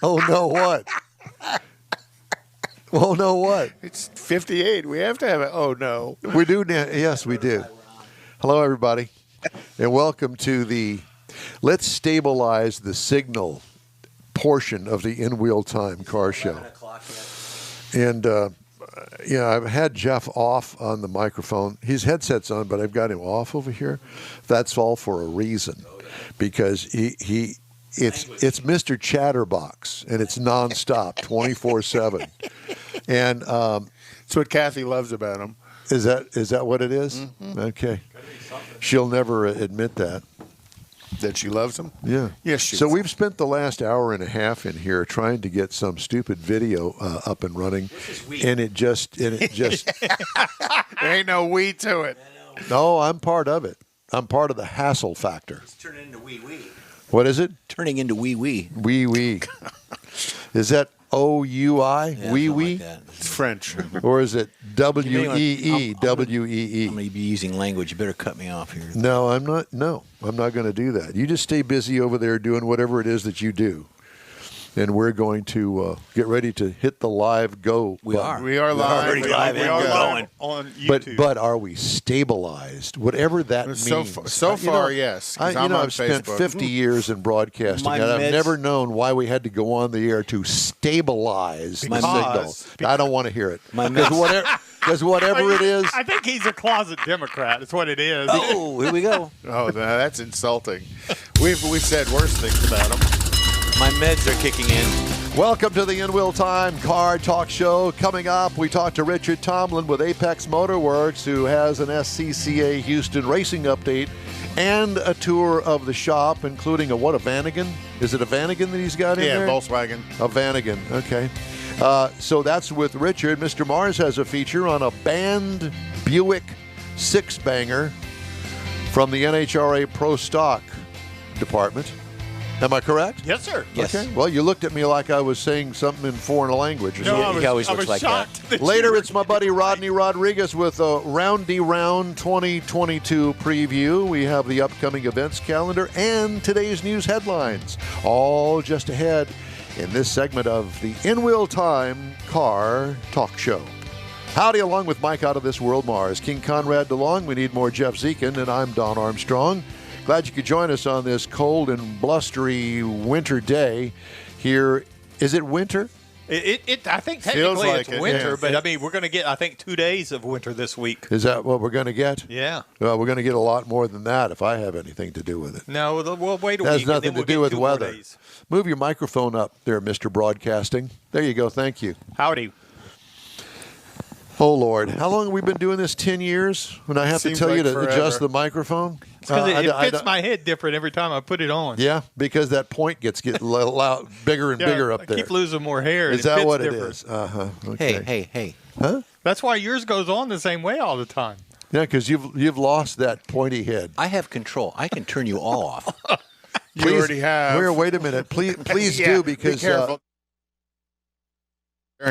Oh, no what? Oh, no what? It's 58. We have to have it. Oh, no. We do. Yes, we do. Hello, everybody, and welcome to the Let's Stabilize the Signal portion of the In Wheel Time car show. And, I've had Jeff off on the microphone. His headset's on, but I've got him off over here. That's all for a reason, because it's Mr. Chatterbox, and it's nonstop, 24/7. And That's what Kathy loves about him. is that what it is? Mm-hmm. Okay. She'll never admit that. That she loves him? Yeah. Yes, she So does. we've spent the last hour and a half in here trying to get some stupid video up and running, and it just. There ain't no we to it. No, I'm part of it. I'm part of the hassle factor. It's turning into wee-wee. What is it? Turning into wee-wee. Wee. Is that O-U-I? Yeah, Wee something wee? like that. It's French. Or is it W-E-E? I'm going W-E-E. to be using language. You better cut me off here. No, I'm not. No, I'm not going to do that. You just stay busy over there doing whatever it is that you do. And we're going to get ready to hit the live go We button. are. We are live. already live We and are going. live on YouTube. But are we stabilized? Whatever that means. So far, yes. 'Cause I'm on I've spent Facebook. 50 years in broadcasting, My and I've meds- never known why we had to go on the air to stabilize the signal. I don't want to hear it. Because whatever it is. I think he's a closet Democrat. That's what it is. Oh, here we go. Oh, that's insulting. We've said worse things about him. My meds are kicking in. Welcome to the In Wheel Time Car Talk Show. Coming up, we talk to Richard Tomlin with Apex Motorworks, who has an SCCA Houston racing update and a tour of the shop, including a Vanagon? Is it a Vanagon that he's got in there? Yeah, Volkswagen. A Vanagon, okay. So that's with Richard. Mr. Mars has a feature on a banned Buick six-banger from the NHRA Pro Stock department. Am I correct? Yes, sir. Yes. Okay. Well, you looked at me like I was saying something in foreign language. Or No, something. He always I looks was like shocked that Later, you were- it's my buddy Rodney Rodriguez with a Roundy Round 2022 preview. We have the upcoming events calendar and today's news headlines, all just ahead in this segment of the In Wheel Time Car Talk Show. Howdy, along with Mike out of this world, Mars, King Conrad DeLong. We need more Jeff Zekin, and I'm Don Armstrong. Glad you could join us on this cold and blustery winter day here. Is it winter? I think Feels technically like it's it, winter, yeah. but I mean, we're going to get, 2 days of winter this week. Is that what we're going to get? Yeah. Well, we're going to get a lot more than that if I have anything to do with it. No, we'll wait a It has week. and nothing then to we'll do get with 2 more weather. days. Move your microphone up there, Mr. Broadcasting. There you go. Thank you. Howdy. Oh, Lord. How long have we been doing this? 10 years? When I have to Seems tell you like to forever. adjust the microphone? Because it I- fits my head different every time I put it on. Yeah, because that point gets loud, bigger and Yeah, bigger up I there. keep losing more hair. Is and it that fits what different. it is? Uh-huh. Okay. Hey. Huh? That's why yours goes on the same way all the time. Yeah, because you've lost that pointy head. I have control. I can turn you all off. You already have. Wait a minute. Please Yeah, do, because be careful.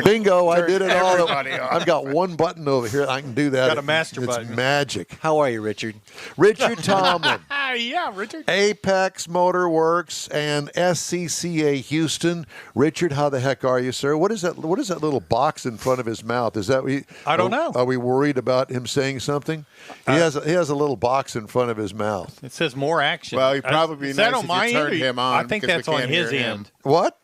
bingo, I did it all. everybody off. I've got one button over here. I can do that. Got a master it's button. magic. How are you, Richard? Richard Tomlin. Yeah, Richard. Apex Motorworks and SCCA Houston. Richard, how the heck are you, sir? What is that little box in front of his mouth? Is that I don't know. Are we worried about him saying something? He has a little box in front of his mouth. It says more action. Well, he'd probably be Is nice that on if my you turned end? him on, I think because we that's on can't his hear him. end. What?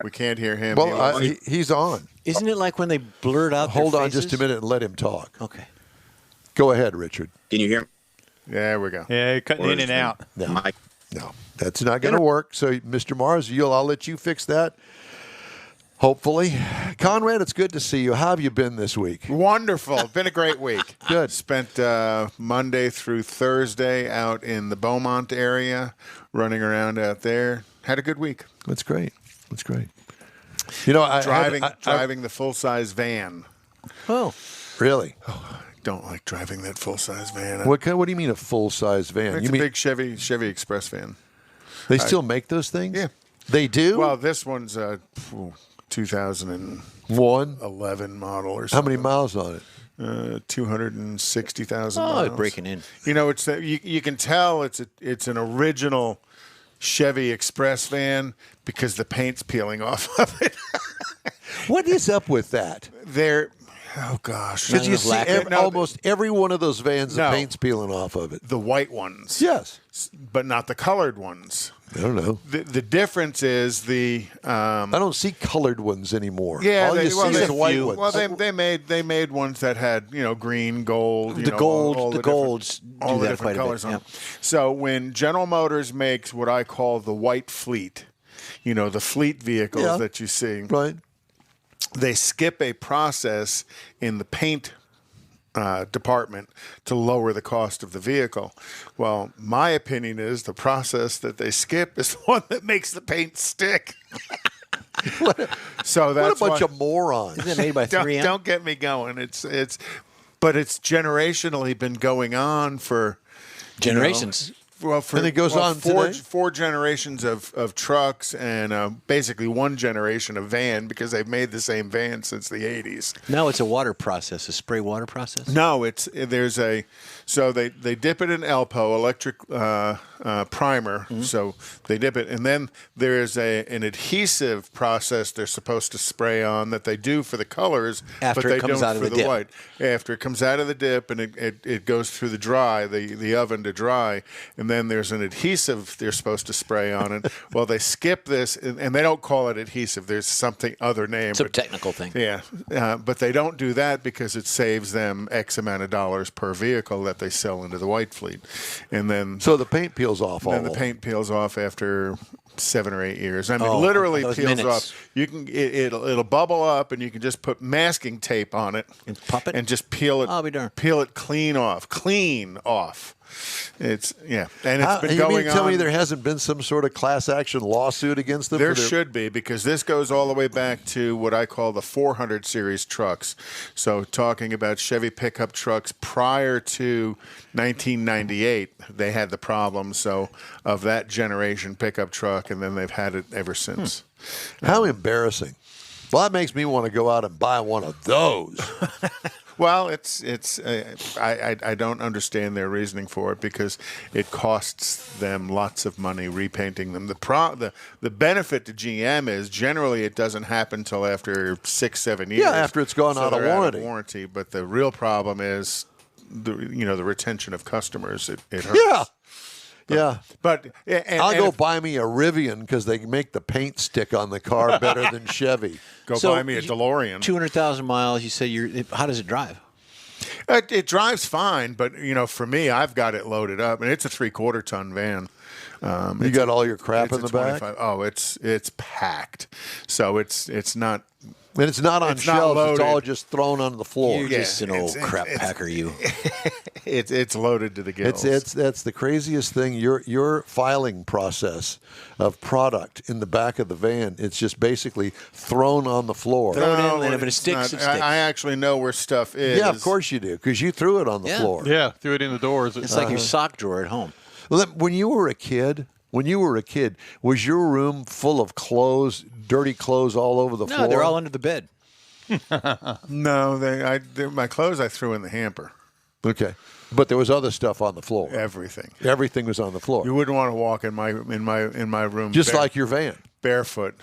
We can't hear him. Well, he's on. Isn't it like when they blurt out Hold their on faces? just a minute and let him talk. Okay. Go ahead, Richard. Can you hear me? there we go. Yeah, cutting in and out. Mike? No, that's not going to work. So, Mr. Mars, I'll let you fix that. Hopefully. Conrad, it's good to see you. How have you been this week? Wonderful. Been a great week. Good. Spent Monday through Thursday out in the Beaumont area, running around out there. Had a good week. That's great. That's great. You know, Driving the full-size van. Oh. Really? Don't like driving that full-size van. What do you mean a full-size van? It's You a mean big Chevy Express van. they still make those things? Yeah. They do? Well, this one's 2011 One? model or How something. many miles on it? 260,000 Oh, miles. breaking in. You know, it's you can tell it's an original Chevy Express van because the paint's peeling off of it. What is up with that? Oh gosh, Because you enough see lacquer? almost every one of those vans, the No. paint's peeling off of it. the white ones, Yes. but not the colored ones. I don't know. The difference is the I don't see colored ones anymore. yeah. All you see is the white ones. Well, they made ones that had green, gold, The gold, the different- golds all do the that different quite a colors bit. on Yeah. them. So when General Motors makes what I call the white fleet, the fleet vehicles Yeah. that you see, Right. they skip a process in the paint department to lower the cost of the vehicle. Well, my opinion is the process that they skip is the one that makes the paint stick. So that's What a bunch why- of morons. Isn't it made by 3M? don't get me going. But it's generationally been going on for Generations. Well, for And it goes on today? four generations of trucks and basically one generation of van because they've made the same van since the 80s. Now it's a water process, a spray water process. No, so they dip it in Elpo electric primer. So they dip it, and then there is an adhesive process they're supposed to spray on that they do for the colors, After but it they comes don't out of for the the dip. white. After it comes out of the dip and it goes through the oven to dry, and then there's an adhesive they're supposed to spray on it. Well, they skip this, and they don't call it adhesive. There's something other name. Some but- technical thing. yeah, but they don't do that because it saves them X amount of dollars per vehicle that they sell into the white fleet, and then So the paint peels off all then the over. paint peels off after 7 or 8 years. I mean, Oh, literally those peels minutes. off. You can it'll bubble up, and you can just put masking tape on it And pop it? and just peel it. I'll be darned. Peel it clean off. It's and it's been you going mean to tell on. me there hasn't been some sort of class action lawsuit against them? There for their- should be, because this goes all the way back to what I call the 400 series trucks. So talking about Chevy pickup trucks prior to 1998, they had the problem. So of that generation pickup truck, and then they've had it ever since. How embarrassing. Well, that makes me want to go out and buy one of those. Well, I don't understand their reasoning for it because it costs them lots of money repainting them. The benefit to GM is generally it doesn't happen until after 6-7 years. Yeah, after it's gone out of they're warranty. warranty. But the real problem is the retention of customers. It hurts. Yeah. Yeah. But I'll go buy me a Rivian because they make the paint stick on the car better than Chevy. go So buy me a DeLorean. 200,000 miles. You said how does it drive? It drives fine, but for me, I've got it loaded up, and it's a 3/4 ton van. You got all your crap It's in a the back? 25 Oh, it's packed. So it's not. And it's not on It's not shelves. It's loaded. all just thrown on the floor. You're just an old crap packer, you. It's loaded to the gills. That's the craziest thing. Your filing process of product in the back of the van, it's just basically thrown on the floor. Throw it in, and if it it's sticks, not. it sticks. I actually know where stuff is. Yeah, of course you do, because you threw it on the Yeah. floor. Yeah, threw it in the doors. It's like your sock drawer at home. Well, when you were a kid, was your room full of clothes, dirty clothes all over the floor? No, they're all under the bed. No, my clothes I threw in the hamper. Okay. But there was other stuff on the floor. Everything. Everything was on the floor. You wouldn't want to walk in my room Just like your van. barefoot.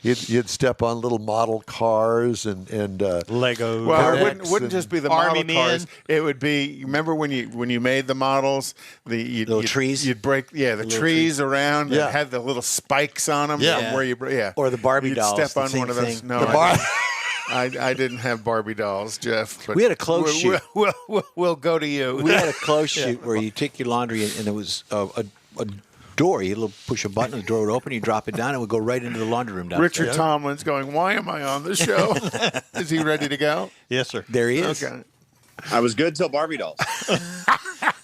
You'd step on little model cars and Legos. Well, it Correct. wouldn't just be the Army model cars. men. It would be. You remember when you made the models, Little trees? You'd break the trees around. Yeah. And had the little spikes on them. Yeah. From where you Or the Barbie You'd dolls, Step the on same one of those. thing. No, The bar- I didn't have Barbie dolls, Jeff. But We had a clothes shoot. We'll go to you. We had a clothes shoot where you take your laundry and there was a door. You push a button, the door would open, you drop it down, and it would go right into the laundry room downstairs. Richard Tomlin's going, why am I on the show? Is he ready to go? Yes, sir. There he is. Okay. I was good till Barbie dolls.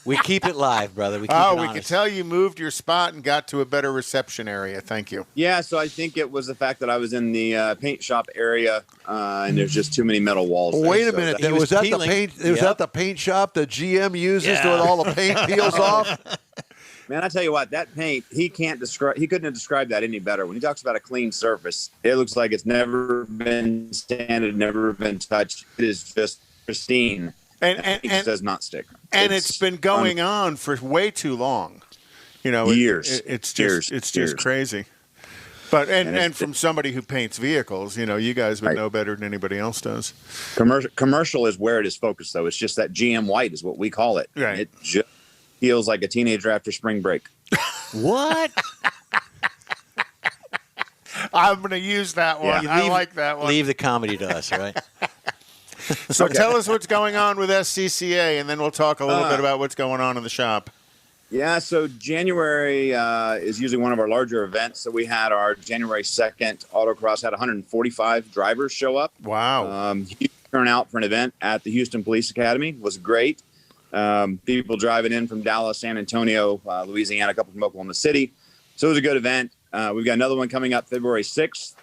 We keep it live, brother. We keep Oh, it we honest. could tell you moved your spot and got to a better reception area. Thank you. Yeah, so I think it was the fact that I was in the paint shop area, and there's just too many metal walls. there, Wait a so minute. that- Was that the peeling. paint? Was Yep. that the paint shop that GM uses Yeah. when all the paint peels off? Man, I tell you what, that paint, he couldn't have described that any better. When he talks about a clean surface, it looks like it's never been sanded, never been touched. It is just pristine. And It just does not stick. it's been going on for way too long. Years. It's just Years. crazy. But and from somebody who paints vehicles, you guys would know better than anybody else does. Commercial is where it is focused, though. It's just that GM white is what we call it. Right. It just feels like a teenager after spring break. What? I'm going to use that one. Yeah. I like that one. Leave the comedy to us, right? So tell us what's going on with SCCA, and then we'll talk a little bit about what's going on in the shop. Yeah, so January is usually one of our larger events. So we had our January 2nd autocross, had 145 drivers show up. Wow. Huge turnout for an event at the Houston Police Academy. It was great. People driving in from Dallas, San Antonio, Louisiana, a couple from Oklahoma City. So it was a good event. We've got another one coming up February 6th.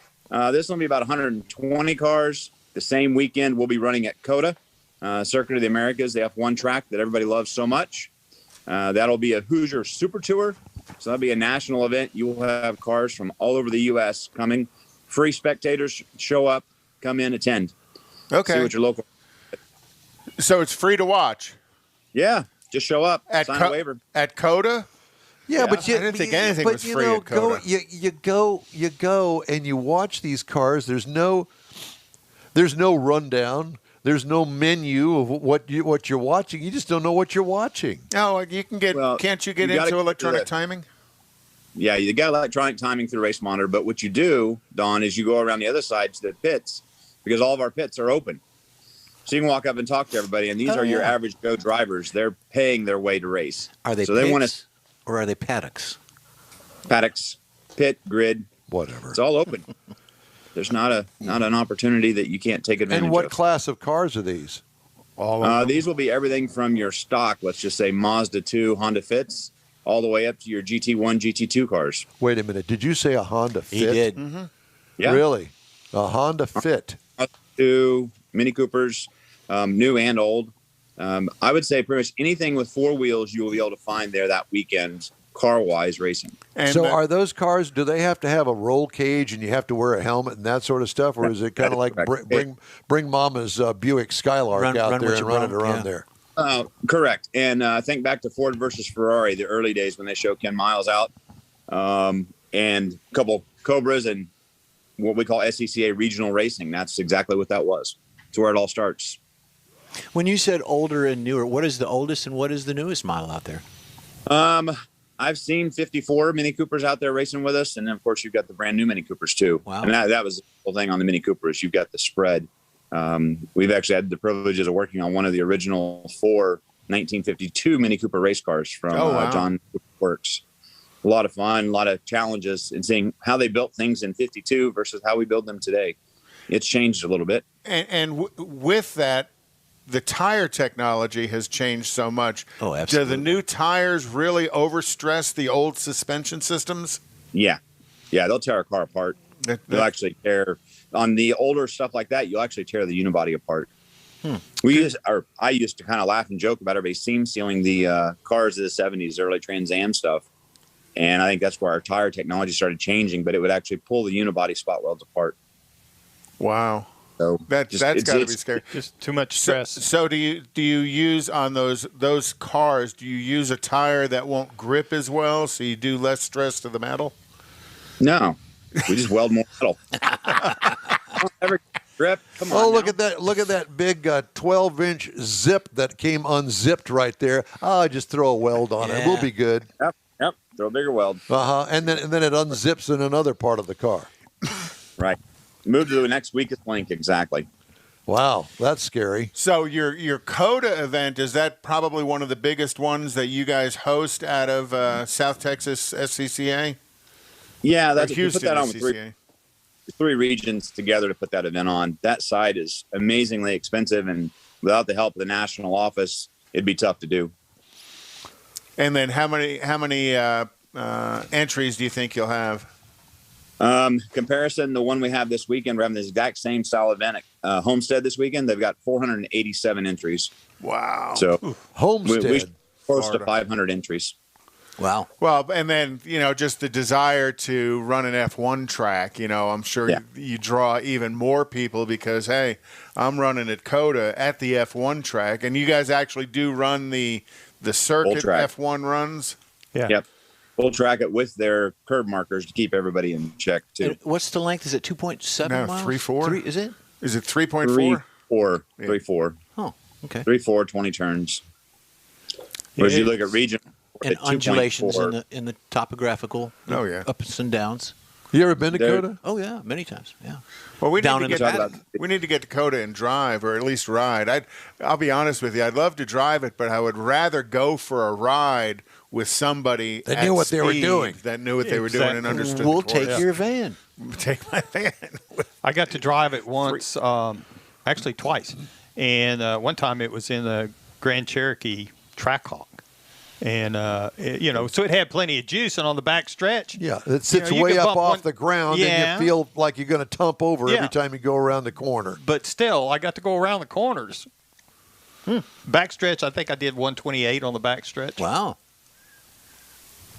This one will be about 120 cars. The same weekend, we'll be running at COTA, Circuit of the Americas, the F1 track that everybody loves so much. That'll be a Hoosier Super Tour. So that'll be a national event. You will have cars from all over the U.S. coming. Free spectators show up, come in, attend. Okay. See what your local. So it's free to watch. Yeah, just show up, sign a waiver. At COTA? Yeah, but I didn't think anything was free at COTA. You go and you watch these cars. There's no rundown. There's no menu of what you're watching. You just don't know what you're watching. No, you can get. Can't you get into electronic timing? Yeah, you got electronic timing through Race Monitor. But what you do, Don, is you go around the other side to the pits because all of our pits are open. So you can walk up and talk to everybody, and these are your average Joe drivers. They're paying their way to race. Are they so they want pits or are they paddocks? Paddocks, pit, grid, whatever. It's all open. There's not an opportunity that you can't take advantage of. And what class of cars are these? All of them? These will be everything from your stock, let's just say Mazda 2, Honda Fits, all the way up to your GT1, GT2 cars. Wait a minute. Did you say a Honda Fit? He did. Mm-hmm. Yeah. Really? A Honda Fit? Two Mini Coopers, new and old. I would say pretty much anything with four wheels you will be able to find there that weekend, car-wise racing. And so are those cars, do they have to have a roll cage and you have to wear a helmet and that sort of stuff? Or is it kind of like bring Mama's Buick Skylark out there and run it around there? Correct. And think back to Ford versus Ferrari, the early days when they showed Ken Miles out, and a couple Cobras and what we call SCCA regional racing. That's exactly what that was. It's where it all starts. When you said older and newer, what is the oldest and what is the newest model out there? I've seen 54 Mini Coopers out there racing with us. And then, of course, you've got the brand new Mini Coopers, too. Wow. And that was the whole thing on the Mini Coopers. You've got the spread. We've actually had the privileges of working on one of the original 4 1952 Mini Cooper race cars from John Works. A lot of fun, a lot of challenges in seeing how they built things in 52 versus how we build them today. It's changed a little bit. And with that, the tire technology has changed so much. Oh, absolutely. Do the new tires really overstress the old suspension systems? Yeah. Yeah, they'll tear a car apart. They'll actually tear on the older stuff like that. You'll actually tear the unibody apart. I used to kind of laugh and joke about everybody seam sealing the cars of the 70s, early Trans Am stuff. And I think that's where our tire technology started changing, but it would actually pull the unibody spot welds apart. Wow. So that's got to be scary. Just too much stress. So do you use on those cars, do you use a tire that won't grip as well so you do less stress to the metal? No. We just weld more metal. Don't ever grip. Come on. Oh, look at that. Look at that big 12-inch zip that came unzipped right there. Oh, just throw a weld on it. We'll be good. Yep. Throw a bigger weld. And then it unzips in another part of the car. Right. Move to the next weakest link, exactly. Wow, that's scary. So your COTA event, is that probably one of the biggest ones that you guys host out of South Texas SCCA? Yeah, that's Houston we put that on SCCA. with three regions together to put that event on. That side is amazingly expensive, and without the help of the national office, it'd be tough to do. And then how many entries do you think you'll have? Comparison, the one we have this weekend, we're having the exact same style event at Homestead this weekend. They've got 487 entries. Wow. So Homestead. we close to 500 entries. Wow. Well, and then, just the desire to run an F1 track, I'm sure you draw even more people because, hey, I'm running at COTA at the F1 track. And you guys actually do run the circuit F1 runs? Yeah. Yep. We'll track it with their curb markers to keep everybody in check too. And what's the length? Is it 2.7 No, miles? 3.4. Is it? Is it 3.4? 3.4. Oh, okay. 3.4, 20 turns. Whereas you look at region And at undulations 2.4. in the topographical. Oh, yeah. Ups and downs. You ever been to There- Coda? Oh yeah, many times. Yeah. Well, we Down need in to the get paddock. we need to get to Coda and drive, or at least ride. I'll be honest with you. I'd love to drive it, but I would rather go for a ride with somebody That knew what they were speed doing. That knew what they were doing and Exactly. understood. We'll the course. take your van. Take my van. I got to drive it once, actually twice, and one time it was in the Grand Cherokee Trackhawk, and so it had plenty of juice, and on the back stretch, Yeah, it sits you way can up bump off one- the ground, Yeah. and you feel like you're going to tump over Yeah. every time you go around the corner. but still, I got to go around the corners. Backstretch, I think I did 128 on the backstretch. Wow.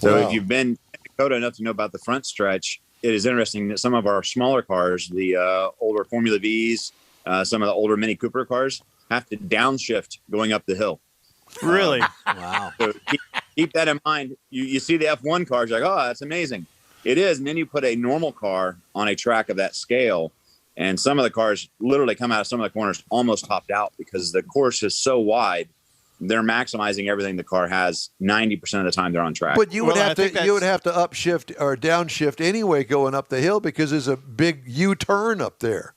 So Wow. if you've been to Dakota enough to know about the front stretch, it is interesting that some of our smaller cars, the older Formula Vs, some of the older Mini Cooper cars, have to downshift going up the hill. Really? Wow. So keep that in mind. You see the F1 cars, you're like, oh, that's amazing. It is. And then you put a normal car on a track of that scale, and some of the cars literally come out of some of the corners almost topped out because the course is so wide. They're maximizing everything the car has 90% of the time they're on track. But you would Well, I have think to you would that's- have to upshift or downshift anyway going up the hill because there's a big U-turn up there.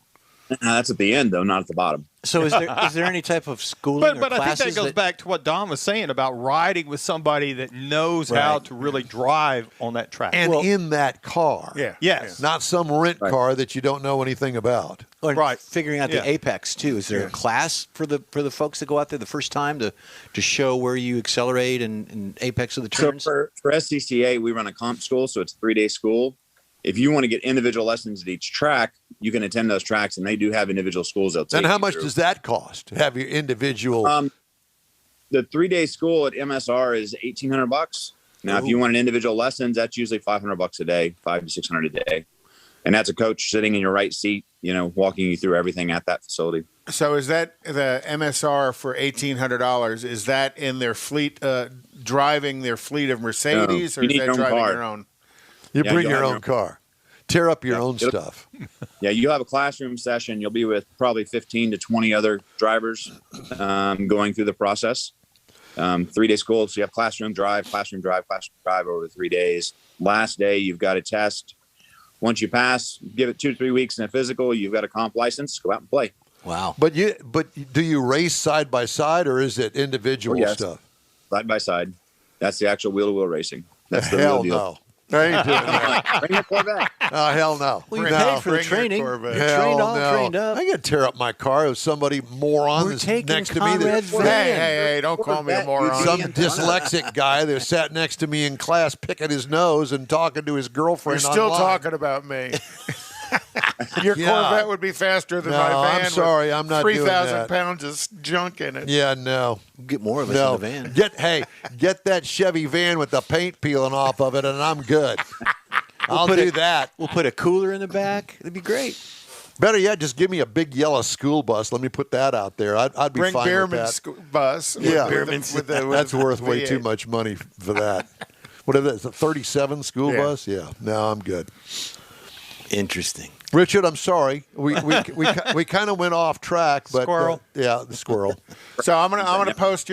That's at the end, though, not at the bottom. So is there any type of schooling But or I think classes that goes back to what Don was saying about riding with somebody that knows how Right. to really drive on that track. And Well- in that car. Yeah. Yes. Not some rent Right. car that you don't know anything about. Or Right. figuring out Yeah. the apex too. Is there a class for the folks that go out there the first time to show where you accelerate and apex of the So turns? for SCCA, we run a comp school, so it's a 3-day school. If you want to get individual lessons at each track, you can attend those tracks, and they do have individual schools they'll take And how you much through. does that cost? Have your individual The 3-day school at MSR is $1,800. Now, if you want an individual lessons, that's usually $500 a day, $500 to $600 a day, and that's a coach sitting in your right seat, walking you through everything at that facility. So is that the MSR for $1,800? Is that in their fleet, driving their fleet of Mercedes, No, or you is need that your own driving car. your own? You Yeah, bring you'll your have own your- car. Tear up your Yeah, own it'll- stuff. Yeah, you'll have a classroom session. You'll be with probably 15 to 20 other drivers going through the process. 3-day school, so you have classroom drive over 3 days. Last day, you've got a test. Once you pass, give it 2 to 3 weeks in a physical. You've got a comp license. Go out and play. Wow. But do you race side by side or is it individual Oh, yes. stuff? Side by side. That's the actual wheel-to-wheel racing. That's the Hell real deal. no. I ain't doing that. Bring the Corvette. Oh, hell no. Well, you no. paid for the bring your training. Corvette. You're Hell trained all no. trained up. I could tear up my car if somebody moron We're is taking next to me. Conrad's That, van. Hey, don't call me a moron. some dyslexic guy that sat next to me in class picking his nose and talking to his You're girlfriend still online. talking about me. Your Yeah. Corvette would be faster than No, my I'm van. with sorry, I'm not doing 3,000 that. pounds of junk in it. Yeah, no. Get more of us No. in the van. Get that Chevy van with the paint peeling off of it and I'm good. I'll put do it- that. We'll put a cooler in the back. It'd be great. Better yet, just give me a big yellow school bus. Let me put that out there. I'd be Bring fine with Beerman's that. bus. Yeah, with the that's worth way V8. too much money for that. What is that? It's a 37 school Yeah. bus? Yeah. No, I'm good. Interesting. Richard, I'm sorry. We kind of went off track, but Squirrel. Yeah, the squirrel. So I'm gonna post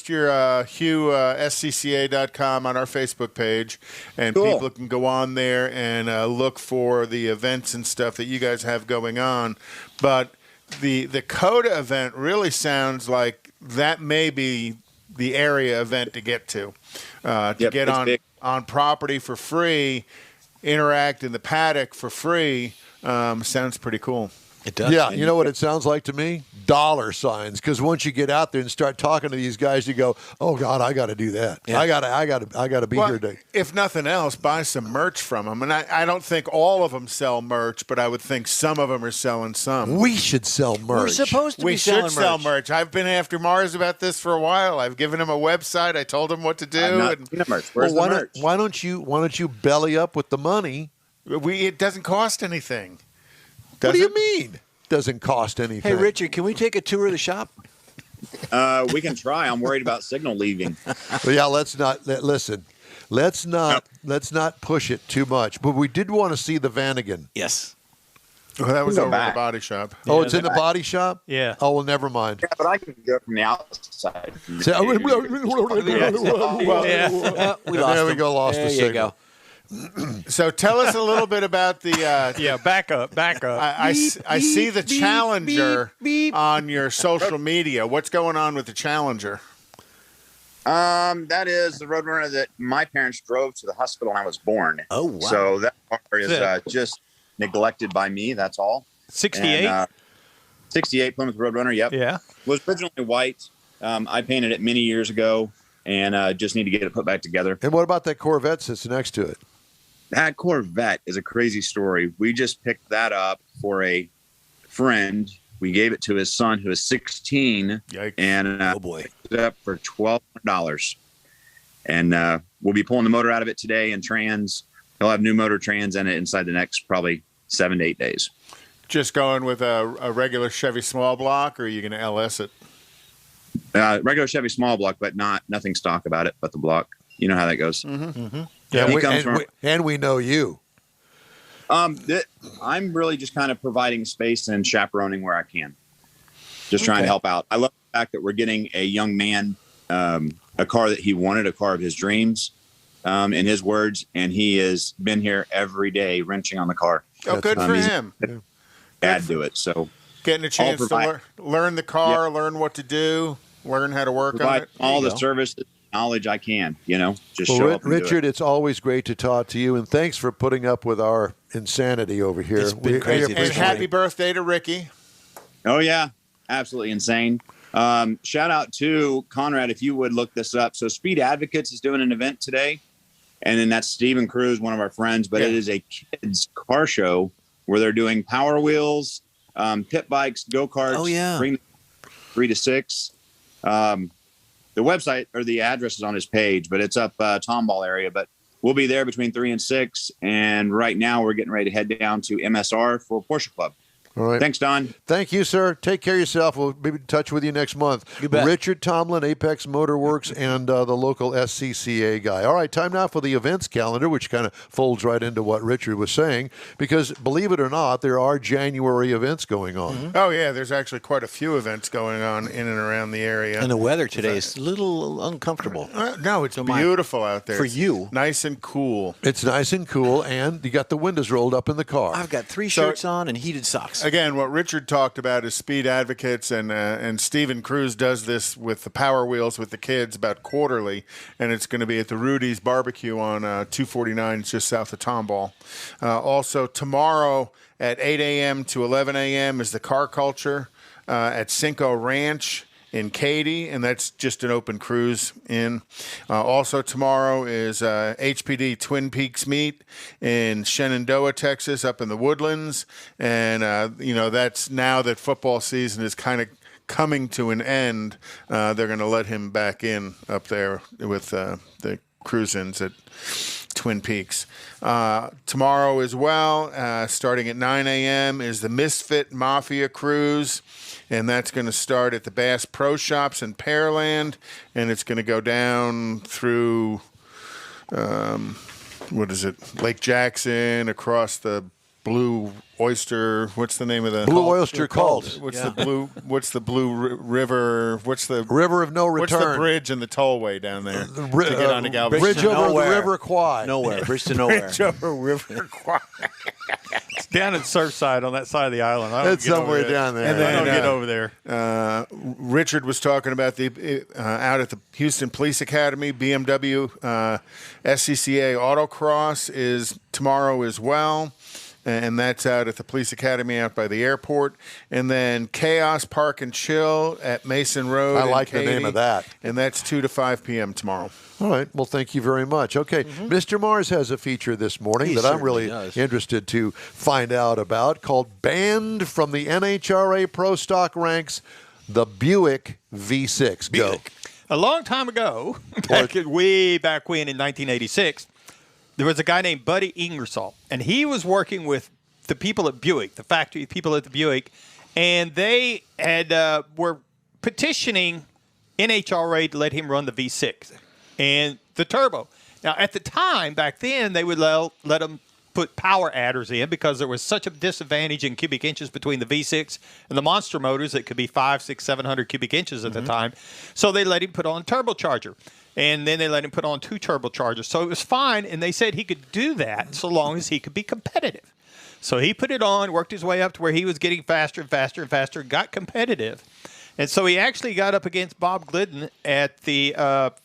your Hugh SCCA.com on our Facebook page, and Cool. people can go on there and look for the events and stuff that you guys have going on. But the CODA event really sounds like that may be the area event to get to Yep, get it's big. on property for free, interact in the paddock for free. Sounds pretty cool. It does. Yeah, you know what it sounds like to me? Dollar signs. Because once you get out there and start talking to these guys, you go, "Oh God, I got to do that. Yeah. I got to be Well, here to." if nothing else, buy some merch from them. And I don't think all of them sell merch, but I would think some of them are selling some. We should sell merch. We're supposed to We be should selling sell merch. merch. I've been after Mars about this for a while. I've given him a website. I told him what to do. I've not And seen the merch. Where's Well, the merch? why don't you belly up with the money? it doesn't cost anything. What do Does you it? mean? Doesn't cost anything. Hey, Richard, can we take a tour of the shop? We can try. I'm worried about signal leaving. Well, yeah, let's not listen. let's not push it too much. But we did want to see the Vanagon. Yes. Well, that was Go over back. the body shop. Oh, it's in the body shop? Yeah. Oh, well, never mind. Yeah, but I can go from the outside. So- We there lost we him. go, lost there the you signal. go. So tell us a little bit about the. Yeah, back up. I see the Challenger on your social media. What's going on with the Challenger? That is the Roadrunner that my parents drove to the hospital when I was born. Oh, wow. So that car is just neglected by me. That's all. 68? And, 68 Plymouth Roadrunner. Yep. Yeah. Was originally white. I painted it many years ago, and just need to get it put back together. And what about that Corvette sits next to it? That Corvette is a crazy story. We just picked that up for a friend. We gave it to his son, who is 16, Yikes. and Oh, boy. picked it up for $1,200. And we'll be pulling the motor out of it today and trans. He'll have new motor trans in it inside the next probably 7 to 8 days. Just going with a regular Chevy small block, or are you going to LS it? Regular Chevy small block, but nothing stock about it, but the block. You know how that goes. Yeah, He comes from- and we know you. I'm really just kind of providing space and chaperoning where I can. Just trying to help out. I love the fact that we're getting a young man a car that he wanted, a car of his dreams, in his words, and he has been here every day wrenching on the car. Oh, good for he's- him. Add to it. So Getting a chance to learn the car, learn what to do, learn how to work on provide it. all the go. service knowledge I can, just Well, show up and do it. Richard, it's always great to talk to you, and thanks for putting up with our insanity over here. It's been crazy. And happy birthday to Ricky. Oh, yeah. Absolutely insane. Shout out to Conrad, if you would look this up. So Speed Advocates is doing an event today. And then that's Stephen Cruz, one of our friends. But it is a kids car show where they're doing Power Wheels, pit bikes, go-karts. Oh, yeah. 3 to 6. The website or the address is on his page, but it's up Tomball area. But we'll be there between 3 and 6. And right now we're getting ready to head down to MSR for Porsche Club. All right. Thanks, Don. Thank you, sir. Take care of yourself. We'll be in touch with you next month. You bet. Richard Tomlin, Apex Motorworks, and the local SCCA guy. All right, time now for the events calendar, which kind of folds right into what Richard was saying, because believe it or not, there are January events going on. Oh, yeah, there's actually quite a few events going on in and around the area. And the weather today is a little uncomfortable. No, it's So beautiful out there. for It's you. nice and cool. It's nice and cool, and you got the windows rolled up in the car. I've got 3 shirts on and heated socks. Again, what Richard talked about is Speed Advocates, and Stephen Cruz does this with the Power Wheels with the kids about quarterly, and it's going to be at the Rudy's Barbecue on 249, just south of Tomball. Also, tomorrow at 8 a.m. to 11 a.m. is the Car Culture at Cinco Ranch in Katy, and that's just an open cruise in. Also tomorrow is HPD Twin Peaks Meet in Shenandoah, Texas, up in the Woodlands. And, that's now that football season is kind of coming to an end, they're going to let him back in up there with the cruise-ins at Twin Peaks. Tomorrow as well, starting at 9 a.m., is the Misfit Mafia Cruise, and that's going to start at the Bass Pro Shops in Pearland, and it's going to go down through, Lake Jackson, across the Blue Oyster. What's the name of the Blue Oyster Cult. What's the Blue River? What's the River of No What's the Return. bridge and the tollway down there to Bri- get onto Galveston? Bridge over Nowhere. the River Kwai. Nowhere. Bridge to nowhere. Bridge over River Kwai. It's down at Surfside on that side of the island. I don't It's get over somewhere there. down there. And then I don't And, get over there. Richard was talking about the out at the Houston Police Academy. BMW SCCA Autocross is tomorrow as well. And that's out at the Police Academy out by the airport. And then Chaos Park and Chill at Mason Road. I in like the Katy. name of that. And that's 2 to 5 p.m. tomorrow. All right. Well, thank you very much. Okay. Mr. Mars has a feature this morning He that I'm certainly really does. interested to find out about, called Banned from the NHRA Pro Stock Ranks, the Buick V6. Go. A long time ago, way back when in 1986, there was a guy named Buddy Ingersoll, and he was working with the people at Buick, the factory people at the Buick, and they had were petitioning NHRA to let him run the V6 and the turbo. Now, at the time, back then, they would let them put power adders in because there was such a disadvantage in cubic inches between the V6 and the monster motors that could be 500, 600, 700 cubic inches at the time. So they let him put on a turbocharger. And then they let him put on 2 turbochargers. So it was fine, and they said he could do that so long as he could be competitive. So he put it on, worked his way up to where he was getting faster and faster and faster, got competitive. And so he actually got up against Bob Glidden at the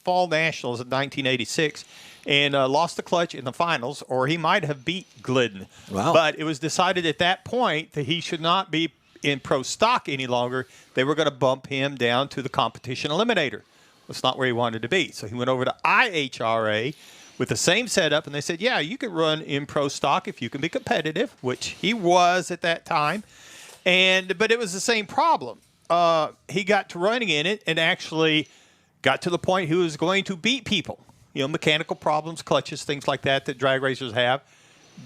Fall Nationals in 1986 and lost the clutch in the finals, or he might have beat Glidden. Wow. But it was decided at that point that he should not be in pro stock any longer. They were going to bump him down to the competition eliminator. That's not where he wanted to be. So he went over to IHRA with the same setup, and they said, yeah, you can run in pro stock if you can be competitive, which he was at that time. But it was the same problem. He got to running in it and actually got to the point he was going to beat people. You know, mechanical problems, clutches, things like that drag racers have.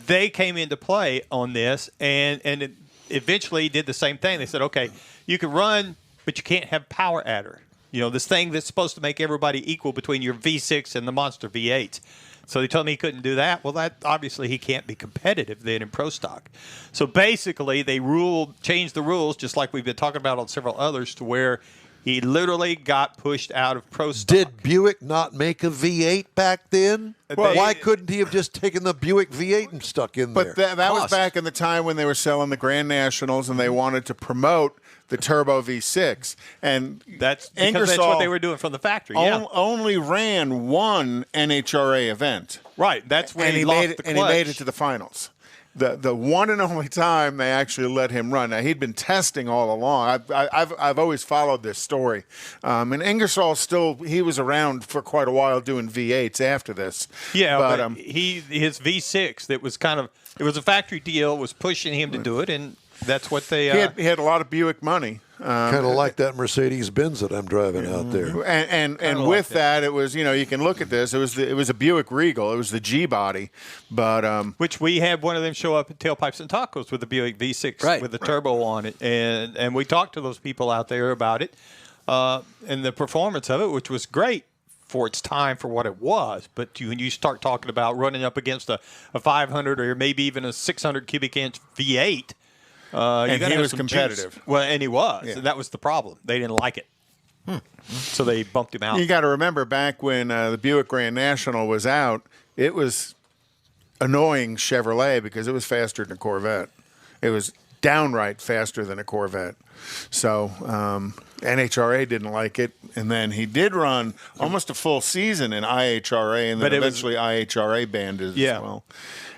They came into play on this, and it eventually did the same thing. They said, okay, you can run, but you can't have power adder. You know, this thing that's supposed to make everybody equal between your V6 and the monster V8s. So they told me he couldn't do that. Well, that obviously he can't be competitive then in pro stock. So basically they changed the rules, just like we've been talking about on several others, to where he literally got pushed out of pro stock. Did Buick not make a V8 back then? Well, why couldn't he have just taken the Buick V8 and stuck in there? But that was back in the time when they were selling the Grand Nationals and they wanted to promote the Turbo V6. And that's because that's what they were doing from the factory. Only ran one NHRA event. Right. That's when he made lost the clutch. And he made it to the finals. The one and only time they actually let him run. Now, he'd been testing all along. I've always followed this story. And Ingersoll he was around for quite a while doing V8s after this. Yeah, but his V6, it was a factory deal, was pushing him to do it, and that's what they... He had a lot of Buick money. Kind of like that Mercedes-Benz that I'm driving out there. And with that, it was, you can look at this. It was a Buick Regal. It was the G body, but which we had one of them show up at Tailpipes and Tacos with the Buick V6 with the turbo on it, and we talked to those people out there about it and the performance of it, which was great for its time for what it was. But when you start talking about running up against a 500 or maybe even a 600 cubic inch V8. And he was competitive. Juice. Well, and he was. Yeah. And that was the problem. They didn't like it. So they bumped him out. You got to remember back when the Buick Grand National was out, it was annoying Chevrolet because it was faster than a Corvette. It was downright faster than a Corvette. So NHRA didn't like it, and then he did run almost a full season in IHRA, and then eventually IHRA banned it as well.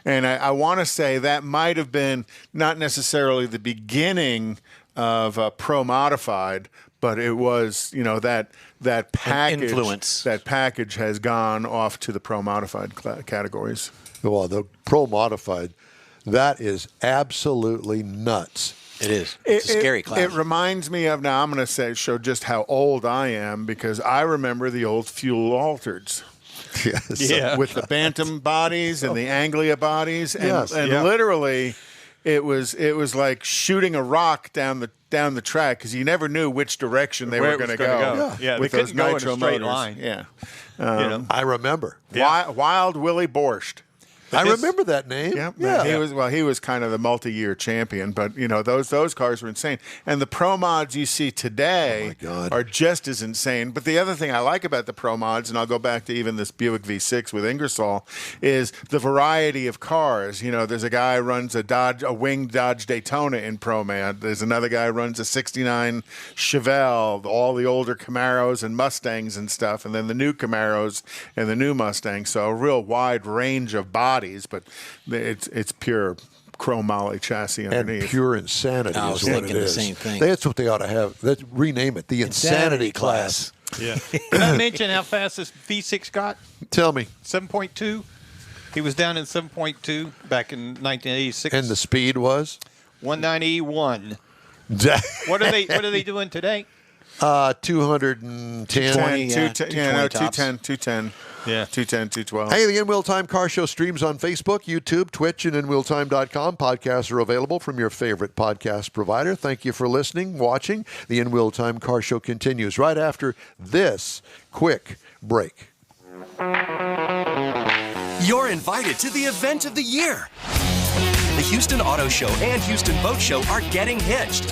And I want to say that might have been not necessarily the beginning of Pro Modified, but it was, that package. Influence. That package has gone off to the Pro Modified categories. Well, the Pro Modified, that is absolutely nuts. It is. It's a scary class. It reminds me of, now I'm going to show just how old I am, because I remember the old fuel altereds. Yes. With the Bantam bodies and the Anglia bodies, and Yes. literally, it was like shooting a rock down the track because you never knew which direction they were going to go. Yeah, with they those couldn't go in a nitro straight motors. line. Yeah, I remember. Wild Willie Borscht. I remember that name. Yeah. He was kind of the multi-year champion, but those cars were insane. And the Pro Mods you see today are just as insane. But the other thing I like about the Pro Mods, and I'll go back to even this Buick V6 with Ingersoll, is the variety of cars. There's a guy who runs a winged Dodge Daytona in Pro Mod. There's another guy who runs a '69 Chevelle, all the older Camaros and Mustangs and stuff, and then the new Camaros and the new Mustangs. So a real wide range of bodies. But it's pure chrome moly chassis underneath. And pure insanity I was is what thinking it the is. same thing. That's what they ought to have. Let's rename it the Insanity Class. Yeah. Did I mention how fast this V6 got? Tell me. 7.2. He was down in 7.2 back in 1986. And the speed was? 191. What are they doing today? 210. 210. Yeah. 210, 212. Hey, the In Wheel Time Car Show streams on Facebook, YouTube, Twitch, and InWheelTime.com. Podcasts are available from your favorite podcast provider. Thank you for listening, watching. The In Wheel Time Car Show continues right after this quick break. You're invited to the event of the year. The Houston Auto Show and Houston Boat Show are getting hitched.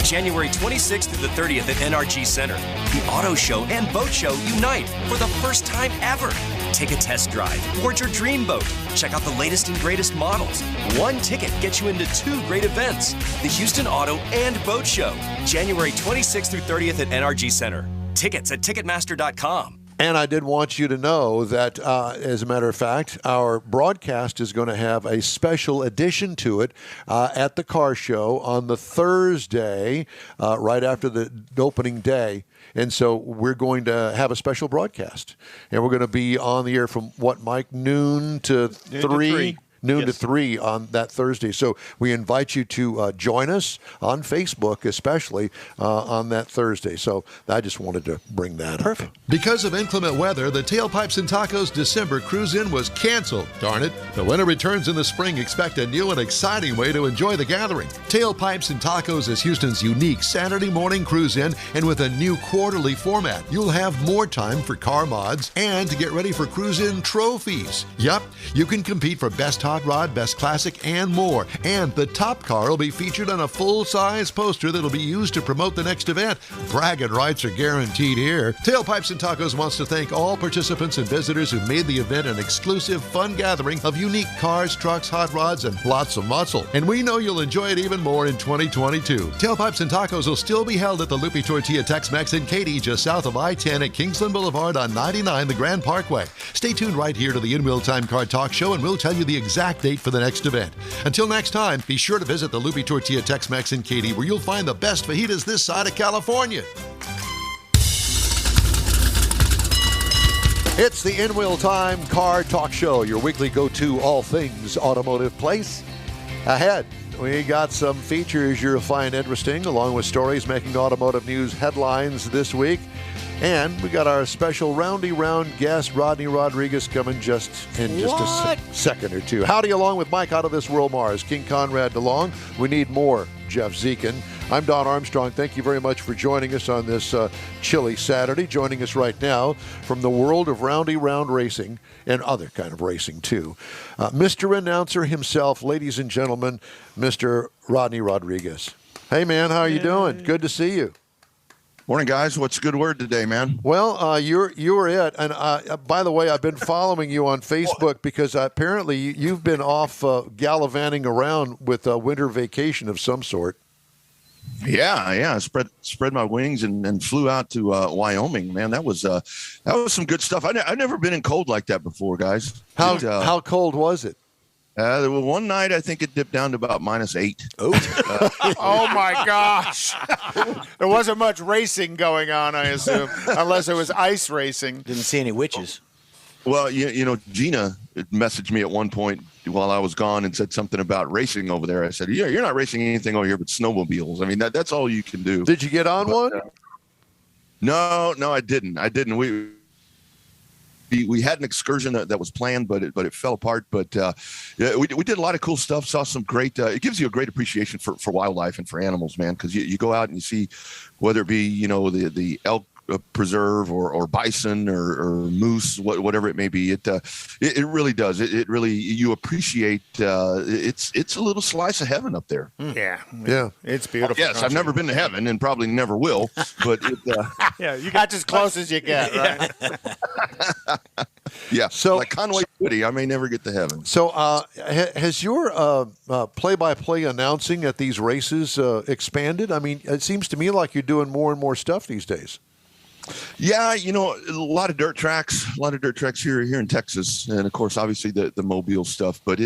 January 26th through the 30th at NRG Center. The Auto Show and Boat Show unite for the first time ever. Take a test drive, board your dream boat, check out the latest and greatest models. One ticket gets you into 2 great events. The Houston Auto and Boat Show, January 26th through 30th at NRG Center. Tickets at Ticketmaster.com. And I did want you to know that, as a matter of fact, our broadcast is going to have a special addition to it at the car show on the Thursday, right after the opening day. And so we're going to have a special broadcast. And we're going to be on the air from, what, Mike, noon to 3? Noon to 3 on that Thursday. So we invite you to join us on Facebook, especially on that Thursday. So I just wanted to bring that up. Because of inclement weather, the Tailpipes and Tacos December Cruise-In was canceled. Darn it. The winter returns in the spring. Expect a new and exciting way to enjoy the gathering. Tailpipes and Tacos is Houston's unique Saturday morning cruise-in, and with a new quarterly format, you'll have more time for car mods and to get ready for cruise-in trophies. Yup, you can compete for Best Hot Rod, Best Classic, and more. And the top car will be featured on a full-size poster that'll be used to promote the next event. Bragging rights are guaranteed here. Tailpipes and Tacos wants to thank all participants and visitors who made the event an exclusive, fun gathering of unique cars, trucks, hot rods, and lots of muscle. And we know you'll enjoy it even more in 2022. Tailpipes and Tacos will still be held at the Lupi Tortilla Tex-Mex in Katy, just south of I-10 at Kingsland Boulevard on 99, the Grand Parkway. Stay tuned right here to the In Wheel Time Car Talk Show, and we'll tell you the exact date for the next event. Until next time, be sure to visit the Lupi Tortilla Tex-Mex in Katy, where you'll find the best fajitas this side of California. It's the In Wheel Time Car Talk Show, your weekly go-to all things automotive place. Ahead, we got some features you'll find interesting, along with stories making automotive news headlines this week. And we got our special roundy round guest, Rodney Rodriguez, coming just a second or two. Howdy, along with Mike out of this world, Mars, King Conrad DeLong. We need more Jeff Zekin. I'm Don Armstrong. Thank you very much for joining us on this chilly Saturday. Joining us right now from the world of roundy round racing and other kind of racing too. Mr. Announcer himself, ladies and gentlemen, Mr. Rodney Rodriguez. Hey man, how are you doing? Good to see you. Morning, guys. What's a good word today, man? Well, you're it. And by the way, I've been following you on Facebook because apparently you've been off gallivanting around with a winter vacation of some sort. Yeah. Spread my wings and flew out to Wyoming. Man, that was some good stuff. I've never been in cold like that before, guys. How cold was it? There was one night I think it dipped down to about -8. Oh my gosh! There wasn't much racing going on, I assume, unless it was ice racing. Didn't see any witches. Well, you know, Gina messaged me at one point while I was gone and said something about racing over there. I said, "Yeah, you're not racing anything over here but snowmobiles. I mean, that's all you can do." Did you get on one? No, I didn't. We had an excursion that was planned, but it fell apart. But we did a lot of cool stuff. Saw some great. It gives you a great appreciation for wildlife and for animals, man. Because you go out and you see, whether it be the elk preserve or bison or moose, whatever it may be. It really does. It really, you appreciate. It's a little slice of heaven up there. Yeah, it's beautiful. Yes, I've never been to heaven and probably never will. But yeah, you got as close as you get, right? Yeah. So, like Conway Twitty, I may never get to heaven. So, has your play-by-play announcing at these races expanded? I mean, it seems to me like you're doing more and more stuff these days. Yeah, a lot of dirt tracks here in Texas, and of course, obviously the Mobile stuff. But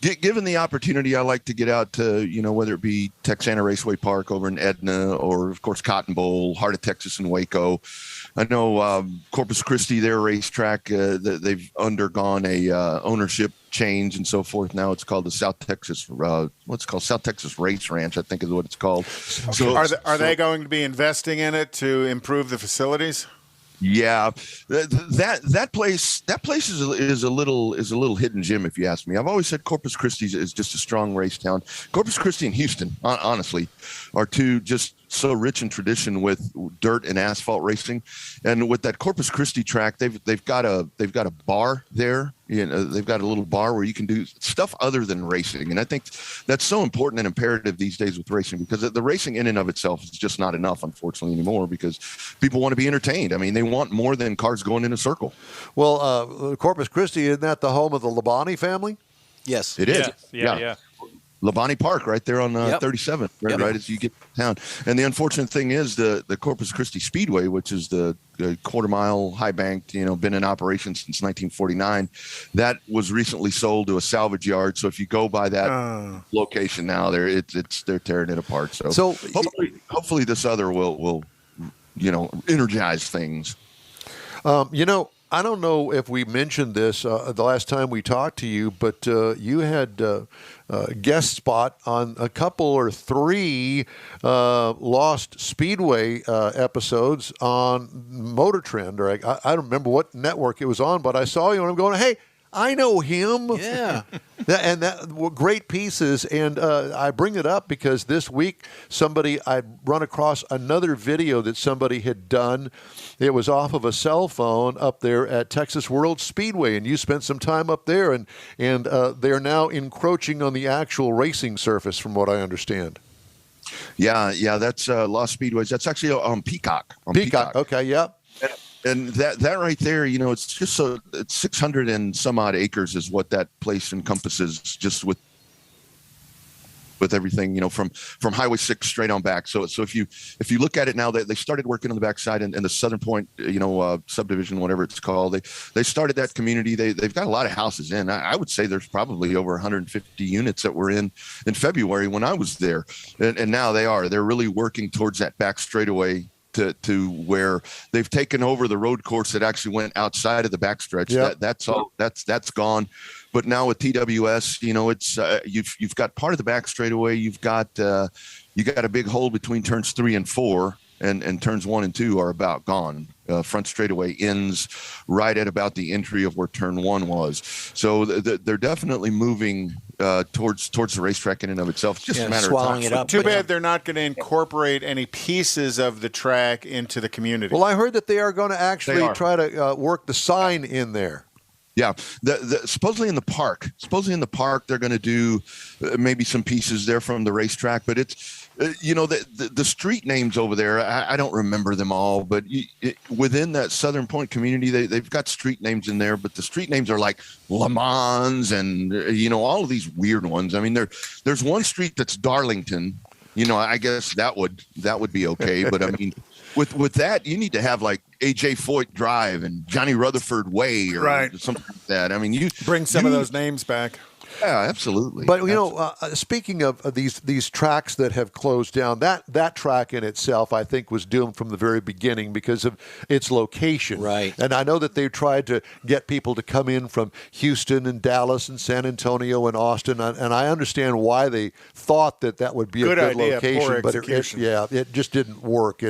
given the opportunity, I like to get out to, whether it be Texana Raceway Park over in Edna, or of course Cotton Bowl, Heart of Texas in Waco. I know Corpus Christi, their racetrack, they've undergone a ownership change and so forth. Now it's called the South Texas South Texas Race Ranch, I think is what it's called. So are they going to be investing in it to improve the facilities? Yeah, that place is a little hidden gem, if you ask me. I've always said Corpus Christi is just a strong race town. Corpus Christi and Houston, honestly, are two just so rich in tradition with dirt and asphalt racing, and with that Corpus Christi track, they've got a bar there. They've got a little bar where you can do stuff other than racing, and I think that's so important and imperative these days with racing, because the racing in and of itself is just not enough, unfortunately, anymore, because people want to be entertained. I mean, they want more than cars going in a circle. Well, Corpus Christi, isn't that the home of the Labonte family? Yes. It is. Yeah. Labonte Park right there on 37, right as you get to town. And the unfortunate thing is the Corpus Christi Speedway, which is the quarter-mile high-banked, been in operation since 1949, that was recently sold to a salvage yard. So if you go by that location now, they're tearing it apart. So hopefully this other will energize things. I don't know if we mentioned this the last time we talked to you, but you had guest spot on a couple or three Lost Speedway episodes on Motor Trend, or I don't remember what network it was on, but I saw you and I'm going, hey, I know him. Yeah. And that were great pieces. And I bring it up because this week I run across another video that somebody had done. It was off of a cell phone up there at Texas World Speedway, and you spent some time up there, and they're now encroaching on the actual racing surface, from what I understand. Yeah, that's Lost Speedways. That's actually on Peacock. Peacock. Okay, yeah. And that right there, it's just it's 600 and some odd acres is what that place encompasses, just with everything, from Highway 6 straight on back. So if you look at it now, they started working on the backside and the Southern Point, subdivision, whatever it's called. They started that community. They've got a lot of houses in. I would say there's probably over 150 units that were in February when I was there, and now they're really working towards that back straightaway. To where they've taken over the road course that actually went outside of the backstretch. Yep. That's gone. But now with TWS, it's you've got part of the back straightaway. You got a big hole between turns 3 and 4, and turns 1 and 2 are about gone. Front straightaway ends right at about the entry of where turn 1 was. So they're definitely moving towards the racetrack in and of itself. It's just a matter swallowing of it up. Too bad they're not going to incorporate any pieces of the track into the community. Well, I heard that they are going to actually try to work the sign in there. Yeah, supposedly in the park. They're going to do maybe some pieces there from the racetrack, but it's the street names over there. I don't remember them all, but within that Southern Point community, they've got street names in there, but the street names are like Le Mans and all of these weird ones. I mean, there's one street that's Darlington. I guess that would be okay, but I mean. With that, you need to have like A.J. Foyt Drive and Johnny Rutherford Way or something like that. I mean, you bring some of those names back. Yeah, absolutely. But speaking of these tracks that have closed down, that track in itself, I think, was doomed from the very beginning because of its location. Right. And I know that they tried to get people to come in from Houston and Dallas and San Antonio and Austin, and I understand why they thought that would be a good idea, location, poor but execution. it just didn't work.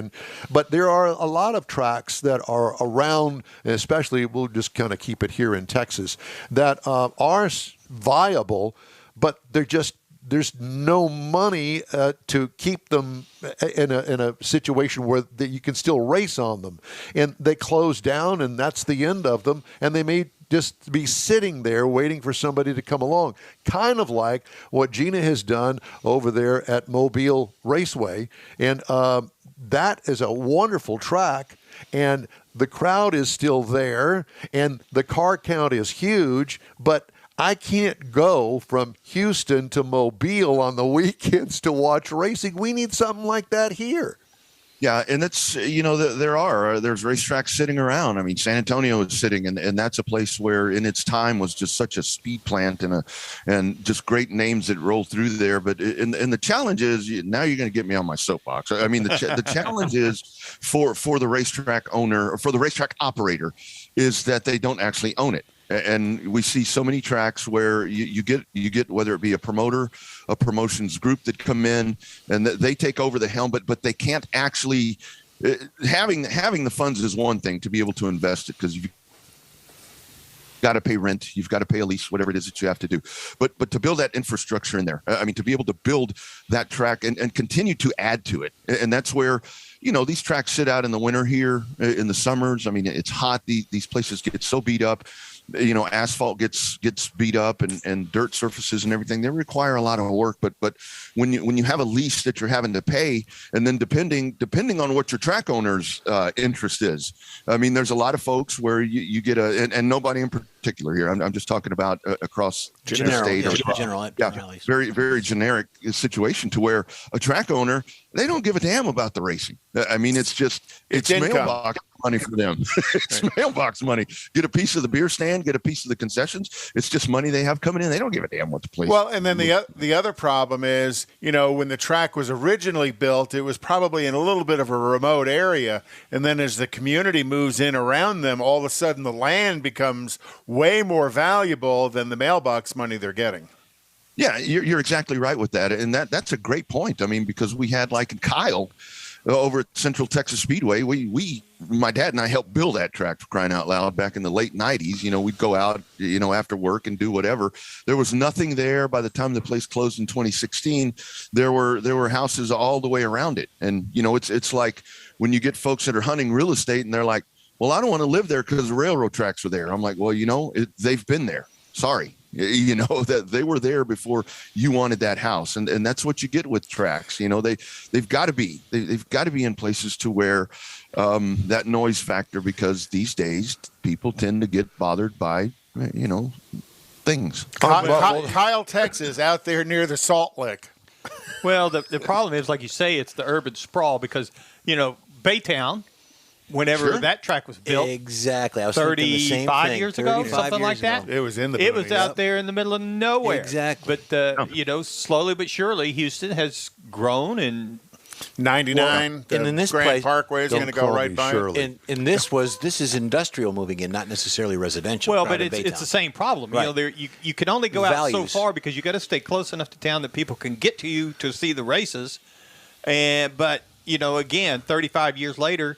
But there are a lot of tracks that are around, and especially we'll just kind of keep it here in Texas, that are viable, but there's no money to keep them in a situation where you can still race on them, and they close down, and that's the end of them, and they may just be sitting there waiting for somebody to come along, kind of like what Gina has done over there at Mobile Raceway, and that is a wonderful track, and the crowd is still there, and the car count is huge, but I can't go from Houston to Mobile on the weekends to watch racing. We need something like that here. Yeah, and it's there's racetracks sitting around. I mean, San Antonio is sitting, and that's a place where in its time was just such a speed plant and just great names that roll through there. But and the challenge is now you're going to get me on my soapbox. I mean, the challenge is for the racetrack owner or for the racetrack operator is that they don't actually own it. And we see so many tracks where you get whether it be a promoter, a promotions group that come in and they take over the helm, but they can't actually having the funds is one thing to be able to invest it because got to pay rent, you've got to pay a lease, whatever it is that you have to do. But to build that infrastructure in there, I mean, to be able to build that track and continue to add to it. And that's where, these tracks sit out in the winter here, in the summers. I mean, it's hot. These places get so beat up. Asphalt gets beat up and dirt surfaces and everything. They require a lot of work. But when you have a lease that you're having to pay, and then depending on what your track owner's interest is, I mean, there's a lot of folks where you get and nobody in particular here. I'm just talking about across the state. Very, very generic situation to where a track owner, they don't give a damn about the racing. I mean, it's mailbox money for them. It's mailbox money. Get a piece of the beer stand, get a piece of the concessions. It's just money they have coming in. They don't give a damn what the place. Well, and then the other problem is, when the track was originally built, it was probably in a little bit of a remote area, and then as the community moves in around them, all of a sudden the land becomes way more valuable than the mailbox money they're getting. Yeah, you're exactly right with that, and that's a great point. I mean, because we had in Kyle over at Central Texas Speedway, my dad and I helped build that track, for crying out loud, back in the late 90s. We'd go out, after work and do whatever. There was nothing there by the time the place closed in 2016. There were houses all the way around it, and it's like when you get folks that are hunting real estate and they're like, well, I don't want to live there because the railroad tracks are there. I'm like, well, they've been there. Sorry. That they were there before you wanted that house. And that's what you get with tracks. They've got to be in places to where that noise factor, because these days people tend to get bothered by, things. Kyle, Texas, out there near the Salt Lick. Well, the problem is, like you say, it's the urban sprawl because, Baytown, whenever that track was built, exactly, I was 35 years ago, something like that. It was It was out there in the middle of nowhere. Exactly. But slowly but surely, Houston has grown, and 99. And in this Grand place, Parkway is going to go right by. And this is industrial moving in, not necessarily residential. Well, but it's the same problem. Right. You can only go out so far because you got to stay close enough to town that people can get to you to see the races. But again, 35 years later,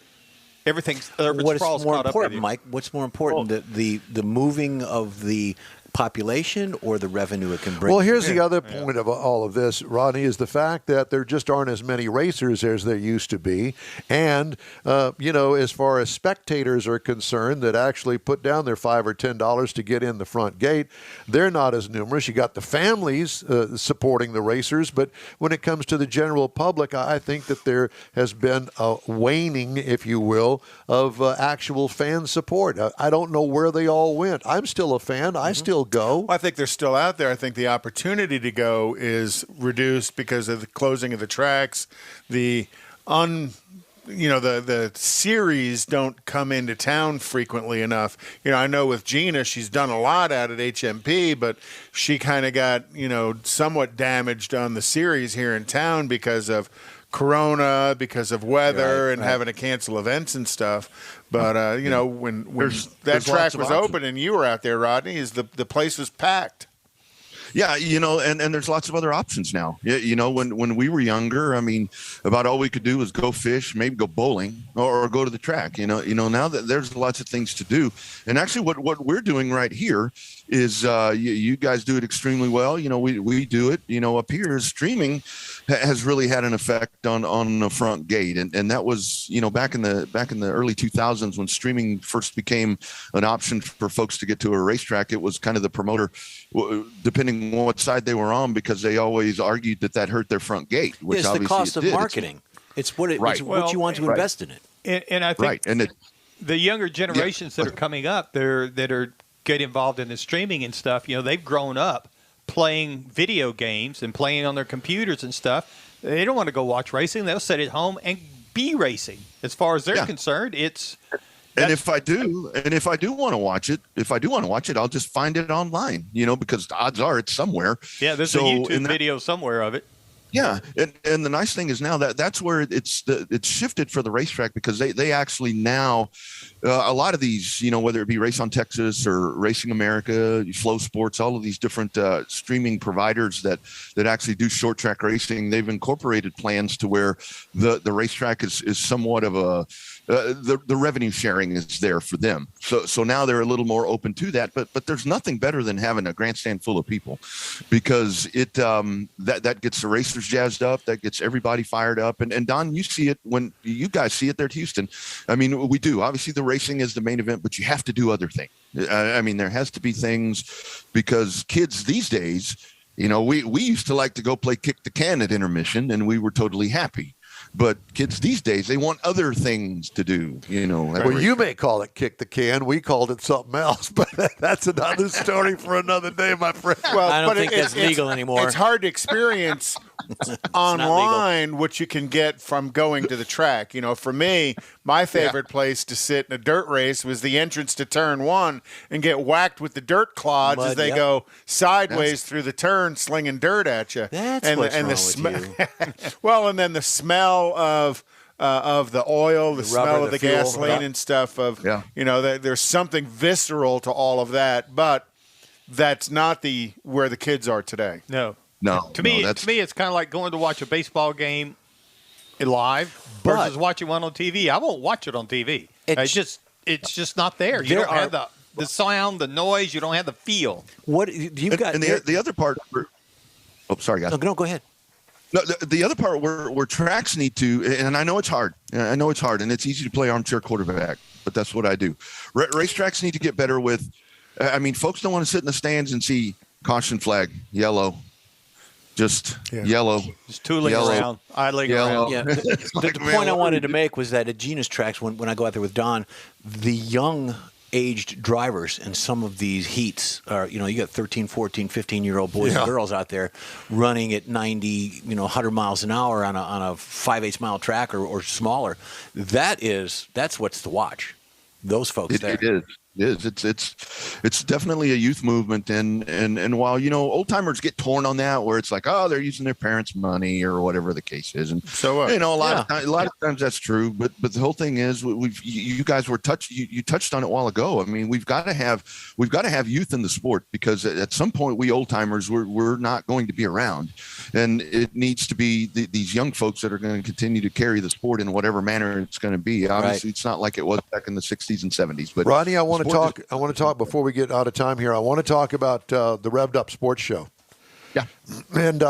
everything's urban sprawl's caught up with you. Mike? What's more important, the moving of the population or the revenue it can bring? Well, here's the other point of all of this, Rodney, is the fact that there just aren't as many racers as there used to be. And, as far as spectators are concerned that actually put down their $5 or $10 to get in the front gate, they're not as numerous. You got the families supporting the racers. But when it comes to the general public, I think that there has been a waning, if you will, of actual fan support. I don't know where they all went. I'm still a fan. I still go. Well, I think they're still out there. I think the opportunity to go is reduced because of the closing of the tracks. The series don't come into town frequently enough. I know with Gina, she's done a lot out at HMP, but she kind of got, somewhat damaged on the series here in town because of Corona, because of weather, and having to cancel events and stuff. But when that track was open and you were out there, Rodney, the place was packed. Yeah, and there's lots of other options now. When we were younger, I mean, about all we could do was go fish, maybe go bowling, or go to the track. Now that there's lots of things to do. And actually, what we're doing right here is you guys do it extremely well. We do it. Up here, streaming has really had an effect on the front gate, and that was back in the early 2000s when streaming first became an option for folks to get to a racetrack. It was kind of the promoter, depending on what side they were on, because they always argued that hurt their front gate. Which it's the cost of marketing. It's what you want to invest in it. And I think the younger generations that are coming up, that are get involved in the streaming and stuff, they've grown up playing video games and playing on their computers and stuff. They don't want to go watch racing. They'll sit at home and be racing. As far as they're concerned, and if I do want to watch it, I'll just find it online, because odds are it's somewhere. Yeah, there's a YouTube video somewhere of it. Yeah, and the nice thing is now that's where it's shifted for the racetrack, because they actually now a lot of these, whether it be Race on Texas or Racing America, Flow Sports, all of these different streaming providers that actually do short track racing, they've incorporated plans to where the racetrack is somewhat of a the revenue sharing is there for them. So now they're a little more open to that. But there's nothing better than having a grandstand full of people, because it that gets the racers jazzed up, that gets everybody fired up. And Don, you see it when you guys see it there at Houston. I mean, we do. Obviously, the racing is the main event, but you have to do other things. I mean, there has to be things, because kids these days, we used to like to go play kick the can at intermission, and we were totally happy. But kids these days, they want other things to do, Well, you may call it kick the can. We called it something else, but that's another story for another day, my friend. Well, I don't think that's legal anymore. It's hard to experience online what you can get from going to the track. For me, my favorite place to sit in a dirt race was the entrance to turn one and get whacked with the dirt clods as they go sideways through the turn, slinging dirt at you. That's what's wrong with you. Well, and then the smell of the oil, the smell rubber, of the fuel, gasoline and stuff. There's something visceral to all of that, but that's not where the kids are today. No. To me, it's kind of like going to watch a baseball game live versus watching one on TV. I won't watch it on TV. It's just not there. You don't have the sound, the noise. You don't have the feel. What you've got? And the other part. Oh, sorry, guys. No, go ahead. No, the other part where tracks need to, and I know it's hard. I know it's hard, and it's easy to play armchair quarterback, but that's what I do. Racetracks need to get better with. I mean, folks don't want to sit in the stands and see caution flag, yellow. Yellow. Just tooling around, idling around. Yeah. The point I wanted to make was that at Gina's tracks, when I go out there with Don, the young aged drivers in some of these heats are, you got 13, 14, 15-year-old boys and girls out there running at 90, 100 miles an hour on a 5/8 mile track or smaller. That's what's to watch. Those folks there. It is. It's definitely a youth movement, and while old timers get torn on that, where it's like, oh, they're using their parents' money or whatever the case is, and so a lot of times that's true, but the whole thing is you guys were you touched on it a while ago. I mean, we've got to have youth in the sport, because at some point we old timers we're not going to be around, and it needs to be these young folks that are going to continue to carry the sport in whatever manner it's going to be. Obviously, It's not like it was back in the 60s and 70s. But Ronnie, I want to talk before we get out of time here. I want to talk about the Revved Up Sports Show. Yeah. And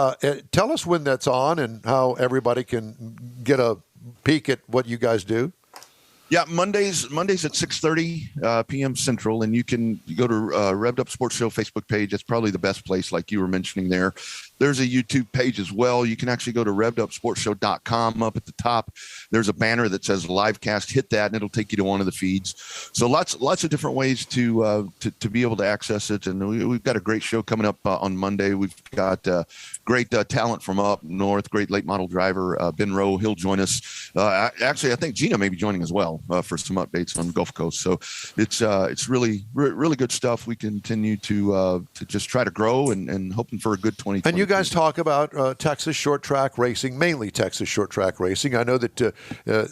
tell us when that's on and how everybody can get a peek at what you guys do. Yeah, Mondays at 6:30 p.m. Central, and you can go to Revved Up Sports Show Facebook page. That's probably the best place, like you were mentioning there. There's a YouTube page as well. You can actually go to RevvedUpSportsShow.com. Up at the top, there's a banner that says Livecast. Hit that, and it'll take you to one of the feeds. So lots of different ways to be able to access it. And we've got a great show coming up on Monday. We've got great talent from up north, great late model driver Ben Rowe. He'll join us. Actually, I think Gina may be joining as well for some updates on Gulf Coast. So it's really good stuff. We continue to just try to grow and hoping for a good 2020. And you guys talk about Texas short track racing, mainly Texas short track racing. I know that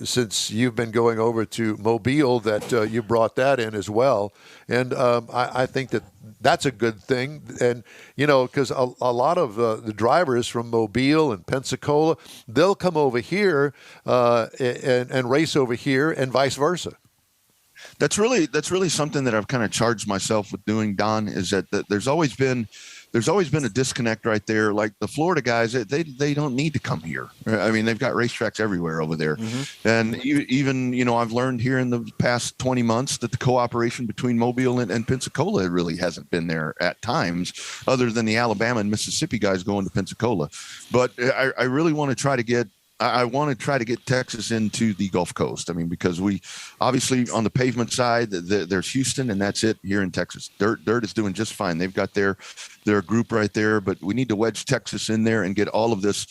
since you've been going over to Mobile, that you brought that in as well. And I think that's a good thing. And, because a lot of the drivers from Mobile and Pensacola, they'll come over here and race over here and vice versa. That's really something that I've kind of charged myself with doing, Don, is that there's always been a disconnect right there. Like the Florida guys, they don't need to come here. I mean, they've got racetracks everywhere over there. Mm-hmm. And even, I've learned here in the past 20 months that the cooperation between Mobile and Pensacola really hasn't been there at times, other than the Alabama and Mississippi guys going to Pensacola. But I really want to try to get Texas into the Gulf Coast. I mean, because we obviously on the pavement side, there's Houston, and that's it here in Texas. Dirt is doing just fine. They've got their group right there, but we need to wedge Texas in there and get all of this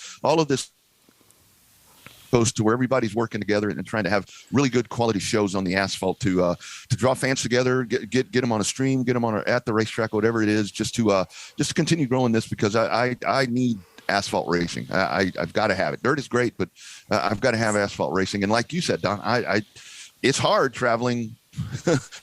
coast to where everybody's working together and trying to have really good quality shows on the asphalt to draw fans together, get them on a stream, get them at the racetrack, whatever it is, just to continue growing this, because I need asphalt racing. I've got to have it. Dirt is great, but I've got to have asphalt racing. And like you said, Don, it's hard traveling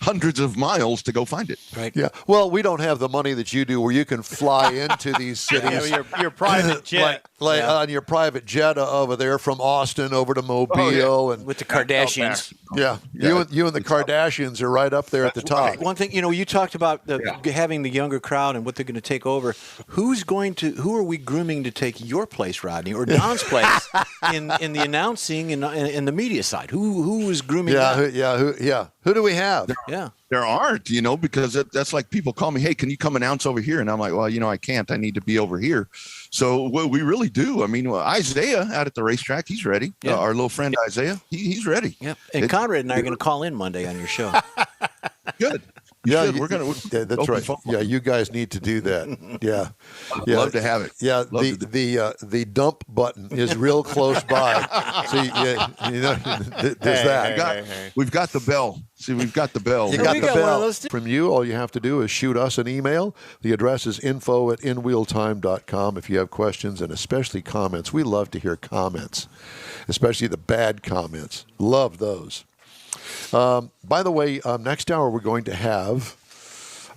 hundreds of miles to go find it. Right. Yeah. Well, we don't have the money that you do where you can fly into these cities. Your private jet. Like on your private jet over there from Austin over to Mobile and with the Kardashians. Yeah. You and the Kardashians are right up there at the top. Right. One thing, you talked about having the younger crowd and what they're going to take over. Who are we grooming to take your place, Rodney, or Don's place in the announcing and in the media side? Who is grooming that? Who do we have? There aren't, because that's like people call me, hey, can you come announce over here? And I'm like, well, I can't. I need to be over here. So we really do. I mean, Isaiah out at the racetrack, he's ready. Yeah. Our little friend Isaiah, he's ready. Yeah. And Conrad and I are going to call in Monday on your show. Good. We're going to. That's right. Yeah, you guys need to do that. Yeah. Love to have it. Yeah, the dump button is real close by. See, there's that. We've got the bell. See, we've got the bell. You got the bell. From you, all you have to do is shoot us an email. The address is info@inwheeltime.com if you have questions and especially comments. We love to hear comments, especially the bad comments. Love those. By the way, next hour we're going to have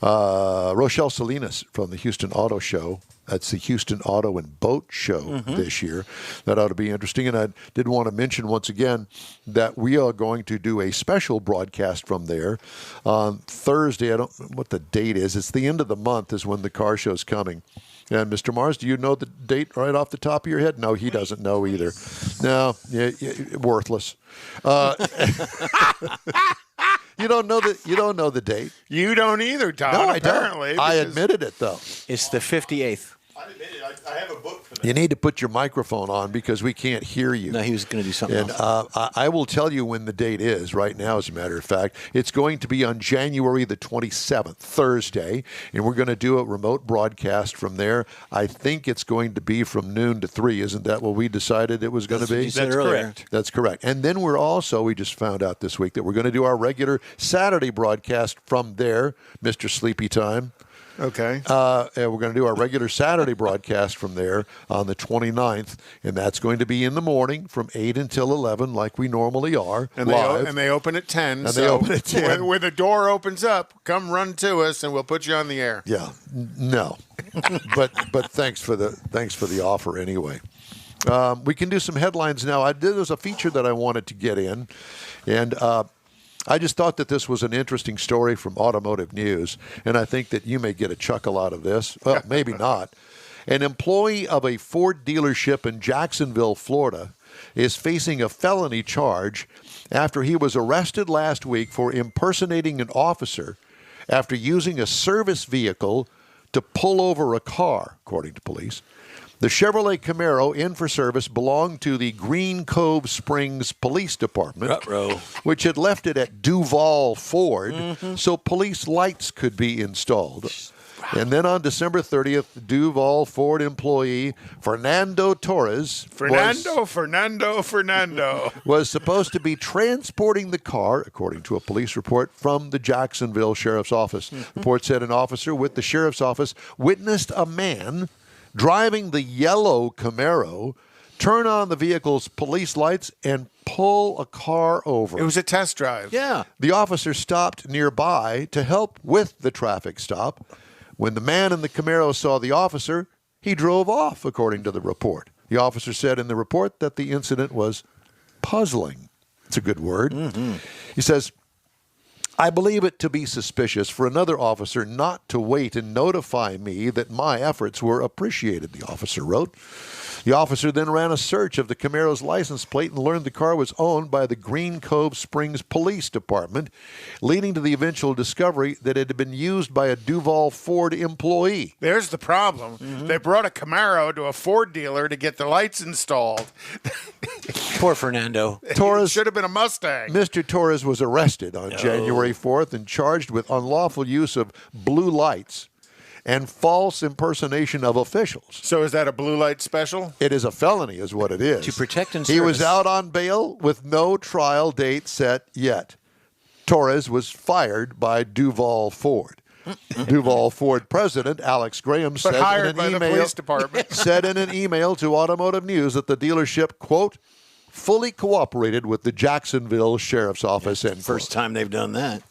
Rochelle Salinas from the Houston Auto Show. That's the Houston Auto and Boat Show this year. That ought to be interesting. And I did want to mention once again that we are going to do a special broadcast from there on Thursday. I don't know what the date is. It's the end of the month is when the car show's coming. And Mr. Mars, do you know the date right off the top of your head? No, he doesn't know either. No, worthless. You don't know the date. You don't either, Don. No, I apparently, don't. I admitted it though. It's the 58th. I admit it. I have a book for that. You need to put your microphone on because we can't hear you. No, he was going to do something And else. I will tell you when the date is right now, as a matter of fact. It's going to be on January the 27th, Thursday, and we're going to do a remote broadcast from there. I think it's going to be from noon to 3. Isn't that what we decided it was going to be? That's correct. That's correct. And then we just found out this week that we're going to do our regular Saturday broadcast from there, Mr. Sleepy Time. Okay. And we're going to do our regular Saturday broadcast from there on the 29th, and that's going to be in the morning from 8 until 11 like we normally are, and live. They open at 10. And they open at 10. When the door opens up, come run to us, and we'll put you on the air. Yeah. No. but thanks for the offer anyway. We can do some headlines now. There was a feature that I wanted to get in, and I just thought that this was an interesting story from Automotive News, and I think that you may get a chuckle out of this. Well, maybe not. An employee of a Ford dealership in Jacksonville, Florida, is facing a felony charge after he was arrested last week for impersonating an officer after using a service vehicle to pull over a car, according to police. The Chevrolet Camaro in for service belonged to the Green Cove Springs Police Department, which had left it at Duval Ford so police lights could be installed. And then on December 30th, Duval Ford employee Fernando Torres was supposed to be transporting the car, according to a police report, from the Jacksonville Sheriff's Office. The report said an officer with the Sheriff's Office witnessed a man driving the yellow Camaro turn on the vehicle's police lights and pull a car over. It was a test drive. Yeah. The officer stopped nearby to help with the traffic stop. When the man in the Camaro saw the officer, he drove off, according to the report. The officer said in the report that the incident was puzzling. It's a good word. He says, I believe it to be suspicious for another officer not to wait and notify me that my efforts were appreciated, the officer wrote. The officer then ran a search of the Camaro's license plate and learned the car was owned by the Green Cove Springs Police Department, leading to the eventual discovery that it had been used by a Duval Ford employee. There's the problem. They brought a Camaro to a Ford dealer to get the lights installed. Poor Fernando. Torres should have been a Mustang. Mr. Torres was arrested on January 4th and charged with unlawful use of blue lights and false impersonation of officials. So is that a blue light special? It is a felony, is what it is. To protect and He was service. out on bail with no trial date set yet. Torres was fired by Duval Ford. Duval Ford president Alex Graham said hired in by an the email, police department. said in an email to Automotive News that the dealership, quote, fully cooperated with the Jacksonville Sheriff's Office. End quote. First time they've done that.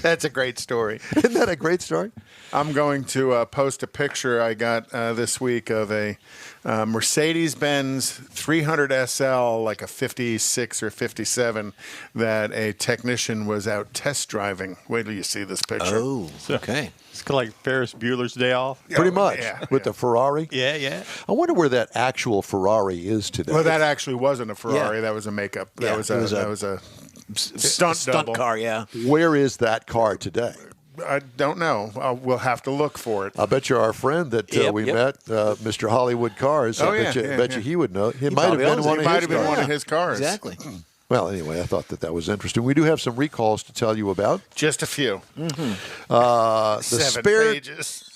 That's a great story. Isn't that a great story? I'm going to post a picture I got this week of a Mercedes-Benz 300 SL, like a 56 or 57, that a technician was out test driving. Wait till you see this picture. Oh, okay. It's kind of like Ferris Bueller's Day Off. Pretty much. yeah, With the Ferrari. Yeah, yeah. I wonder where that actual Ferrari is today. Well, that actually wasn't a Ferrari. Yeah. That was a makeup. Yeah, That was a stunt double. car, yeah. Where is that car today? I don't know. We'll have to look for it. I bet you our friend that Yep, we yep. met, Mr. Hollywood Cars, Oh, I bet, yeah, you, bet yeah. you he would know. It might have probably been owns it. one It of might his have been cars. one of his cars. Exactly. Well, anyway, I thought that was interesting. We do have some recalls to tell you about. Just a few. The 7 spare pages.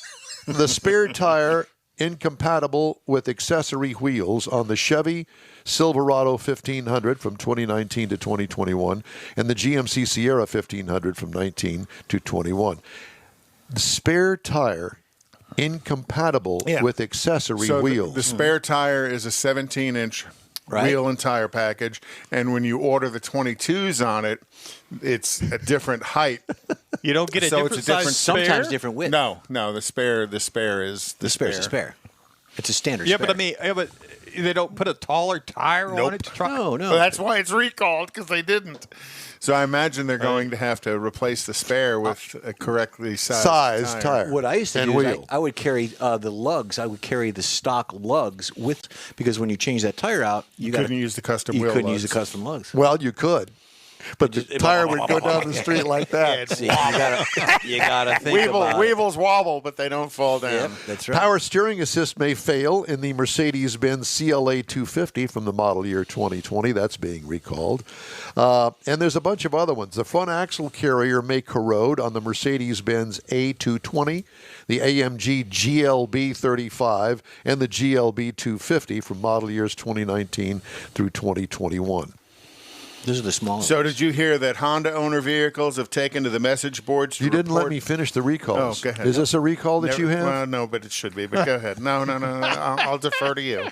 the spare tire incompatible with accessory wheels on the Chevy Silverado 1500 from 2019 to 2021 and the GMC Sierra 1500 from 19 to 21. The spare tire incompatible Yeah. with accessory So wheels. the spare tire is a 17-inch Right. wheel and tire package, and when you order the 22s on it, it's a different height. You don't get a So different it's a different- size spare? Sometimes different width. No, the spare is The spare's a spare. It's a standard Yeah, spare. but I mean, they don't put a taller tire on it to try. No, no. Well, that's why it's recalled, because they didn't. So I imagine they're going to have to replace the spare with a correctly sized tire. What I used to And do is wheel. I would carry the lugs. I would carry the stock lugs with, because when you change that tire out, you couldn't use the custom You wheel couldn't lugs. use the custom lugs. Well, you could, but the tire would go down the street like that. See, you gotta think about it. Weevils wobble, but they don't fall down. Yep, that's right. Power steering assist may fail in the Mercedes-Benz CLA 250 from the model year 2020. That's being recalled. And there's a bunch of other ones. The front axle carrier may corrode on the Mercedes-Benz A220, the AMG GLB 35, and the GLB 250 from model years 2019 through 2021. Those are the small So ones. did you hear that Honda owner vehicles have taken to the message boards to You didn't let report- me finish the recalls. Oh, go ahead. Is this a recall that you have? Well, no, but it should be. But go ahead. No. I'll defer to you.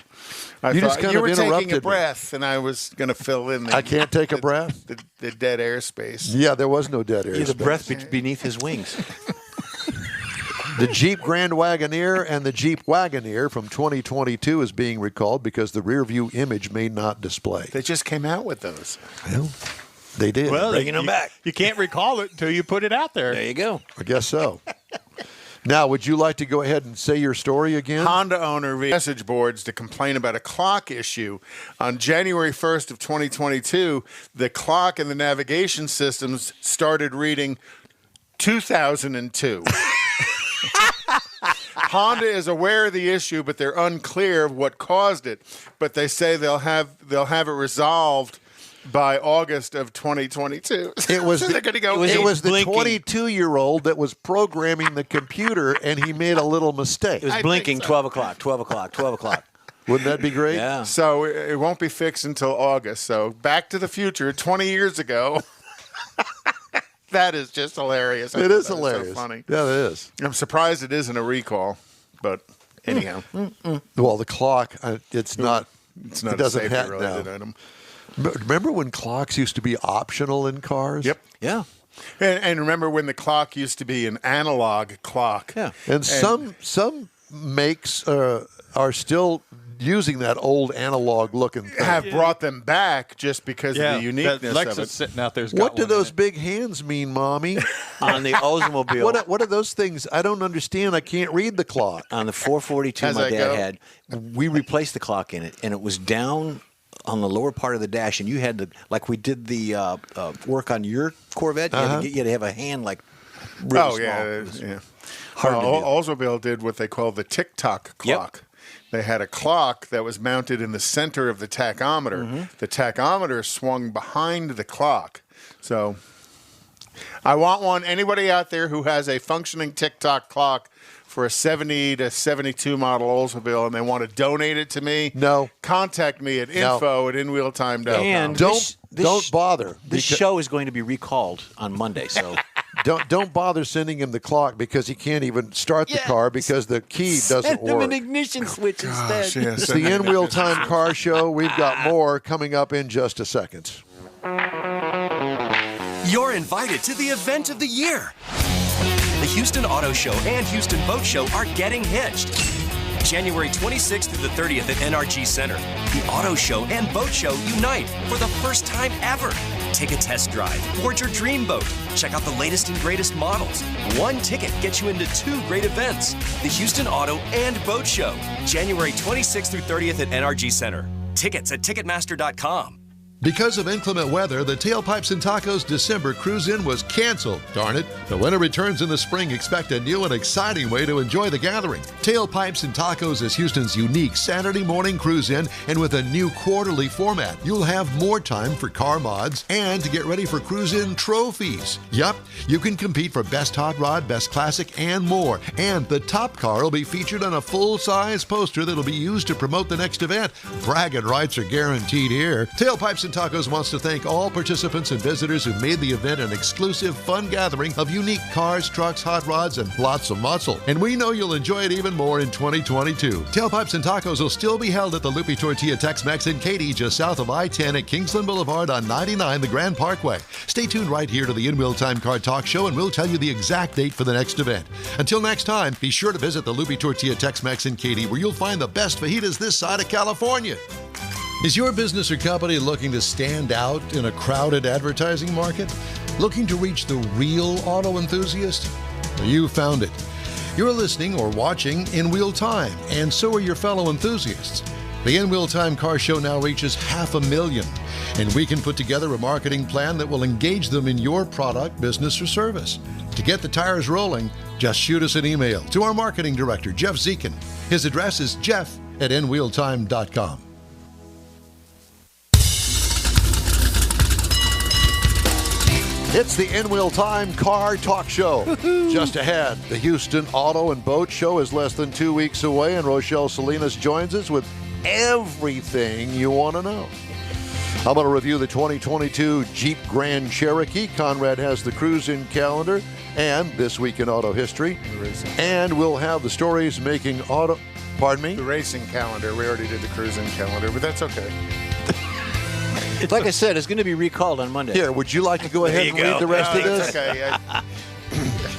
You just kind you of were taking interrupted a me. breath, and I was going to fill in. I can't take a breath? The dead airspace. Yeah, there was no dead air. Yeah, the space. breath beneath his wings. The Jeep Grand Wagoneer and the Jeep Wagoneer from 2022 is being recalled because the rear view image may not display. They just came out with those. Well, they did. Well, Bringing them back. You can't recall it until you put it out there. There you go. I guess so. Now, would you like to go ahead and say your story again? Honda owner message boards to complain about a clock issue. On January 1st of 2022, the clock and the navigation systems started reading 2002. Honda is aware of the issue, but they're unclear of what caused it. But they say they'll have it resolved by August of 2022. It was So they're going to go. it was the blinking. 22-year-old that was programming the computer, and he made a little mistake. It was I blinking think so. 12 o'clock, 12 o'clock, 12 o'clock. Wouldn't that be great? Yeah. So it won't be fixed until August. So Back to the Future, 20 years ago. That is just hilarious. It is So hilarious. funny. Yeah, it is. I'm surprised it isn't a recall, but anyhow, Well, the clock, it's not. it's not It doesn't a have safety-related now. item. Remember when clocks used to be optional in cars? Yep. Yeah. And remember when the clock used to be an analog clock? Yeah. And some makes are still using that old analog looking thing. Have brought them back just because Yeah, of the uniqueness that of Lexus it. sitting out there's got What do one in those it. big hands mean, Mommy? On the Oldsmobile. What are those things? I don't understand. I can't read the clock. On the 442 As my I dad go. had, we replaced the clock in it, and it was down on the lower part of the dash, and you had to, like we did the work on your Corvette, you had to have a hand like really Oh, small. yeah. It was Yeah. hard to do. Oldsmobile did what they call the tick-tock Yep. clock. They had a clock that was mounted in the center of the tachometer. Mm-hmm. The tachometer swung behind the clock. So I want one. Anybody out there who has a functioning tick-tock clock for a 70 to 72 model Oldsmobile and they want to donate it to me, No. contact me at No. info@inwheeltime.com. And Don't bother. This because- show is going to be recalled on Monday, so don't bother sending him the clock because he can't even start the car because the key doesn't Send him work. an ignition switch instead. It's the In Wheel Time Car Show. We've got more coming up in just a second. You're invited to the event of the year. The Houston Auto Show and Houston Boat Show are getting hitched. January 26th through the 30th at NRG Center. The Auto Show and Boat Show unite for the first time ever. Take a test drive, board your dream boat, check out the latest and greatest models. One ticket gets you into 2 great events. The Houston Auto and Boat Show, January 26th through 30th at NRG Center. Tickets at Ticketmaster.com. Because of inclement weather, the Tailpipes and Tacos December Cruise-In was canceled. Darn it. The winter returns in the spring. Expect a new and exciting way to enjoy the gathering. Tailpipes and Tacos is Houston's unique Saturday morning cruise-in, and with a new quarterly format, you'll have more time for car mods and to get ready for cruise-in trophies. Yup, you can compete for Best Hot Rod, Best Classic, and more. And the top car will be featured on a full-size poster that'll be used to promote the next event. Bragging rights are guaranteed here. Tailpipes and Tacos wants to thank all participants and visitors who made the event an exclusive, fun gathering of unique cars, trucks, hot rods, and lots of muscle. And we know you'll enjoy it even more in 2022. Tailpipes and Tacos will still be held at the Lupi Tortilla Tex-Mex in Katy, just south of I-10 at Kingsland Boulevard on 99, the Grand Parkway. Stay tuned right here to the In Wheel Time Car Talk Show, and we'll tell you the exact date for the next event. Until next time, be sure to visit the Lupi Tortilla Tex-Mex in Katy, where you'll find the best fajitas this side of California. Is your business or company looking to stand out in a crowded advertising market? Looking to reach the real auto enthusiast? Well, you found it. You're listening or watching In Wheel Time, and so are your fellow enthusiasts. The In Wheel Time Car Show now reaches 500,000, and we can put together a marketing plan that will engage them in your product, business, or service. To get the tires rolling, just shoot us an email to our marketing director, Jeff Zekin. His address is jeff@nwheeltime.com. It's the In Wheel Time Car Talk Show. Just ahead, the Houston Auto and Boat Show is less than 2 weeks away, and Rochelle Salinas joins us with everything you want to know. I'm going to review the 2022 Jeep Grand Cherokee. Conrad has the cruise-in calendar and This Week in Auto History. And we'll have the stories making auto... Pardon me? The racing calendar. We already did the cruising calendar, but that's okay. Like I said, it's going to be recalled on Monday. Here, would you like to go ahead and read the rest of this? It's okay.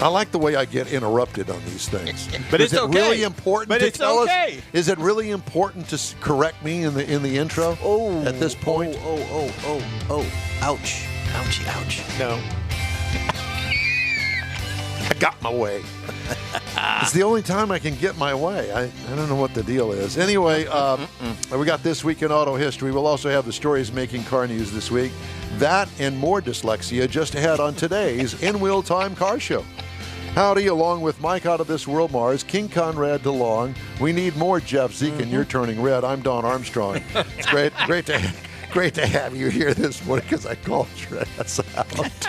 I like the way I get interrupted on these things. But is it's it okay. really important But to it's tell okay. us? Is it really important to correct me in the intro? At this point? Ouch. Ouchie, ouch. No. I got my way. It's the only time I can get my way. I don't know what the deal is. Anyway, we got This Week in Auto History. We'll also have the stories making car news this week. That and more dyslexia just ahead on today's In Wheel Time Car Show. Howdy, along with Mike out of this world, Mars, King Conrad DeLong. We need more Jeff Zekin. You're turning red. I'm Don Armstrong. It's great to have you here this morning because I called your ass out.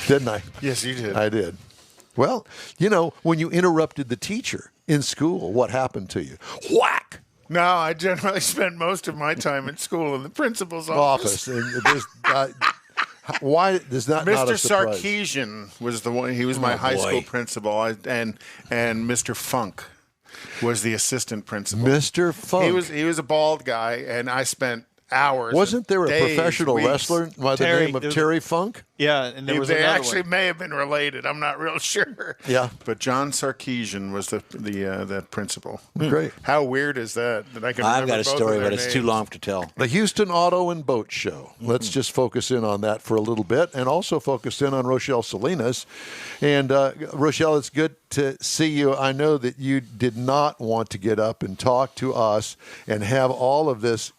Didn't I? Yes, you did. I did. Well, you know, when you interrupted the teacher in school, what happened to you? Whack! No, I generally spend most of my time at school in the principal's office. And why is that not Mr. a surprise? Sarkeesian was the one. He was my high school principal, and Mr. Funk was the assistant principal. Mr. Funk. He was a bald guy, and I spent hours. Wasn't there a days, professional weeks. wrestler by the name of Terry Funk? Yeah, and there was They another actually one. may have been related. I'm not real sure. Yeah. But John Sarkeesian was the principal. Great. How weird is that? That I can I've remember got a both of story, their but it's too names. long to tell. The Houston Auto and Boat Show. Let's just focus in on that for a little bit and also focus in on Rochelle Salinas. And Rochelle, it's good to see you. I know that you did not want to get up and talk to us and have all of this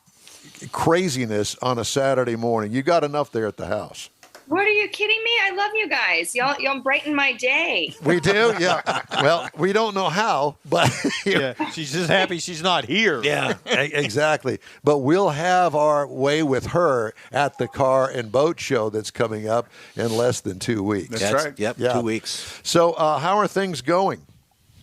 craziness on a Saturday morning. You got enough there at the house. What, are you kidding me? I love you guys. Y'all brighten my day. We do? Yeah. Well, we don't know how, but Yeah, she's just happy she's not here. Yeah. exactly. But we'll have our way with her at the Car and Boat Show that's coming up in less than 2 weeks. That's right. Yep, Yeah. 2 weeks. So how are things going?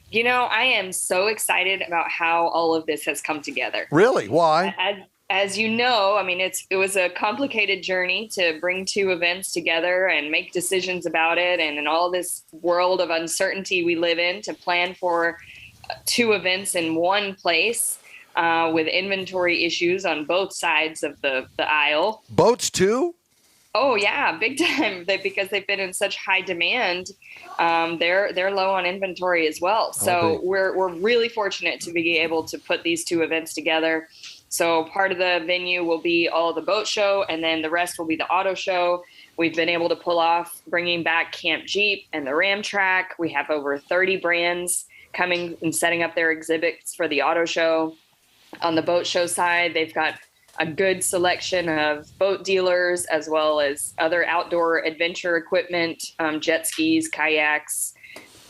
You know, I am so excited about how all of this has come together. Really? Why? as you know, I mean, it was a complicated journey to bring two events together and make decisions about it. And in all this world of uncertainty we live in, to plan for two events in one place with inventory issues on both sides of the aisle. Boats too? Oh yeah, big time. Because they've been in such high demand, they're low on inventory as well. So we're really fortunate to be able to put these two events together. So part of the venue will be all of the boat show, and then the rest will be the auto show. We've been able to pull off bringing back Camp Jeep and the Ram Track. We have over 30 brands coming and setting up their exhibits for the auto show. On the boat show side, they've got a good selection of boat dealers as well as other outdoor adventure equipment, jet skis, kayaks,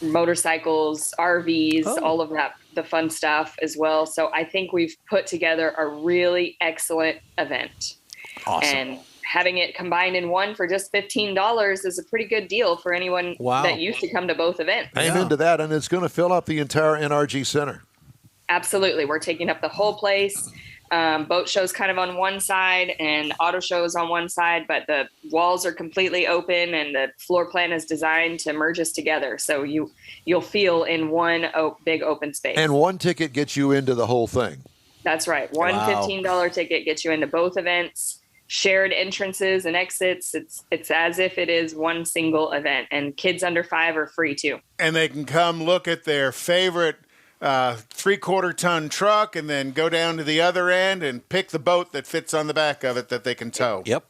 motorcycles, RVs, all of that, the fun stuff as well. So I think we've put together a really excellent event. Awesome. And having it combined in one for just $15 is a pretty good deal for anyone that used to come to both events. Amen to that, and it's going to fill up the entire NRG Center. Absolutely. We're taking up the whole place. Boat show's kind of on one side and auto show's on one side, but the walls are completely open and the floor plan is designed to merge us together. So you'll feel in one big open space. And one ticket gets you into the whole thing. That's right. One $15 ticket gets you into both events, shared entrances and exits. It's as if it is one single event, and kids under 5 are free too. And they can come look at their favorite 3/4 ton truck and then go down to the other end and pick the boat that fits on the back of it that they can tow. Yep.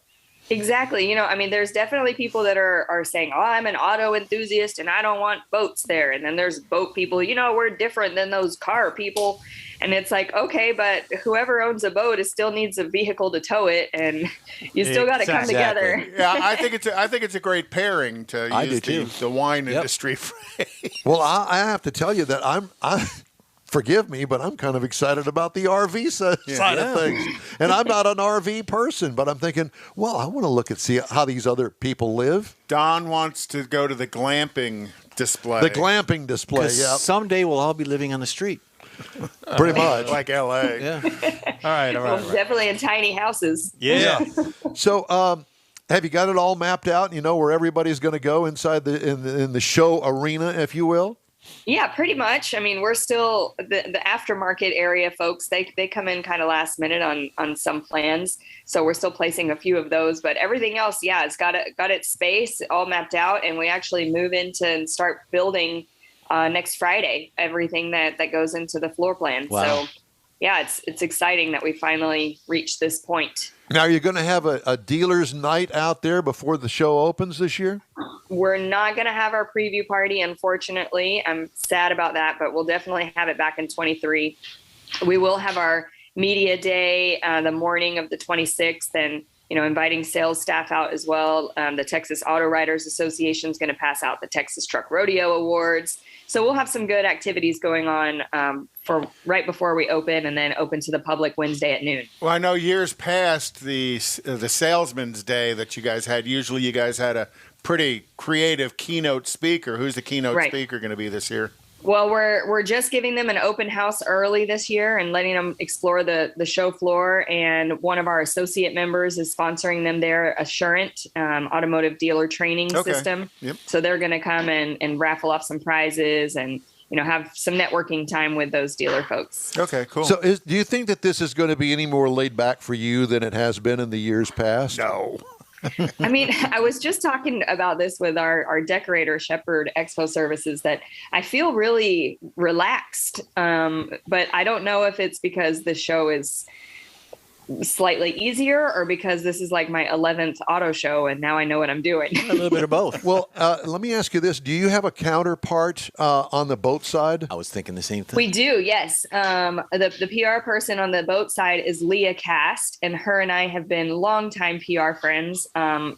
Exactly. You know, I mean, there's definitely people that are saying, oh, I'm an auto enthusiast and I don't want boats there. And then there's boat people, we're different than those car people. And it's like, okay, but whoever owns a boat still needs a vehicle to tow it, and you still got to come together. Yeah, I think it's a great pairing to use the wine industry phrase. Well, I have to tell you that I'm forgive me, but I'm kind of excited about the RV side of things. And I'm not an RV person, but I'm thinking, well, I want to look and see how these other people live. Don wants to go to the glamping display. The glamping display, yeah. Someday we'll all be living on the street. Pretty much. Like L.A. Yeah. All right. Definitely in tiny houses. Yeah. So, have you got it all mapped out? You know where everybody's going to go inside in the show arena, if you will? Yeah, pretty much. I mean, we're still the aftermarket area folks. They come in kind of last minute on some plans, so we're still placing a few of those. But everything else, it's got its space all mapped out, and we actually move into and start building next Friday everything that goes into the floor plan. Wow. So, yeah, it's exciting that we finally reached this point. Now, are you going to have a dealer's night out there before the show opens this year? We're not going to have our preview party, unfortunately. I'm sad about that, but we'll definitely have it back in 23. We will have our media day the morning of the 26th, and inviting sales staff out as well. The Texas Auto Writers Association is going to pass out the Texas Truck Rodeo Awards. So we'll have some good activities going on for right before we open, and then open to the public Wednesday at noon. Well, I know years past the Salesman's Day that you guys had. Usually, you guys had a pretty creative keynote speaker. Who's the keynote speaker going to be this year? Well, we're just giving them an open house early this year and letting them explore the show floor. And one of our associate members is sponsoring them their Assurant automotive dealer training system. Yep. So they're going to come and raffle off some prizes and have some networking time with those dealer folks. Okay, cool. So do you think that this is going to be any more laid back for you than it has been in the years past? No. I mean, I was just talking about this with our decorator, Shepherd Expo Services, that I feel really relaxed. But I don't know if it's because the show is slightly easier or because this is like my 11th auto show and now I know what I'm doing. A little bit of both. Well, let me ask you this. Do you have a counterpart on the boat side? I was thinking the same thing. We do, yes. The PR person on the boat side is Leah Cast, and her and I have been longtime PR friends.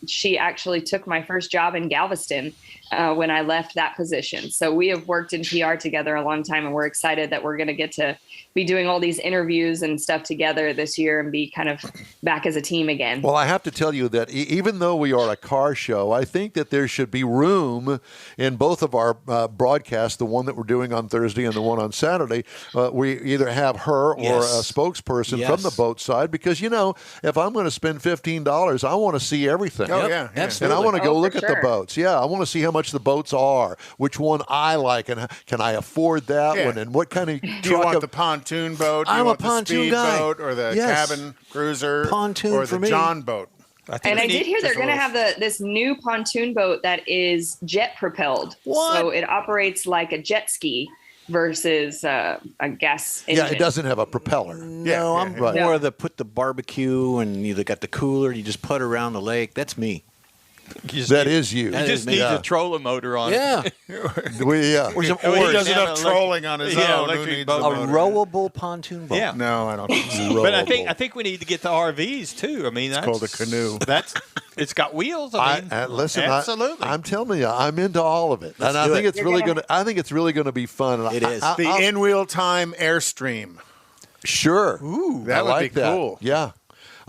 She actually took my first job in Galveston when I left that position. So we have worked in PR together a long time, and we're excited that we're going to get to be doing all these interviews and stuff together this year and be kind of back as a team again. Well, I have to tell you that even though we are a car show, I think that there should be room in both of our broadcasts, the one that we're doing on Thursday and the one on Saturday. We either have her or a spokesperson from the boat side, because, you know, if I'm going to spend $15, I want to see everything. Oh, yeah. And I want to go look at the boats. Yeah, I want to see how much the boats are, which one I like, and can I afford that one, and what kind of truck. Do you want the pontoon boat? I'm you want a pontoon the speed guy. boat, or the cabin cruiser, pontoon or for the me. John boat? And I did hear they're going to have this new pontoon boat that is jet propelled. What? So it operates like a jet ski versus a gas engine. Yeah, it doesn't have a propeller. No, I'm more of the put the barbecue and you got the cooler. You just put around the lake. That's me. That is you. You just need a trolling motor on it. Or some He does enough trolling on his own. Who needs a a motor? rowable pontoon boat. Yeah. No, I don't think so. But I think we need to get the RVs too. I mean, that's called a canoe. It's got wheels. I mean, listen, absolutely. I'm telling you, I'm into all of it, and I think it's really going to. I think it's really going to be fun. It is the in-wheel time Airstream. Sure. Ooh, that would like be cool. Yeah.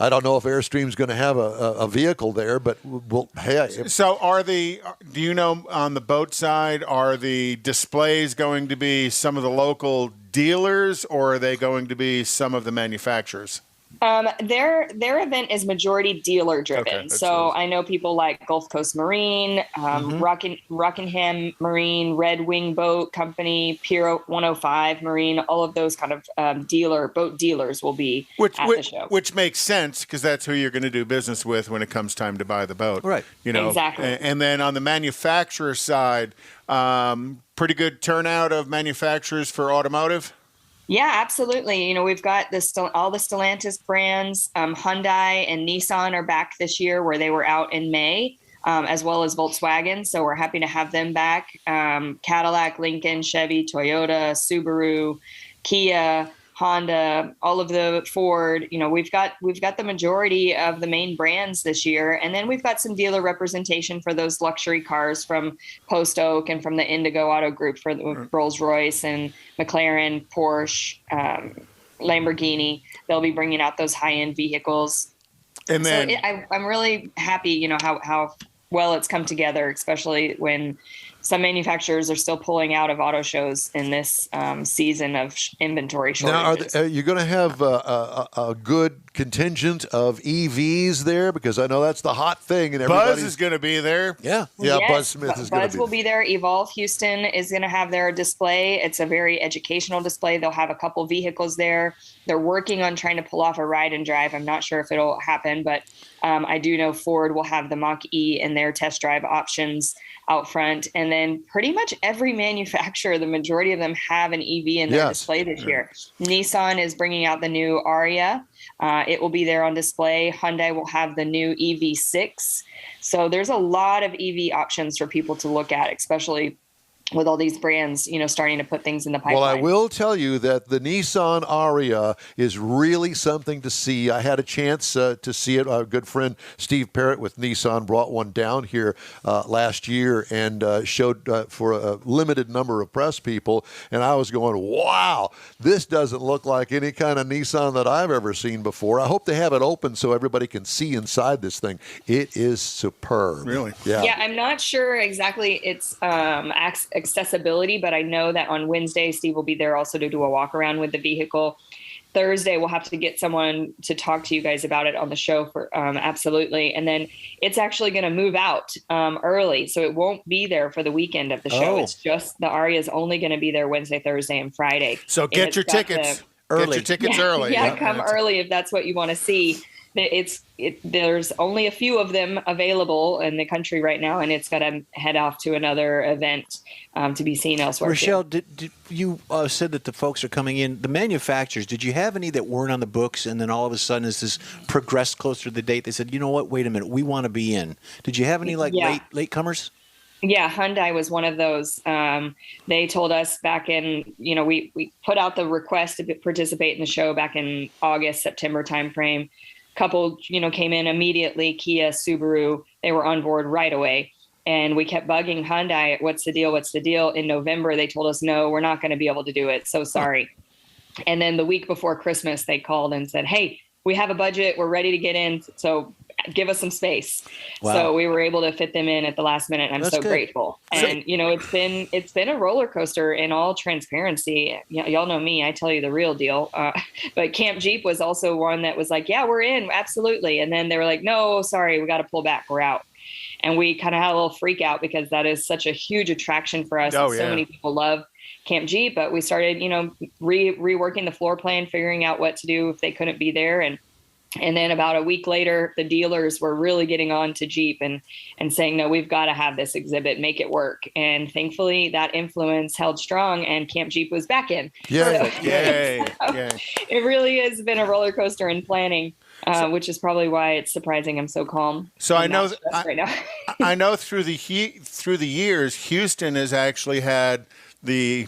I don't know if Airstream's going to have a vehicle there, but So do you know, on the boat side, are the displays going to be some of the local dealers, or are they going to be some of the manufacturers? Their event is majority dealer driven. Okay, so I know people like Gulf Coast Marine, Rockingham Marine, Red Wing Boat Company, Pier 105 Marine, all of those kind of boat dealers will be at the show. Which makes sense, because that's who you're going to do business with when it comes time to buy the boat. Right. You know, exactly. And then on the manufacturer side, pretty good turnout of manufacturers for automotive. Yeah, absolutely. You know, we've got all the Stellantis brands. Hyundai and Nissan are back this year, where they were out in May, as well as Volkswagen. So we're happy to have them back. Cadillac, Lincoln, Chevy, Toyota, Subaru, Kia, Honda, all of the Ford. You know, we've got the majority of the main brands this year, and then we've got some dealer representation for those luxury cars from Post Oak and from the Indigo Auto Group for Rolls-Royce and McLaren, Porsche, Lamborghini. They'll be bringing out those high-end vehicles. And then I'm really happy, you know, how well it's come together, especially when some manufacturers are still pulling out of auto shows in this season of inventory shortages. Now, are you going to have a good contingent of EVs there? Because I know that's the hot thing, and Buzz is going to be there. Yeah, yes, Buzz Smith is going to be. Buzz will be there. Evolve Houston is going to have their display. It's a very educational display. They'll have a couple vehicles there. They're working on trying to pull off a ride and drive. I'm not sure if it'll happen, but I do know Ford will have the Mach-E and their test drive options out front. And then pretty much every manufacturer, the majority of them have an EV in their display this year. Nissan is bringing out the new Aria. It will be there on display. Hyundai will have the new EV6. So there's a lot of EV options for people to look at, especially with all these brands, you know, starting to put things in the pipeline. Well, I will tell you that the Nissan Aria is really something to see. I had a chance to see it. Our good friend Steve Parrott with Nissan brought one down here last year and showed for a limited number of press people. And I was going, wow, this doesn't look like any kind of Nissan that I've ever seen before. I hope they have it open so everybody can see inside this thing. It is superb. Really? Yeah. Yeah, I'm not sure exactly its accessibility, but I know that on Wednesday, Steve will be there also to do a walk around with the vehicle. Thursday, we'll have to get someone to talk to you guys about it on the show for absolutely. And then it's actually going to move out early, so it won't be there for the weekend of the show. It's just the Aria is only going to be there Wednesday, Thursday, and Friday. So get your tickets early. Get your tickets early. Yeah, come early if that's what you want to see. There's only a few of them available in the country right now, and it's got to head off to another event to be seen elsewhere. Rochelle, did you said that the folks are coming in, the manufacturers, did you have any that weren't on the books, and then all of a sudden as this progressed closer to the date, they said, you know what, wait a minute, we want to be in. Did you have any late comers? Yeah, Hyundai was one of those. They told us back in, we put out the request to participate in the show back in August, September timeframe. Couple, came in immediately. Kia, Subaru, they were on board right away. And we kept bugging Hyundai, what's the deal? What's the deal? In November, they told us, no, we're not going to be able to do it. So sorry. And then the week before Christmas, they called and said, hey, we have a budget. We're ready to get in. So give us some space. Wow. So we were able to fit them in at the last minute. I'm That's so good. grateful. And, it's been a roller coaster in all transparency. Y'all know me. I tell you the real deal. But Camp Jeep was also one that was like, yeah, we're in. Absolutely. And then they were like, no, sorry, we got to pull back. We're out. And we kind of had a little freak out because that is such a huge attraction for us. Oh, and so many people love Camp Jeep, but we started, reworking the floor plan, figuring out what to do if they couldn't be there. And then about a week later, the dealers were really getting on to Jeep and saying, no, we've got to have this exhibit, make it work. And thankfully that influence held strong and Camp Jeep was back in. Yeah. So, Yay. it really has been a roller coaster in planning. Which is probably why it's surprising I'm so calm. So I I'm know not stressed right now. I know through the years, Houston has actually had the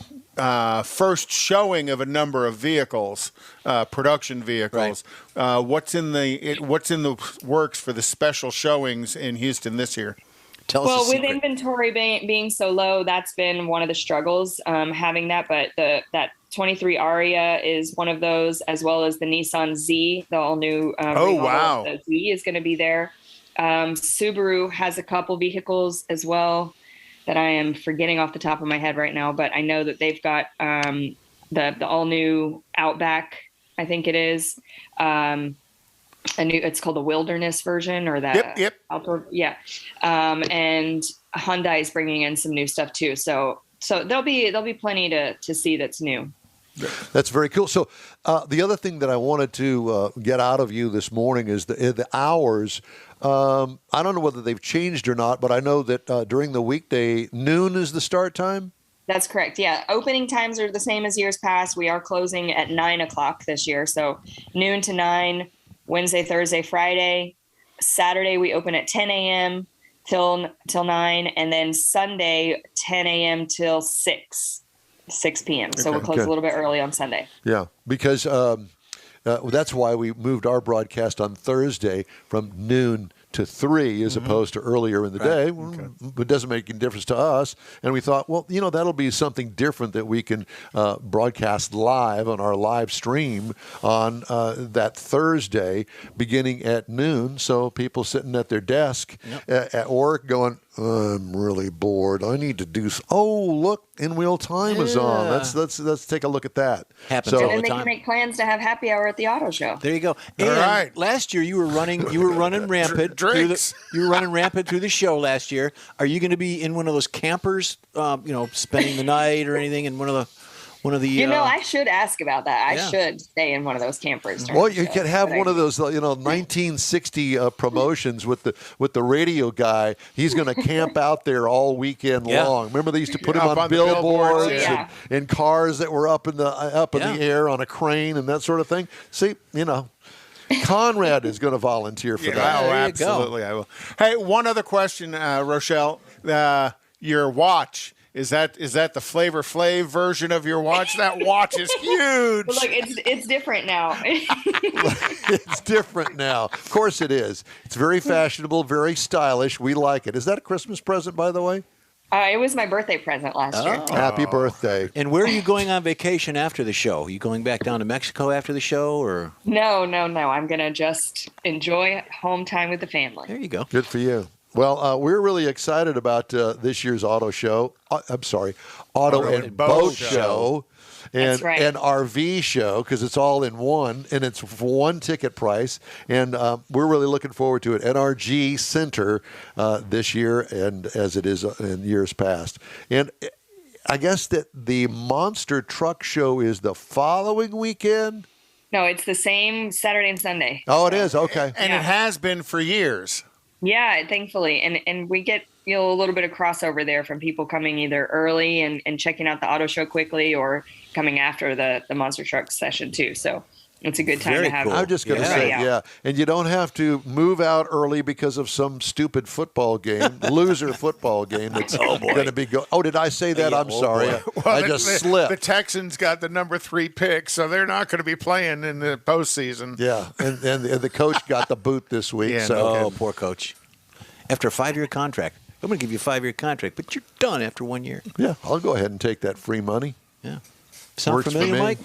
first showing of a number of vehicles, production vehicles. Right. What's in the works for the special showings in Houston this year? Tell us Well, a with secret. inventory being so low, that's been one of the struggles, having that. But that 23 Aria is one of those, as well as the Nissan Z, the all new. Wow. The Z is going to be there. Subaru has a couple vehicles as well that I am forgetting off the top of my head right now, but I know that they've got the all new Outback, I think it is. It's called the Wilderness version or that Yep. outdoor. Yeah. And Hyundai is bringing in some new stuff too. So there'll be plenty to see that's new. That's very cool. So the other thing that I wanted to get out of you this morning is the hours. I don't know whether they've changed or not, but I know that during the weekday, noon is the start time. That's correct. Yeah. Opening times are the same as years past. We are closing at 9:00 this year. So noon to 9, Wednesday, Thursday, Friday. Saturday, we open at 10 a.m. till 9. And then Sunday, 10 a.m. till 6 p.m. So we'll close a little bit early on Sunday. Yeah, because that's why we moved our broadcast on Thursday from noon to 3 as opposed to earlier in the day. It doesn't make any difference to us. And we thought, well, that'll be something different that we can broadcast live on our live stream on that Thursday beginning at noon. So people sitting at their desk at work going, I'm really bored. I need to do. Oh, look, In Wheel Time is on. Let's take a look at that. Happens And all then the they time. can make plans to have happy hour at the auto show. There you go. And right. last year you were running rampant. Drinks. You were running rampant through the show last year. Are you going to be in one of those campers, spending the night or anything in one of the? I should ask about that. I Yeah. should stay in one of those campers. during Well, the you show. could have But one of those, 1960 promotions with the radio guy. He's going to camp out there all weekend Yeah. long. Remember they used to put him Up on on the billboards, billboards yeah. and cars that were up in the Yeah. air on a crane and that sort of thing. See, Conrad is going to volunteer for that. Oh, There you go. absolutely, I will. Hey, one other question, Rochelle. Your watch. Is that the Flavor Flav version of your watch? That watch is huge. But look, it's different now. It's different now. Of course it is. It's very fashionable, very stylish. We like it. Is that a Christmas present, by the way? It was my birthday present last year. Happy birthday. And where are you going on vacation after the show? Are you going back down to Mexico after the show, or? No. I'm gonna just enjoy home time with the family. There you go. Good for you. Well, we're really excited about this year's auto show. Auto and Boat Show. That's right. And RV show, because it's all in one, and it's for one ticket price. And we're really looking forward to it. NRG Center this year, and as it is in years past. And I guess that the Monster Truck Show is the following weekend. No, it's the same Saturday and Sunday. Oh, it is? Okay. And it has been for years. Yeah, thankfully. And we get a little bit of crossover there from people coming either early and checking out the auto show quickly or coming after the monster truck session too. So it's a good time Very to have. cool. I'm just going to everybody say, out. And you don't have to move out early because of some stupid football game, loser football game that's going to be going. Oh, did I say that? Yeah, I'm sorry. boy. I just slipped. The Texans got the number 3 pick, so they're not going to be playing in the postseason. Yeah, and the coach got the boot this week. Yeah, so Oh, poor coach. After a 5-year contract. I'm going to give you a 5-year contract, but you're done after 1 year. Yeah, I'll go ahead and take that free money. Yeah. Sound Works for familiar, me. Mike?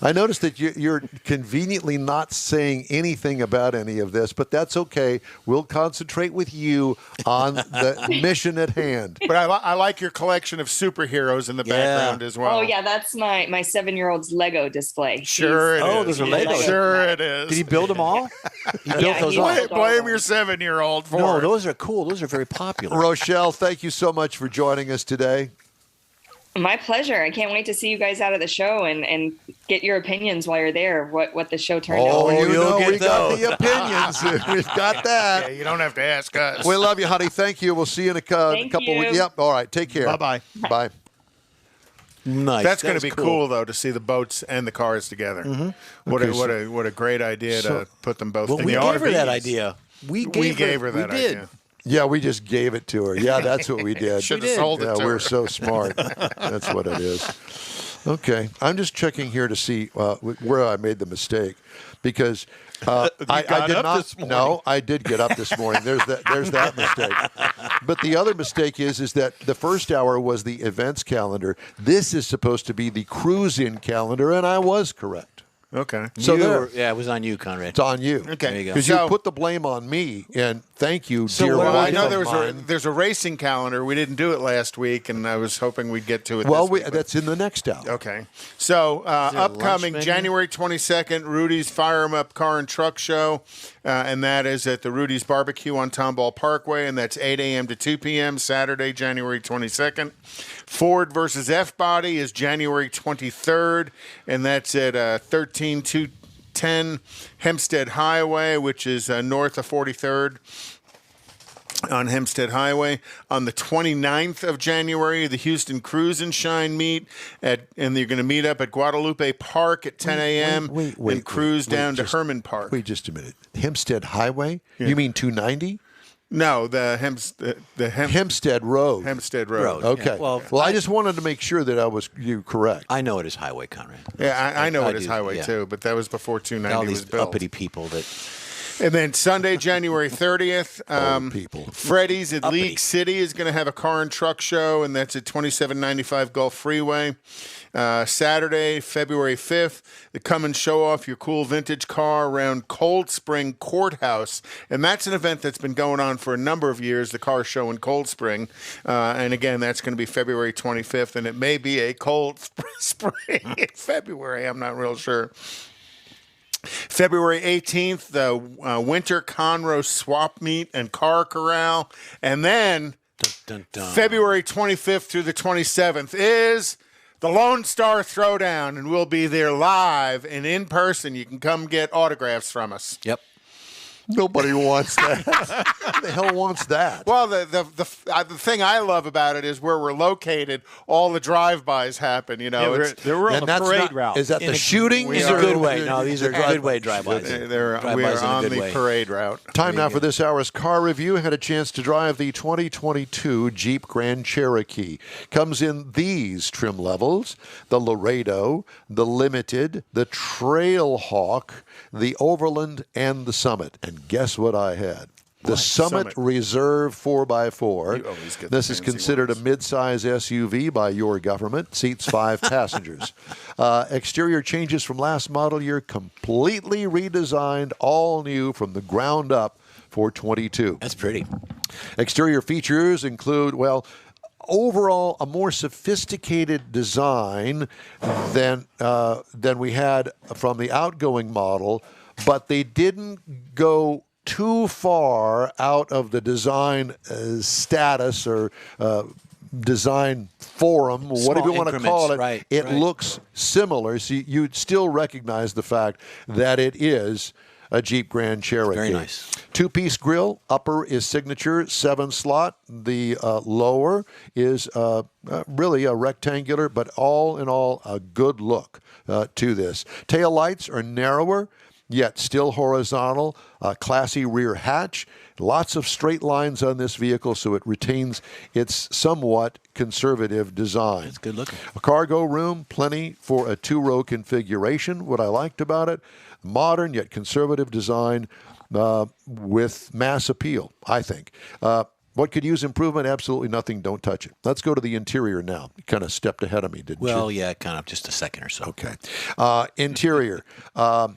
I noticed that you're conveniently not saying anything about any of this, but that's okay. We'll concentrate with you on the mission at hand. But I like your collection of superheroes in the background as well. Oh yeah, that's my 7-year-old's Lego display. Sure it is. Oh, those are Legos. Sure it is. Did he build them all? He built Yeah, those he all. built all Blame of your them. 7-year-old for No, it. those are cool. Those are very popular. Rochelle, thank you so much for joining us today. My pleasure. I can't wait to see you guys out of the show and get your opinions while you're there. What the show turned out. Oh, like. you know get we got those. the opinions. We've got Yeah, that. you don't have to ask us. We love you, honey. Thank you. We'll see you in a couple you. weeks. Yep. All right. Take care. Bye-bye. Bye. Nice. That's That going to was be cool, though, to see the boats and the cars together. What a great idea so- to put them both Well, in we the gave her that RVs. idea. We We gave her that we did. idea. Yeah, we just gave it to her. Yeah, that's what we did. Should have sold it Yeah, to we're her. so smart. That's what it is. Okay, I'm just checking here to see where I made the mistake, because I got did up not. this morning. No, I did get up this morning. There's that mistake. But the other mistake is that the first hour was the events calendar. This is supposed to be the cruise-in calendar, and I was correct. Okay. So You there. were- yeah, it was on you, Conrad. It's on you. Okay. There you go. Because So- you put the blame on me, and thank you, So dear what wife Well, I know of mine. there's a racing calendar. We didn't do it last week, and I was hoping we'd get to it Well, this week. but- that's in the next hour. Okay. So, there a upcoming lunch menu? January 22nd, Rudy's Fire 'em Up Car and Truck Show, and that is at the Rudy's Barbecue on Tomball Parkway, and that's 8 a.m. to 2 p.m., Saturday, January 22nd. Ford versus F-Body is January 23rd, and that's at 13210 Hempstead Highway, which is north of 43rd. On Hempstead Highway. On the 29th of January, the Houston Cruise and Shine meet, and they're going to meet up at Guadalupe Park at 10 a.m. and cruise down to Herman Park. Wait just a minute. Hempstead Highway? You mean 290? No, the Hempstead Road. Hempstead Road. Okay. Yeah, Well, I just wanted to make sure that I was correct. I know it is Highway, Conrad. Yeah, I know I it is do, Highway yeah. too, but that was before All 290 was these built. uppity people that. And then Sunday, January 30th, Old people. Freddy's at Uppity. League City is going to have a car and truck show, and that's at 2795 Gulf Freeway. Saturday, February 5th, they come and show off your cool vintage car around Cold Spring Courthouse. And that's an event that's been going on for a number of years, the car show in Cold Spring. And again, that's going to be February 25th, and it may be a cold spring in February. I'm not real sure. February 18th, the Winter Conroe Swap Meet and Car Corral. And then Dun, dun. February 25th through the 27th is the Lone Star Throwdown, and we'll be there live and in person. You can come get autographs from us. Yep. Nobody wants that. Who the hell wants that? Well, the thing I love about it is where we're located, all the drive-bys happen, you know. Yeah, they were on And the that's parade not- route. Is that In the a- shooting? In a good way. No, these are good way drive-bys. we Drive-bys are in a on good the way. parade route. Time now for this hour's car review. Had a chance to drive the 2022 Jeep Grand Cherokee. Comes in these trim levels: the Laredo, the Limited, the Trailhawk, the Overland, and the Summit. And guess what I had? The Summit Summit. Reserve 4x4. You always get This the is fancy considered ones. a midsize SUV by your government. Seats 5 passengers. Exterior changes from last model year, completely redesigned, all new from the ground up for 22. That's pretty. Exterior features include, well, overall a more sophisticated design than we had from the outgoing model, but they didn't go too far out of the design status or design forum, whatever you Small want to call it. increments, right, It right. looks similar, so you'd still recognize the fact that it is a Jeep Grand Cherokee. Very nice. Two-piece grille. Upper is signature 7-slot. The lower is really a rectangular, but all in all, a good look to this. Tail lights are narrower, yet still horizontal. Classy rear hatch. Lots of straight lines on this vehicle, so it retains its somewhat conservative design. It's good looking. A cargo room, plenty for a 2-row configuration. What I liked about it, modern yet conservative design with mass appeal, I think. What could use improvement? Absolutely nothing. Don't touch it. Let's go to the interior now. You kind of stepped ahead of me, didn't you? Well, yeah, kind of just a second or so. Okay. Interior. All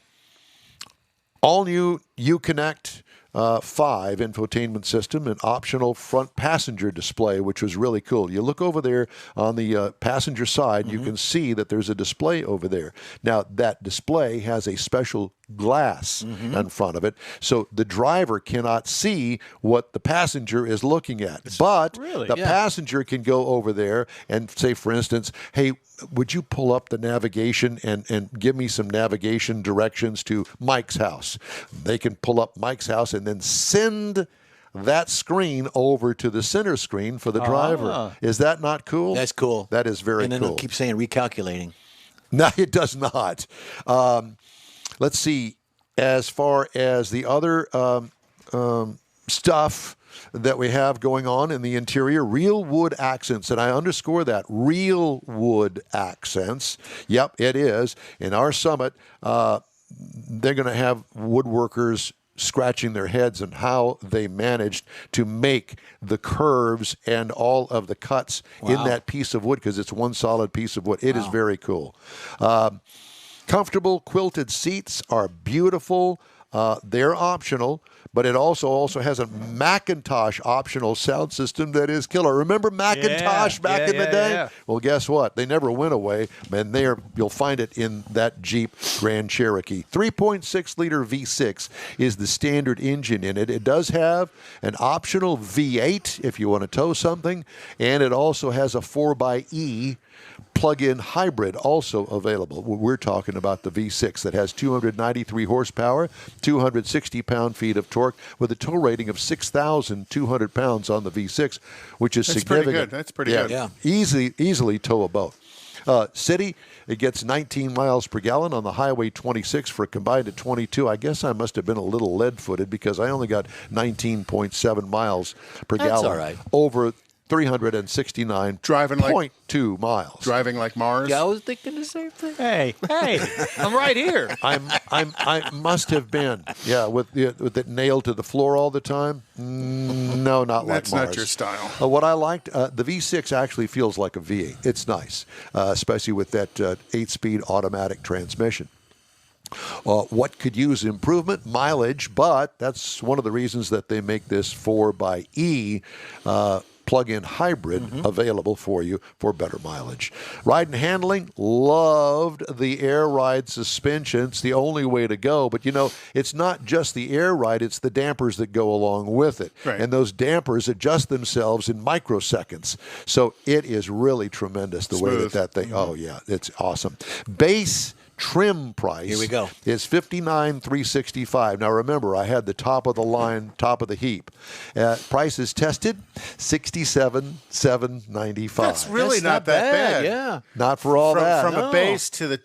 new Uconnect 5 infotainment system, an optional front passenger display, which was really cool. You look over there on the passenger side, you can see that there's a display over there. Now, that display has a special glass in front of it, so the driver cannot see what the passenger is looking at. But the passenger can go over there and say, for instance, hey, would you pull up the navigation and give me some navigation directions to Mike's house? They can pull up Mike's house and then send that screen over to the center screen for the driver. Is that not cool? That's cool. That is very cool. And then they'll keep saying recalculating. No, it does not. Let's see. As far as the other stuff that we have going on in the interior, real wood accents, and I underscore that, real wood accents. Yep, it is. In our Summit, they're going to have woodworkers scratching their heads on how they managed to make the curves and all of the cuts in that piece of wood, because it's one solid piece of wood. It is very cool. Comfortable quilted seats are beautiful. They're optional, but it also has a Macintosh optional sound system that is killer. Remember Macintosh back in the day? Yeah. Well, guess what? They never went away, and you'll find it in that Jeep Grand Cherokee. 3.6-liter V6 is the standard engine in it. It does have an optional V8 if you want to tow something, and it also has a 4xe plug-in hybrid also available. We're talking about the V6 that has 293 horsepower, 260 pound-feet of torque with a tow rating of 6,200 pounds on the V6, which is significant. That's pretty good. Yeah. Easily tow a boat. City, it gets 19 miles per gallon on the Highway 26 for a combined of 22. I guess I must have been a little lead-footed because I only got 19.7 miles per gallon all right. over 369.2 miles. Driving like Mars. Yeah, I was thinking the same thing. Hey, I'm right here. I must have been. Yeah, with it nailed to the floor all the time. No, not like That's Mars. not your style. What I liked, the V6 actually feels like a V8. It's nice, especially with that 8-speed automatic transmission. What could use improvement? Mileage, but that's one of the reasons that they make this 4xe plug-in hybrid available for you for better mileage. Ride and handling, loved the air ride suspension. It's the only way to go. But, it's not just the air ride, it's the dampers that go along with it. Right. And those dampers adjust themselves in microseconds. So it is really tremendous the way that thing, oh yeah, it's awesome. Base trim price Here we go. is $59,365. Now remember, I had the top of the line, top of the heap. Price is tested $67,795. That's really not that bad. Yeah. Not for all that. From a base to the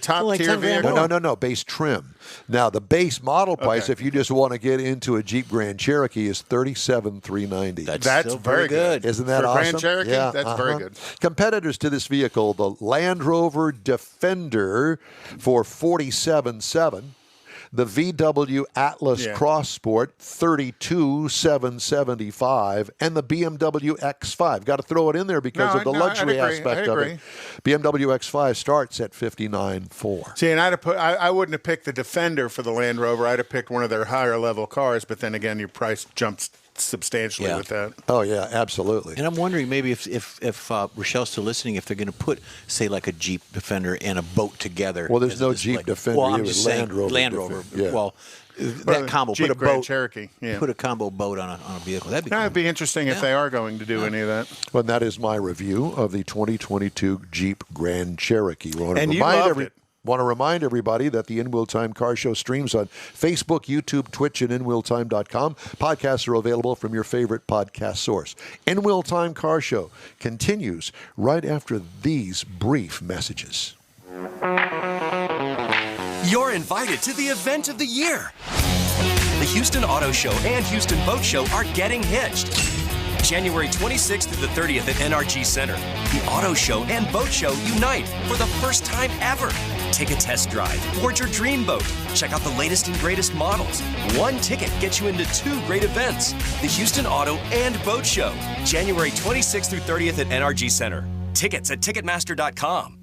top Like tier 10 grand vehicle. more. No, base trim. Now the base model price, if you just want to get into a Jeep Grand Cherokee, is $37,390. That's still very good. Isn't that For awesome? Grand Cherokee, that's very good. Competitors to this vehicle, the Land Rover Defender for $47,700. The VW Atlas Cross Sport, $32,775, and the BMW X5. Got to throw it in there because of the luxury aspect of it. BMW X5 starts at $59,400. See, and I wouldn't have picked the Defender for the Land Rover. I'd have picked one of their higher level cars. But then again, your price jumps substantially with that. Oh yeah, absolutely. And I'm wondering maybe if Rochelle's still listening, if they're going to put, say, like a Jeep Defender and a boat together. Well, there's no Jeep Defender. Well, I'm It just was saying Land Rover. Yeah. Well, that combo, Jeep put a Grand boat, Cherokee. Yeah. put a combo boat on a vehicle. That'd be cool. That'd be interesting if they are going to do any of that. Well, that is my review of the 2022 Jeep Grand Cherokee. And you loved it. Want to remind everybody that the In Wheel Time Car Show streams on Facebook, YouTube, Twitch, and InWheelTime.com. Podcasts are available from your favorite podcast source. In Wheel Time Car Show continues right after these brief messages. You're invited to the event of the year. The Houston Auto Show and Houston Boat Show are getting hitched. January 26th to the 30th at NRG Center. The Auto Show and Boat Show unite for the first time ever. Take a test drive. Board your dream boat. Check out the latest and greatest models. One ticket gets you into 2 great events. The Houston Auto and Boat Show. January 26th through 30th at NRG Center. Tickets at Ticketmaster.com.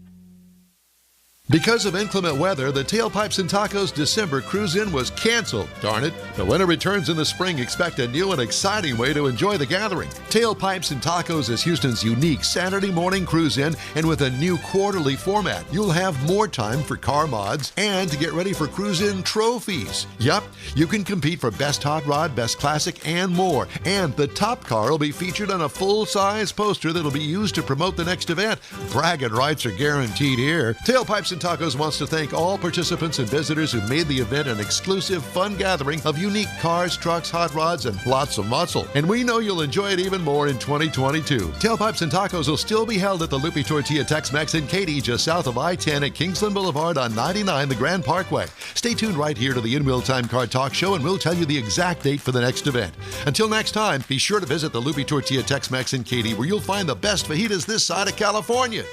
Because of inclement weather, the Tailpipes and Tacos December cruise-in was canceled. Darn it. The winter returns in the spring. Expect a new and exciting way to enjoy the gathering. Tailpipes and Tacos is Houston's unique Saturday morning cruise-in, and with a new quarterly format, you'll have more time for car mods and to get ready for cruise-in trophies. Yup, you can compete for Best Hot Rod, Best Classic, and more. And the top car will be featured on a full-size poster that'll be used to promote the next event. Bragging rights are guaranteed here. Tailpipes and Tacos wants to thank all participants and visitors who made the event an exclusive, fun gathering of unique cars, trucks, hot rods, and lots of muscle. And we know you'll enjoy it even more in 2022. Tailpipes and Tacos will still be held at the Lupi Tortilla Tex-Mex in Katy, just south of I-10 at Kingsland Boulevard on 99, the Grand Parkway. Stay tuned right here to the In Wheel Time Car Talk Show, and we'll tell you the exact date for the next event. Until next time, be sure to visit the Lupi Tortilla Tex-Mex in Katy, where you'll find the best fajitas this side of California.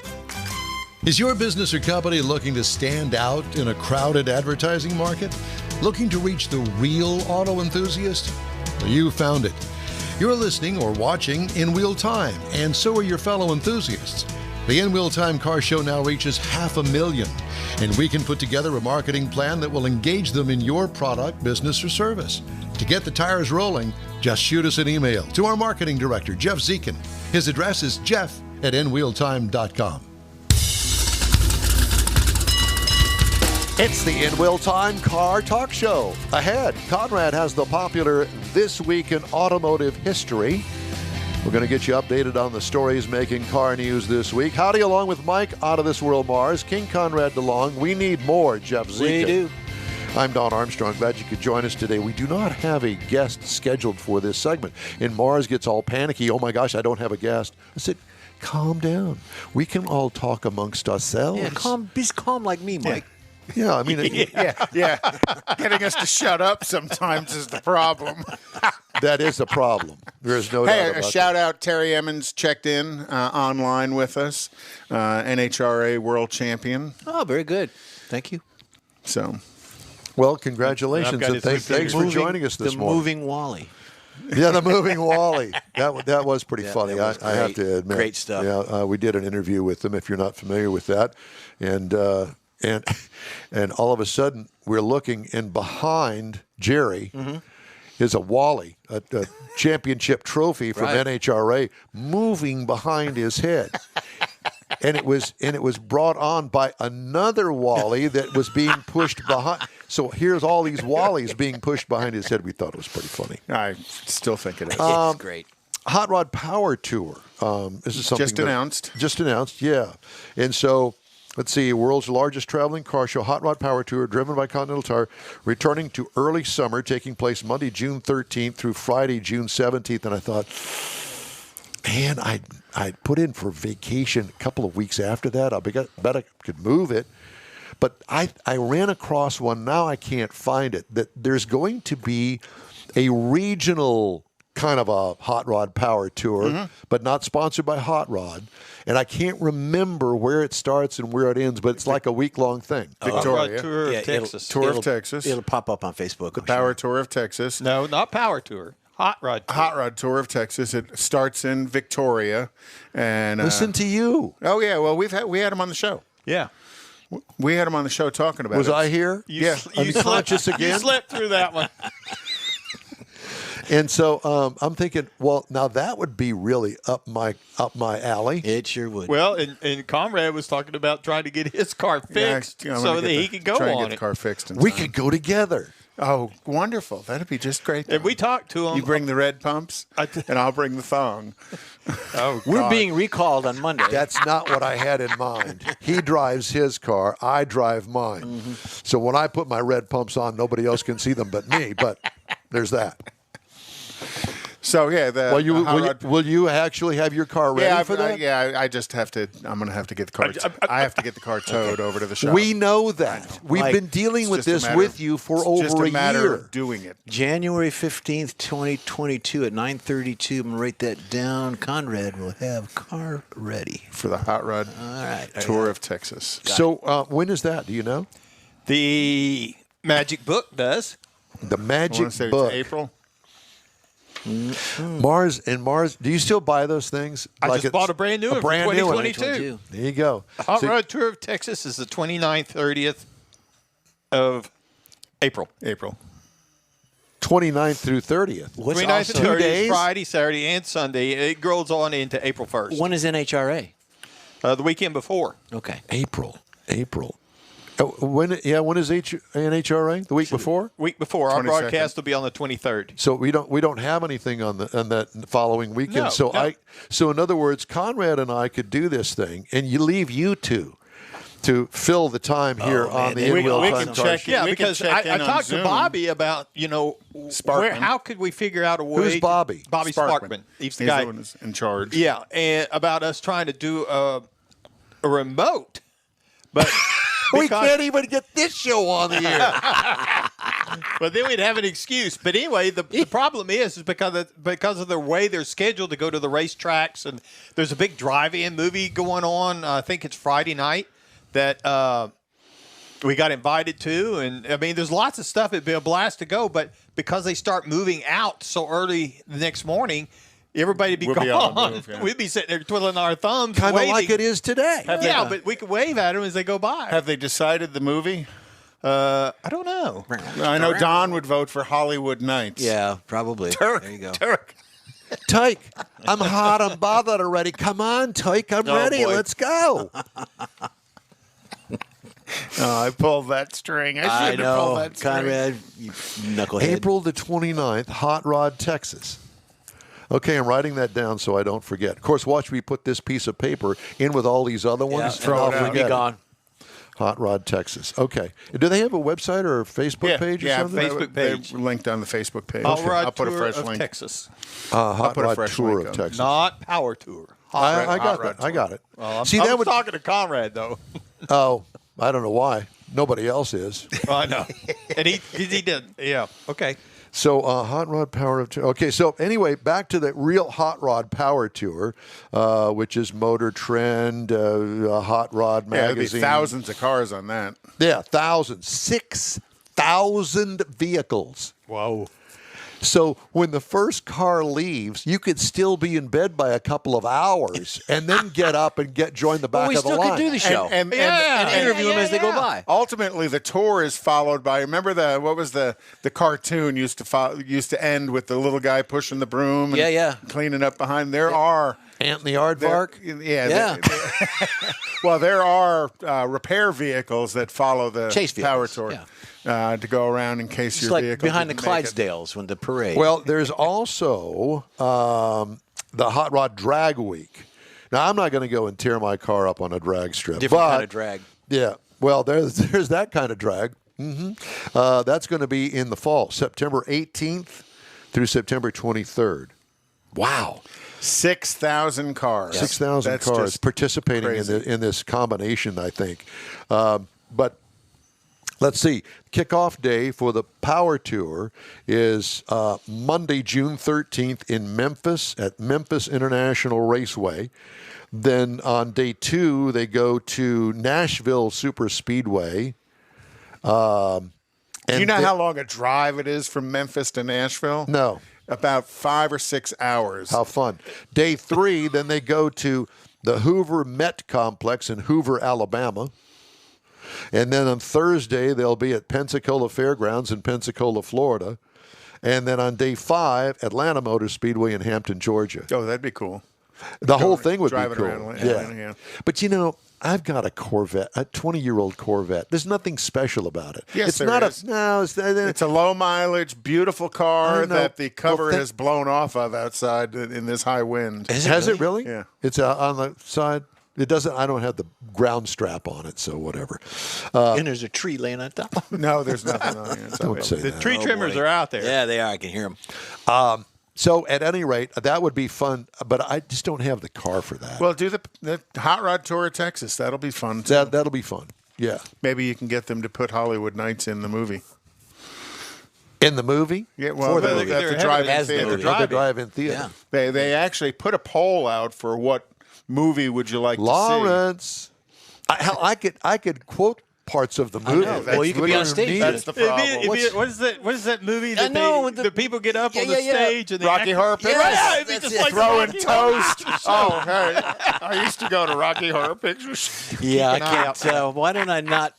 Is your business or company looking to stand out in a crowded advertising market? Looking to reach the real auto enthusiast? Well, you found it. You're listening or watching In Wheel Time, and so are your fellow enthusiasts. The In Wheel Time Car Show now reaches 500,000, and we can put together a marketing plan that will engage them in your product, business, or service. To get the tires rolling, just shoot us an email to our marketing director, Jeff Zekin. His address is jeff@inwheeltime.com. It's the In Wheel Time Car Talk Show. Ahead, Conrad has the popular This Week in Automotive History. We're going to get you updated on the stories making car news this week. Howdy, along with Mike, Out of This World Mars, King Conrad DeLong. We need more, Jeff Zekin. We do. I'm Don Armstrong. Glad you could join us today. We do not have a guest scheduled for this segment. And Mars gets all panicky. Oh, my gosh, I don't have a guest. I said, calm down. We can all talk amongst ourselves. Yeah, be calm like me, Mike. Yeah, I mean, yeah. Getting us to shut up sometimes is the problem. that is a problem. There is no doubt Hey, about a that. shout out. Terry Emmons checked in online with us, NHRA world champion. Oh, very good. Thank you. So, Well, congratulations, I've got and his thanks for joining us this the morning. moving Wally. Yeah, the moving Wally. That was pretty funny. that was I have to admit. Great stuff. Yeah, we did an interview with them. If you're not familiar with that, and all of a sudden we're looking, and behind Jerry is a Wally, a championship trophy from Right. NHRA, moving behind his head. And it was brought on by another Wally that was being pushed behind. So here's all these Wallies being pushed behind his head. We thought it was pretty funny. I still think it is. It's great. Hot Rod Power Tour. This is something Just announced. Just announced, yeah. And so, let's see, world's largest traveling car show, Hot Rod Power Tour, driven by Continental Tire, returning to early summer, taking place Monday, June 13th through Friday, June 17th. And I thought, man, I put in for vacation a couple of weeks after that. I bet I could move it. But I ran across one, now I can't find it, that there's going to be a regional kind of a Hot Rod Power Tour, but not sponsored by Hot Rod. And I can't remember where it starts and where it ends, but it's like a week-long thing. Victoria. Tour of Yeah, Texas. Tour of Texas. It'll pop up on Facebook. The Power Tour of Texas. No, not Power Tour. Hot Rod Tour. Hot Rod Tour of Texas. It starts in Victoria, and Listen to you. oh yeah, well we had him on the show. Yeah. We had him on the show talking about Was it. I here? Yeah. I'm conscious again. You slept through that one. And so I'm thinking, well, now that would be really up my alley. It sure would. Well, and Conrad was talking about trying to get his car fixed I'm so gonna that get he could go try and on get the it. car fixed. In We time. could go together. Oh, wonderful! That'd be just great. And we talked to him. You bring the red pumps, and I'll bring the thong. Oh, We're God. being recalled on Monday. That's not what I had in mind. He drives his car. I drive mine. So when I put my red pumps on, nobody else can see them but me. But there's that. So yeah, will you actually have your car ready for that? I just have to. I'm going to have to get the car. I have to get the car towed over to the shop. We know that. We've been dealing with this with you for over just a matter year. Of doing it. January 15th, 2022 at 9:32. I'm going to write that down. Conrad will have car ready for the Hot Rod Tour of Texas. So when is that? Do you know? The Magic Book does. The Magic Book. It's April. Mars. Do you still buy those things? I just bought a brand new one for 2022. There you go. Hot Rod Tour of Texas is the 29th, 30th of April. 29th through 30th. 29th and 30th, Friday, Saturday, and Sunday. It goes on into April 1st. When is NHRA? The weekend before. Okay. April. When is NHRA? The week before? Week before. Our broadcast will be on the 23rd. So we don't have anything on that following weekend. So in other words, Conrad and I could do this thing, and you leave you two to fill the time here on the In-Wheel Time Car Show. Yeah, because I talked to Bobby about, how could we figure out a way. Who's Bobby? Bobby Sparkman. He's the guy the one who's in charge. Yeah, and about us trying to do a remote, but we can't even get this show on the air. But then we'd have an excuse. But anyway, the problem is because of the way they're scheduled to go to the racetracks, and there's a big drive-in movie going on. I think it's Friday night that we got invited to, and I mean, there's lots of stuff. It'd be a blast to go, but because they start moving out so early the next morning, everybody'd be gone. We'd be sitting there twiddling our thumbs, kind of like it is today. But we could wave at them as they go by. Have they decided the movie? I don't know. I know Don would vote for Hollywood Nights. Yeah, probably. Turk, there you go. Turk. Tyke, I'm hot. I'm bothered already. Come on, Tyke. I'm ready. Boy. Let's go. I pulled that string. I should have pulled that string. Conrad, you knucklehead. April the 29th, Hot Rod, Texas. Okay, I'm writing that down so I don't forget. Of course, watch me put this piece of paper in with all these other ones. Throw it out. Be gone. Hot Rod, Texas. Okay. Do they have a website or a Facebook page or something? Facebook page. They're linked on the Facebook page. I'll put a fresh of link. Texas. Hot Rod Tour of Texas. Not Power Tour. I got that. I got it. Well, I was talking to Conrad, though. Oh, I don't know why. Nobody else is. I know. And he did. Yeah. Okay. So Hot Rod Power Tour. Okay, so anyway, back to the real Hot Rod Power Tour, which is Motor Trend, Hot Rod Magazine. Yeah, there'll be thousands of cars on that. Yeah, thousands. 6,000 vehicles. Whoa. So when the first car leaves, you could still be in bed by a couple of hours and then get up and join the back of the line. We still could do the show and interview them as they go by. Ultimately, the tour is followed by. Remember what was the cartoon used to end with the little guy pushing the broom and cleaning up behind. There are Ant and the Aardvark. Well, there are repair vehicles that follow the Chase Power vehicles, Tour. To go around in case your like vehicle behind the didn't make it. Clydesdales when the parade. Well, there's also the Hot Rod Drag Week. Now, I'm not going to go and tear my car up on a drag strip. Different kind of drag. Yeah. Well, there's that kind of drag. Mm-hmm. That's going to be in the fall, September 18th through September 23rd. Wow. 6,000 cars. 6,000 cars participating in this combination, I think. But let's see. Kickoff day for the Power Tour is Monday, June 13th in Memphis at Memphis International Raceway. Then on day 2, they go to Nashville Super Speedway. Do you know how long a drive it is from Memphis to Nashville? No. About 5 or 6 hours. How fun. Day 3, then they go to the Hoover Met Complex in Hoover, Alabama. And then on Thursday, they'll be at Pensacola Fairgrounds in Pensacola, Florida. And then on day 5, Atlanta Motor Speedway in Hampton, Georgia. Oh, that'd be cool. The whole thing would be driving cool. around. Yeah. But I've got a Corvette, a 20-year-old Corvette. There's nothing special about it. Yes, it's a low mileage, beautiful car that the cover has blown off of outside in this high wind. Has it really? Yeah. It's on the side. It doesn't. I don't have the ground strap on it, so whatever. And there's a tree laying on top. No, there's nothing on it. Don't say that. The tree trimmers are out there. Yeah, they are. I can hear them. So at any rate, that would be fun, but I just don't have the car for that. Well, do the Hot Rod Tour of Texas. That'll be fun, too. That'll be fun. Yeah. Maybe you can get them to put Hollywood Nights in the movie. In the movie? Yeah, well, they're at the having drive-in as the theater. movie. The drive-in theater. Yeah. They actually put a poll out for what movie would you like Lawrence. I could quote parts of the movie. know. Well, you could be on stage. That's the problem. What is that movie that know, the people get up on the yeah. stage and they Rocky Horror Picture? Yeah, it'd be That's just it. like Throwing Rocky Horror toast. Oh, hey. I used to go to Rocky Horror Pictures. Yeah, I Keeping can't. up. Why don't I not?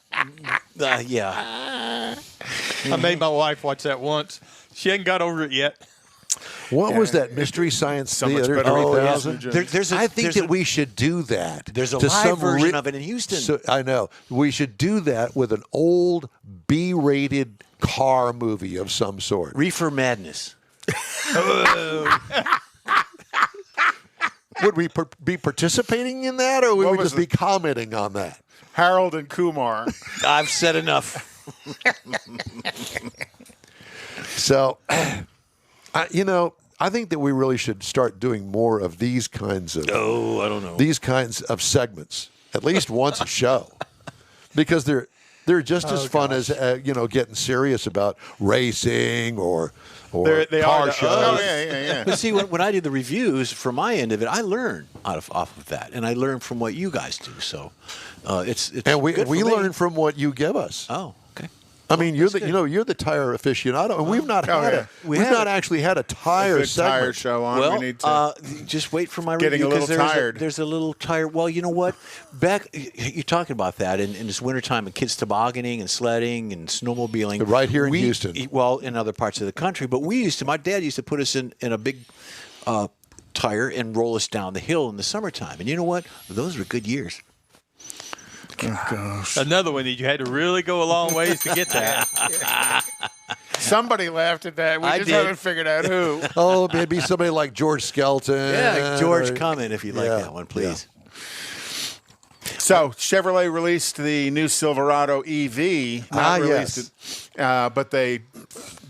Yeah. I made my wife watch that once. She hadn't got over it yet. What was that? Mystery Science So much Theater better with 3000? hallucinogens. I think that we should do that. There's a to live some version of it in Houston. So, I know. We should do that with an old B-rated car movie of some sort. Reefer Madness. Would we be participating in that, or would What we was just be commenting on that? Harold and Kumar. I've said enough. So, I think that we really should start doing more of these kinds of I don't know. these kinds of segments at least once a show, because they're just as fun as getting serious about racing or They car are shows. Oh, yeah. But see, when I do the reviews from my end of it, I learn off of that, and I learn from what you guys do. So it's And we good for me. learn from what you give us. Oh, okay. I mean, you're the tire aficionado, and we've not had yeah. we've not actually had a tire Good tire segment. show on. Well, we need to. just wait for my Getting review. a little 'cause tired. There's a little tired. Well, you know what? Back, you're talking about that in this wintertime, and kids tobogganing and sledding and snowmobiling. Right here in Houston. Well, in other parts of the country. But my dad used to put us in a big tire and roll us down the hill in the summertime. And you know what? Those were good years. Oh, gosh. Another one that you had to really go a long ways to get that. Somebody laughed at that. We I just did. haven't figured out who. Oh, maybe somebody like George Skelton. Yeah, George, or- comment if you like Yeah, that one, please. So Chevrolet released the new Silverado EV. Not released yes. it, but they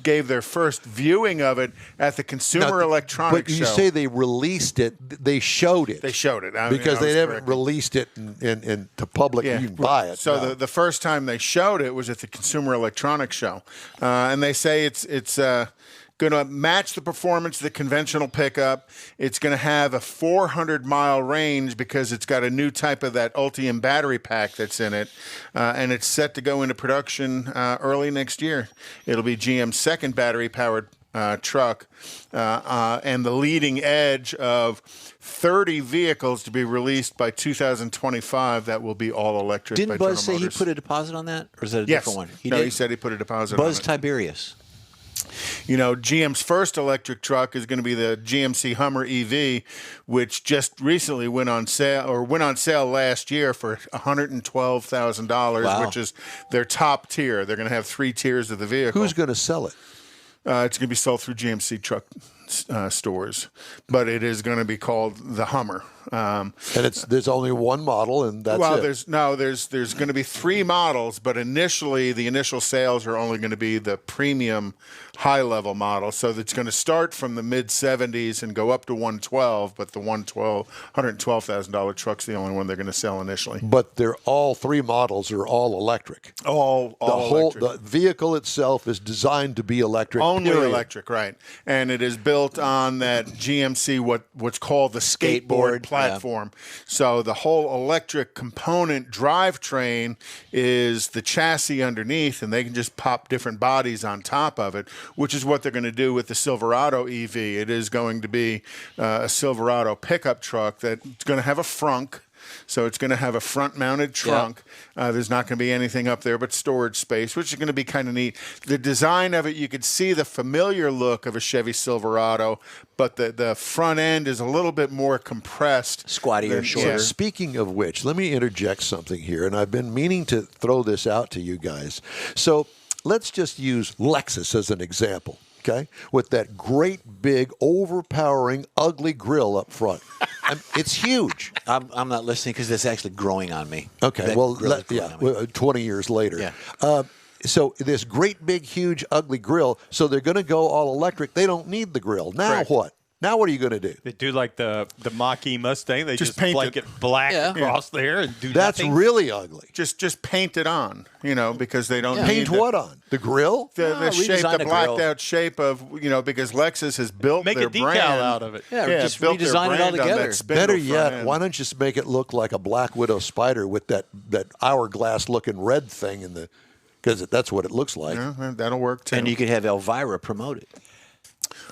gave their first viewing of it at the Consumer Now, Electronics But you Show. say they released it. They showed it. They showed it. I mean, because I they was haven't corrected. released it in to public. Yeah. You can buy it. So No. the first time they showed it was at the Consumer Electronics Show, and they say it's going to match the performance of the conventional pickup. It's going to have a 400-mile range because it's got a new type of that Ultium battery pack that's in it, and it's set to go into production early next year. It'll be GM's second battery-powered truck, and the leading edge of 30 vehicles to be released by 2025 that will be all electric. Didn't by Buzz say General he Motors. put a deposit on that? Or is that a Yes. different one? No, did? he said he put a deposit Buzz on it. Tiberius. You know, GM's first electric truck is going to be the GMC Hummer EV, which just recently went on sale last year for $112,000, Wow. which is their top tier. They're going to have 3 tiers of the vehicle. Who's going to sell it? It's going to be sold through GMC truck stores, but it is going to be called the Hummer. And there's only one model, and that's Well, it. there's going to be 3 models, but initially the initial sales are only going to be the premium high-level model. So it's going to start from the mid-70s and go up to 112, but the $112,000 truck's the only one they're going to sell initially. But they're all 3 models are all electric. All electric. The vehicle itself is designed to be electric. Only period. electric, right? And it is built on that GMC what's called the skateboard platform. So the whole electric component drivetrain is the chassis underneath, and they can just pop different bodies on top of it, which is what they're going to do with the Silverado EV. It is going to be a Silverado pickup truck that's going to have a frunk. So it's going to have a front-mounted trunk. There's not going to be anything up there but storage space, which is going to be kind of neat. The design of it, you could see the familiar look of a Chevy Silverado, but the front end is a little bit more compressed. Squattier, shorter. Yeah. Speaking of which, let me interject something here, and I've been meaning to throw this out to you guys. So let's just use Lexus as an example, okay? With that great, big, overpowering, ugly grill up front. It's huge. I'm not listening because it's actually growing on me. Okay, That well, grill is growing on me. 20 years later. Yeah. So this great, big, huge, ugly grill. So they're going to go all electric. They don't need the grill. Now Correct. what? Now what are you going to do? They do like the Mach-E Mustang. They just paint blanket black across there and do That's nothing. really ugly. Just paint it on, because they don't Paint need what on? The grill? the shape, redesign the the blacked grill. out shape of, because Lexus has built Make their a decal brand out of it. Yeah, just built their redesign it all brand on together. that spindle Better front yet, end. why don't you just make it look like a Black Widow spider with that hourglass-looking red thing in the, because that's what it looks like. Yeah, that'll work too. And you could have Elvira promote it.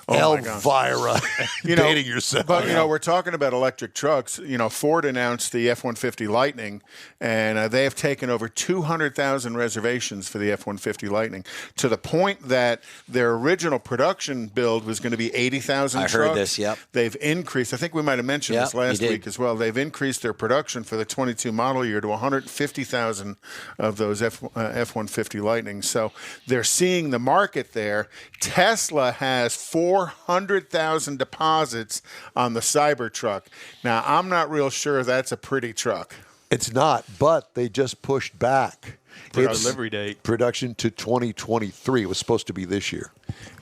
Oh my gosh. Elvira, dating yourself. But we're talking about electric trucks. Ford announced the F-150 Lightning, and they have taken over 200,000 reservations for the F-150 Lightning, to the point that their original production build was going to be 80,000 I trucks. heard this, yep. They've increased. I think we might have mentioned Yep, this last you did. week as well. They've increased their production for the 22 model year to 150,000 of those F-150 Lightnings. So they're seeing the market there. Tesla has 400,000 deposits on the Cybertruck. Now, I'm not real sure that's a pretty truck. It's not, but they just pushed back its Delivery date. production to 2023. It was supposed to be this year.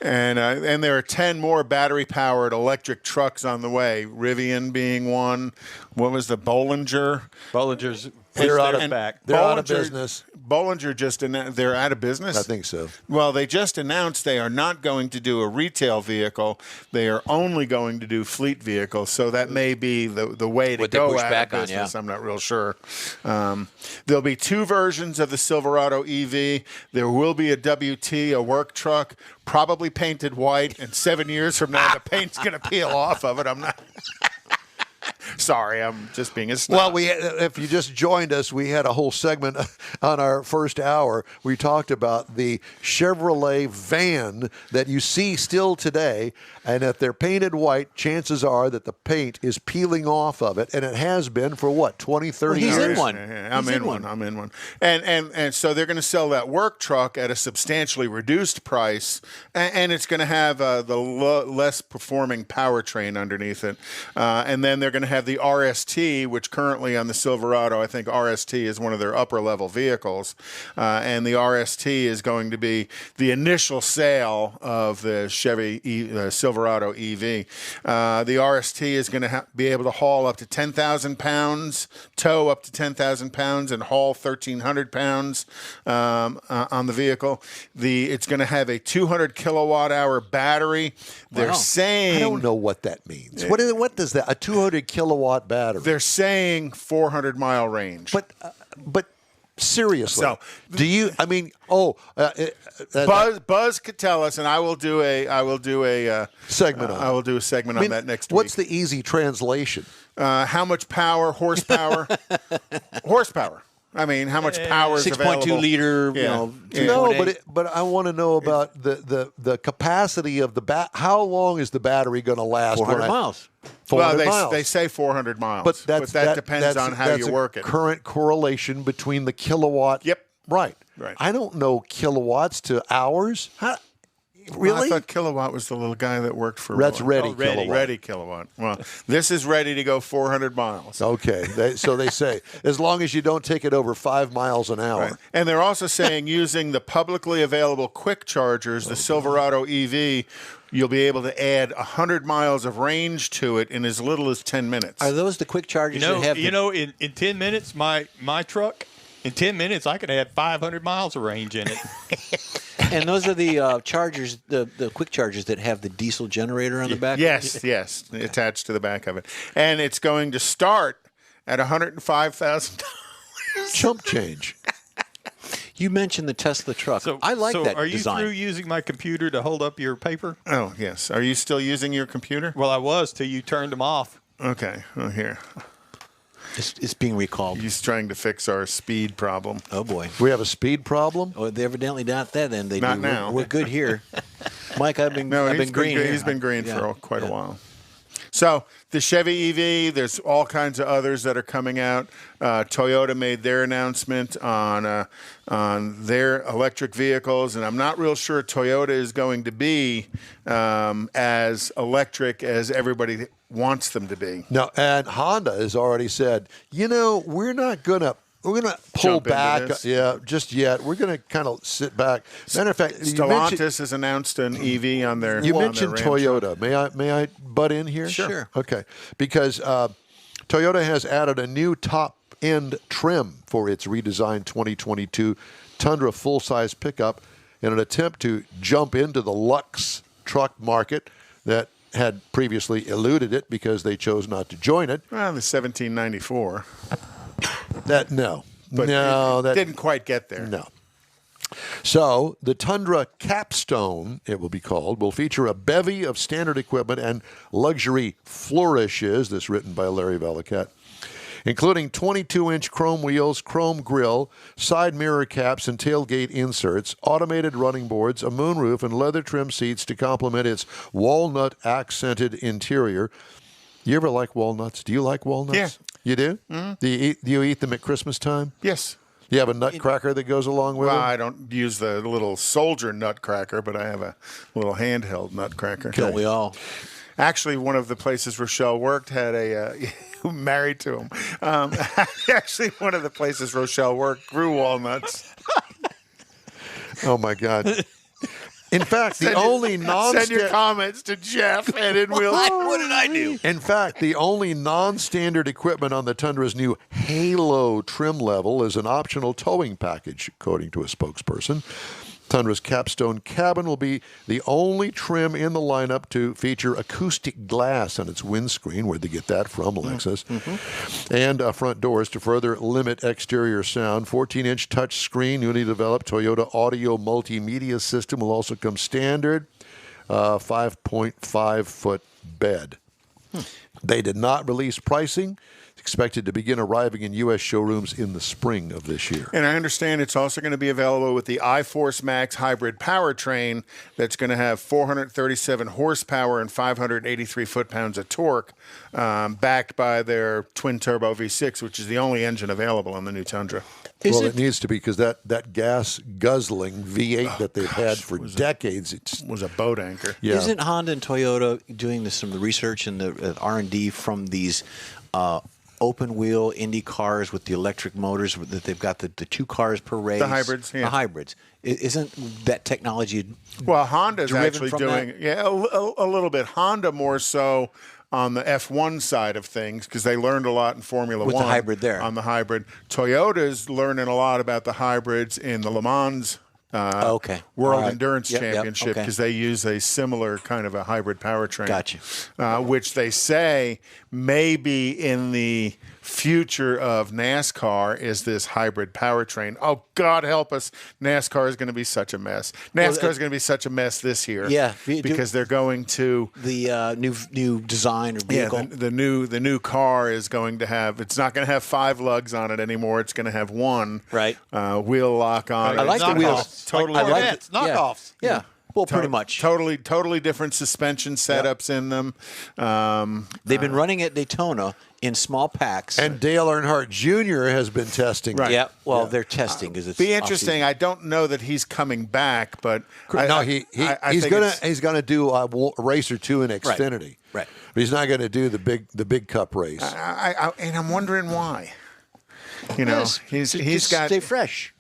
And there are 10 more battery-powered electric trucks on the way, Rivian being one. What was the Bollinger? Bollinger's They're out pushed of- back. They're out of Bollinger- business. Bollinger just announced they're out of business? I think so. Well, they just announced they are not going to do a retail vehicle. They are only going to do fleet vehicles. So that may be the way to What they go push out back of on, business. yeah. I'm not real sure. There'll be 2 versions of the Silverado EV. There will be a WT, a work truck, probably painted white. And 7 years from now, the paint's going to peel off of it. I'm not... Sorry, I'm just being a snob. Well, if you just joined us, we had a whole segment on our first hour. We talked about the Chevrolet van that you see still today, and if they're painted white, chances are that the paint is peeling off of it, and it has been for, 20, 30 Well, he's years? in one. Yeah, I'm He's in one. I'm in one. And so they're going to sell that work truck at a substantially reduced price, and it's going to have the less performing powertrain underneath it. And then they're going to have the RST, which currently on the Silverado, I think RST is one of their upper level vehicles. And the RST is going to be the initial sale of the Silverado EV. The RST is going to be able to haul up to 10,000 pounds, tow up to 10,000 pounds, and haul 1,300 pounds on the vehicle. It's going to have a 200 kilowatt hour battery. They're Wow. saying... I don't know what that means. What does that? A 200 kilowatt battery? They're saying 400 mile range. But seriously, So- do you? I mean, Buzz could tell us, and I will do a segment on it. I will do a segment I mean, on that next what's week. the easy translation? How much power, horsepower? Horsepower. I mean, how much power is 6.2 available? liter, Yeah. Yeah. No, 2.8. but I want to know about the capacity of the How long is the battery going to last? 400 miles. 400 Well, miles. they say 400 miles, but that depends on how that's you a work it. Current correlation between the kilowatt. Yep. Right. Right. I don't know kilowatts to hours. Really? I thought kilowatt was the little guy that worked for. That's ready Ready. kilowatt. Ready kilowatt. Well, this is ready to go 400 miles. Okay. So they say, as long as you don't take it over 5 miles an hour. Right. And they're also saying using the publicly available quick chargers, the Silverado EV, you'll be able to add 100 miles of range to it in as little as 10 minutes. Are those the quick chargers that have In 10 minutes, my truck, in 10 minutes, I could have 500 miles of range in it. and those are the chargers, the quick chargers that have the diesel generator on the back? Yes, attached to the back of it. And it's going to start at $105,000. Chump change. You mentioned the Tesla truck. I like that are you design. through using my computer to hold up your paper? Oh, yes. Are you still using your computer? Well, I was till you turned them off. Okay. Oh, here. It's being recalled. He's trying to fix our speed problem. Oh, boy. We have a speed problem? Oh, they evidently not that then. They Not do. now. We're good here. Mike, I've been green here. He's been green for quite a Yeah. while. So the Chevy EV, there's all kinds of others that are coming out. Toyota made their announcement on their electric vehicles, and I'm not real sure Toyota is going to be as electric as everybody wants them to be. No, and Honda has already said, we're not going to pull jump into back. this? Yeah, just yet. We're going to kind of sit back. Matter of fact, Stellantis has announced an EV on their. You on mentioned their Ram Toyota. truck. May I butt in here? Sure. Okay, because Toyota has added a new top-end trim for its redesigned 2022 Tundra full-size pickup in an attempt to jump into the luxe truck market that had previously eluded it because they chose not to join it. Well, the 1794. That didn't quite get there. No. So the Tundra Capstone, it will be called, will feature a bevy of standard equipment and luxury flourishes, this written by Larry Valiquette, including 22-inch chrome wheels, chrome grille, side mirror caps and tailgate inserts, automated running boards, a moonroof, and leather trim seats to complement its walnut-accented interior. You ever like walnuts? Do you like walnuts? Yeah. You do? Mm-hmm. Do you eat them at Christmas time? Yes. You have a nutcracker that goes along with Well, it? I don't use the little soldier nutcracker, but I have a little handheld nutcracker. Don't we all? Actually, one of the places Rochelle worked had a married to him. Actually, one of the places Rochelle worked grew walnuts. Oh my God! In fact, the only send your comments to Jeff at InWheel. What did I do? In fact, the only non-standard equipment on the Tundra's new Halo trim level is an optional towing package, according to a spokesperson. Tundra's Capstone cabin will be the only trim in the lineup to feature acoustic glass on its windscreen. Where'd they get that from, Alexis? Mm-hmm. And front doors to further limit exterior sound. 14-inch touch screen, newly developed Toyota audio multimedia system will also come standard. 5.5-foot bed. They did not release pricing. Expected to begin arriving in U.S. showrooms in the spring of this year. And I understand it's also going to be available with the iForce Max hybrid powertrain that's going to have 437 horsepower and 583 foot-pounds of torque, backed by their twin-turbo V6, which is the only engine available on the new Tundra. It needs to be because that gas-guzzling V8 that they've had for decades was a boat anchor. Yeah. Isn't Honda and Toyota doing some of the research and the R&D from these open wheel Indy cars with the electric motors that they've got the 2 cars per race? The hybrids, yeah. The hybrids. Isn't that technology Well, Honda's actually from doing a little bit. Honda more so on the F1 side of things because they learned a lot in Formula with 1. the hybrid there. On the hybrid. Toyota's learning a lot about the hybrids in the Le Mans World Endurance Championship because they use a similar kind of a hybrid powertrain. Gotcha. Which they say may be in the future of NASCAR is this hybrid powertrain. Oh, God help us. NASCAR is going to be such a mess. NASCAR is going to be such a mess this year. Yeah. Because they're going to the new design or vehicle. Yeah, the new car is going to have, it's not going to have 5 lugs on it anymore. It's going to have 1 wheel lock on it. I like the wheels. Totally knockoffs. Yeah. Well, pretty much. Totally different suspension setups in them. They've been running at Daytona in small packs. And Dale Earnhardt Jr. has been testing. Right. Yeah. Well, they're testing because it's be interesting. I don't know that he's coming back, but he's gonna do a race or two in Xfinity. Right. But he's not going to do the big Cup race. And I'm wondering why. You know, he's got stay fresh.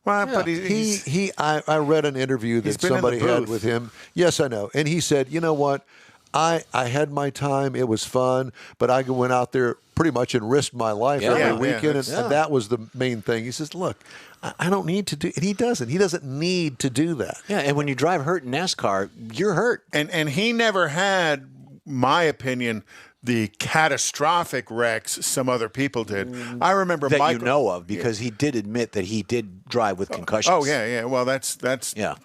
Well, but I read an interview that somebody had with him. Yes, I know. And he said, you know what? I had my time. It was fun, but I went out there pretty much and risked my life every weekend, and that was the main thing. He says, look, I don't need to do, and he doesn't. He doesn't need to do that. Yeah, and when you drive hurt in NASCAR, you're hurt. And he never had, my opinion, the catastrophic wrecks some other people did. I remember that Michael, you know of because he did admit that he did drive with concussions. Oh yeah. Well, that's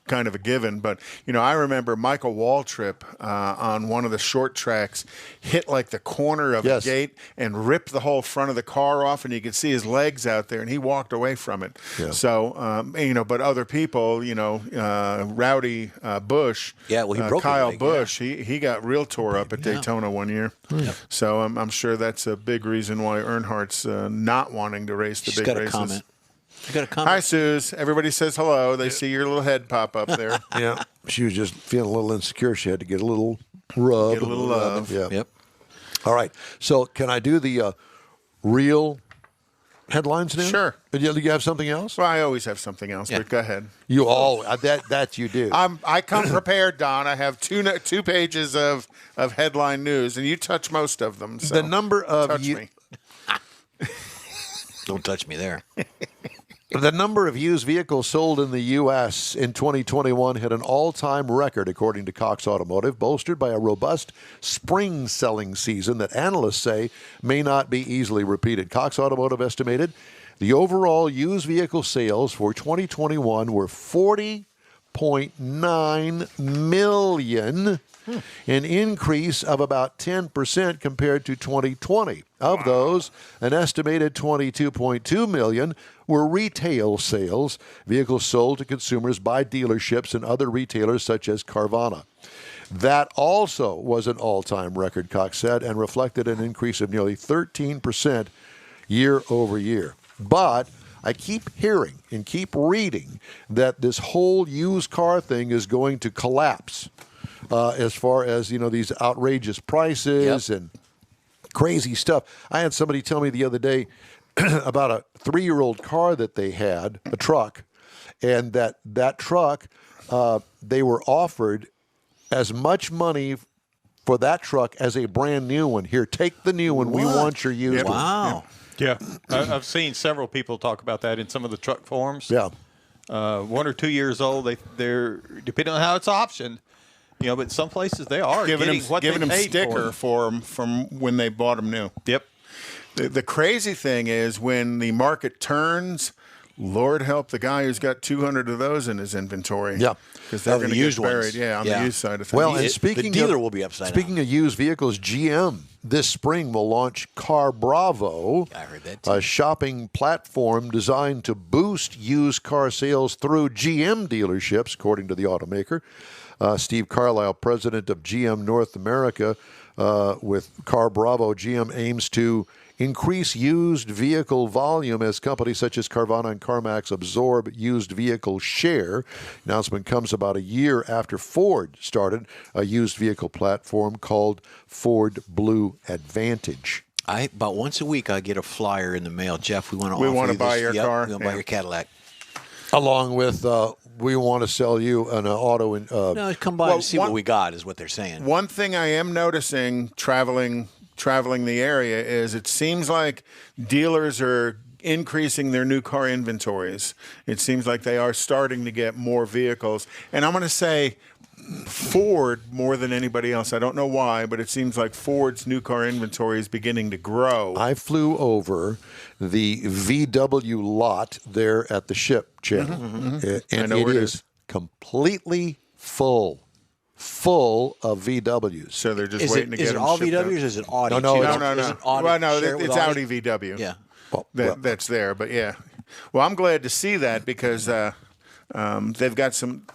kind of a given. But I remember Michael Waltrip on one of the short tracks hit like the corner of a gate and ripped the whole front of the car off, and you could see his legs out there, and he walked away from it. Yeah. So but other people, Rowdy Bush, he broke Kyle leg, Busch, he got real tore up at Daytona one year. Yeah. So I'm sure that's a big reason why Earnhardt's not wanting to race the big races. Comment. You got a comment? Hi, Suze. Everybody says hello. They see your little head pop up there. Yeah. She was just feeling a little insecure. She had to get a little rub. Get a little love. Yeah. Yep. All right. So can I do the real headlines now? Sure. Do you have something else? Well, I always have something else, but go ahead. You all that you do. I come prepared, Don. I have two pages of headline news, and you touch most of them. So the number of touch me. Don't touch me there. The number of used vehicles sold in the U.S. in 2021 hit an all-time record, according to Cox Automotive, bolstered by a robust spring selling season that analysts say may not be easily repeated. Cox Automotive estimated the overall used vehicle sales for 2021 were 40.9 million, an increase of about 10% compared to 2020. Of those, an estimated 22.2 million were retail sales, vehicles sold to consumers by dealerships and other retailers such as Carvana. That also was an all-time record, Cox said, and reflected an increase of nearly 13% year over year. But I keep hearing and keep reading that this whole used car thing is going to collapse as far as, these outrageous prices and crazy stuff. I had somebody tell me the other day about a 3-year-old car that they had, a truck, and that truck, they were offered as much money for that truck as a brand new one. Here, take the new one. We want your used one. Wow. Yeah, I've seen several people talk about that in some of the truck forums. Yeah. 1 or 2 years old, they're depending on how it's optioned. But some places they are giving them sticker for them from when they bought them new. Yep. The crazy thing is when the market turns, Lord help the guy who's got 200 of those in his inventory. Yeah. Because they're going to get buried. Ones. Yeah, on the used side of things. Well, and the dealer will be upside Speaking down. of used vehicles, GM this spring will launch Car Bravo, I heard that too. a shopping platform designed to boost used car sales through GM dealerships, according to the automaker. Steve Carlisle, president of GM North America, with Car Bravo, GM aims to increase used vehicle volume as companies such as Carvana and CarMax absorb used vehicle share. Announcement comes about a year after Ford started a used vehicle platform called Ford Blue Advantage. About once a week I get a flyer in the mail. Jeff, we want to buy your car. We want to buy your Cadillac. Along with we want to sell you an auto. No, come by and see what we got is what they're saying. One thing I am noticing traveling the area is it seems like dealers are increasing their new car inventories. It seems like they are starting to get more vehicles. And I'm going to say Ford more than anybody else. I don't know why, but it seems like Ford's new car inventory is beginning to grow. I flew over the VW lot there at the ship channel, and it is completely full of VWs. So they're just waiting to get them Is it all shipped VWs out. or is it Audi? No, too? No. Is it Audi? Well, no, share it it's with Audi VW. Yeah. That's there, but yeah. Well, I'm glad to see that because they've got some,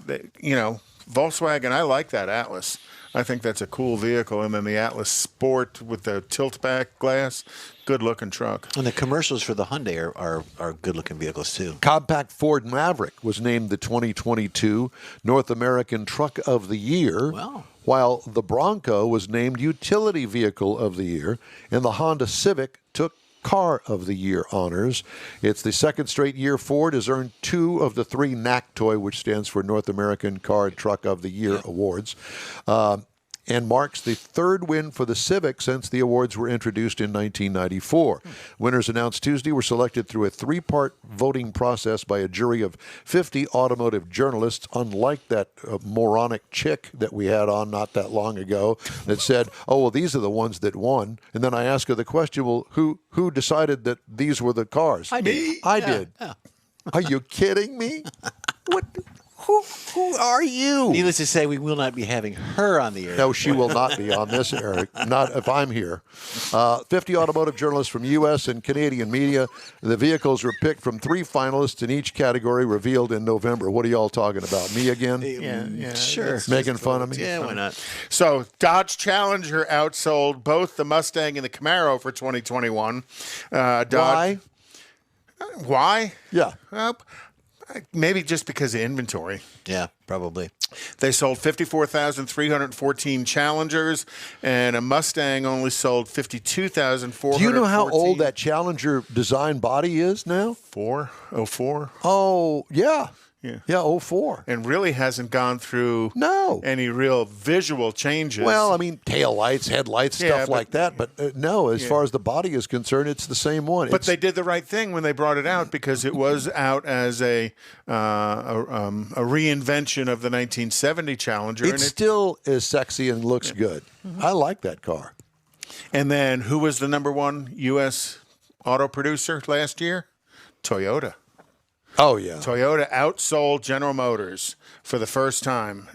Volkswagen, I like that Atlas. I think that's a cool vehicle. And then the Atlas Sport with the tilt-back glass, good-looking truck. And the commercials for the Hyundai are good-looking vehicles, too. Compact Ford Maverick was named the 2022 North American Truck of the Year, while the Bronco was named Utility Vehicle of the Year, and the Honda Civic took Car of the Year honors. It's the second straight year Ford has earned 2 of the 3 NACTOY, which stands for North American Car and Truck of the Year awards, and marks the 3rd win for the Civic since the awards were introduced in 1994. Winners announced Tuesday were selected through a 3-part voting process by a jury of 50 automotive journalists, unlike that moronic chick that we had on not that long ago that said, these are the ones that won. And then I asked her the question, who decided that these were the cars? I did. I did. Yeah. Are you kidding me? What? Who are you? Needless to say, we will not be having her on the air. No, she will not be on this, Eric. Not if I'm here. 50 automotive journalists from U.S. and Canadian media. The vehicles were picked from 3 finalists in each category, revealed in November. What are y'all talking about? Me again? Yeah, sure. Making fun of me? Yeah, why not? So Dodge Challenger outsold both the Mustang and the Camaro for 2021. Why? Why? Yeah. Maybe just because of inventory. Yeah, probably. They sold 54,314 Challengers, and a Mustang only sold 52,414. Do you know how old that Challenger design body is now? 04? Oh, yeah. Yeah, 04. And really hasn't gone through any real visual changes. Well, I mean, tail lights, headlights, stuff like that. But no, as far as the body is concerned, it's the same one. But they did the right thing when they brought it out, because it was out as a reinvention of the 1970 Challenger. It still is sexy and looks good. I like that car. And then who was the number one U.S. auto producer last year? Toyota. Oh, yeah. Toyota outsold General Motors for the first time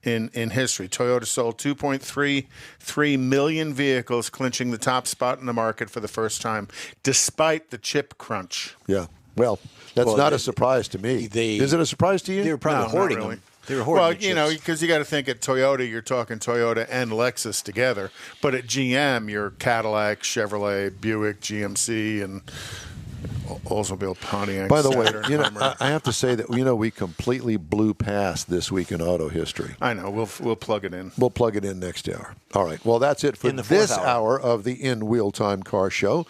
in history. Toyota sold 2.33 million vehicles, clinching the top spot in the market for the first time, despite the chip crunch. Yeah. Well, that's not a surprise to me. Is it a surprise to you? They were probably hoarding them. They were hoarding the chips. Because you got to think at Toyota, you're talking Toyota and Lexus together. But at GM, you're Cadillac, Chevrolet, Buick, GMC, and Oldsmobile, Pontiac. By the way, I have to say that we completely blew past this week in auto history. I know. We'll plug it in. We'll plug it in next hour. All right. Well, that's it for this hour of the In Wheel Time Car Show.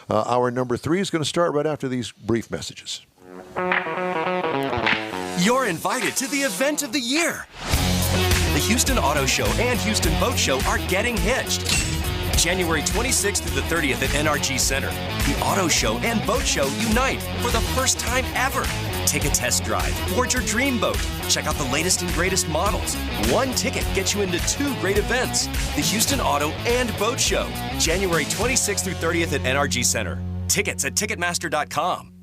Hour number 3 is going to start right after these brief messages. You're invited to the event of the year. The Houston Auto Show and Houston Boat Show are getting hitched. January 26th through the 30th at NRG Center. The Auto Show and Boat Show unite for the first time ever. Take a test drive, board your dream boat, check out the latest and greatest models. One ticket gets you into 2 great events. The Houston Auto and Boat Show, January 26th through 30th at NRG Center. Tickets at Ticketmaster.com.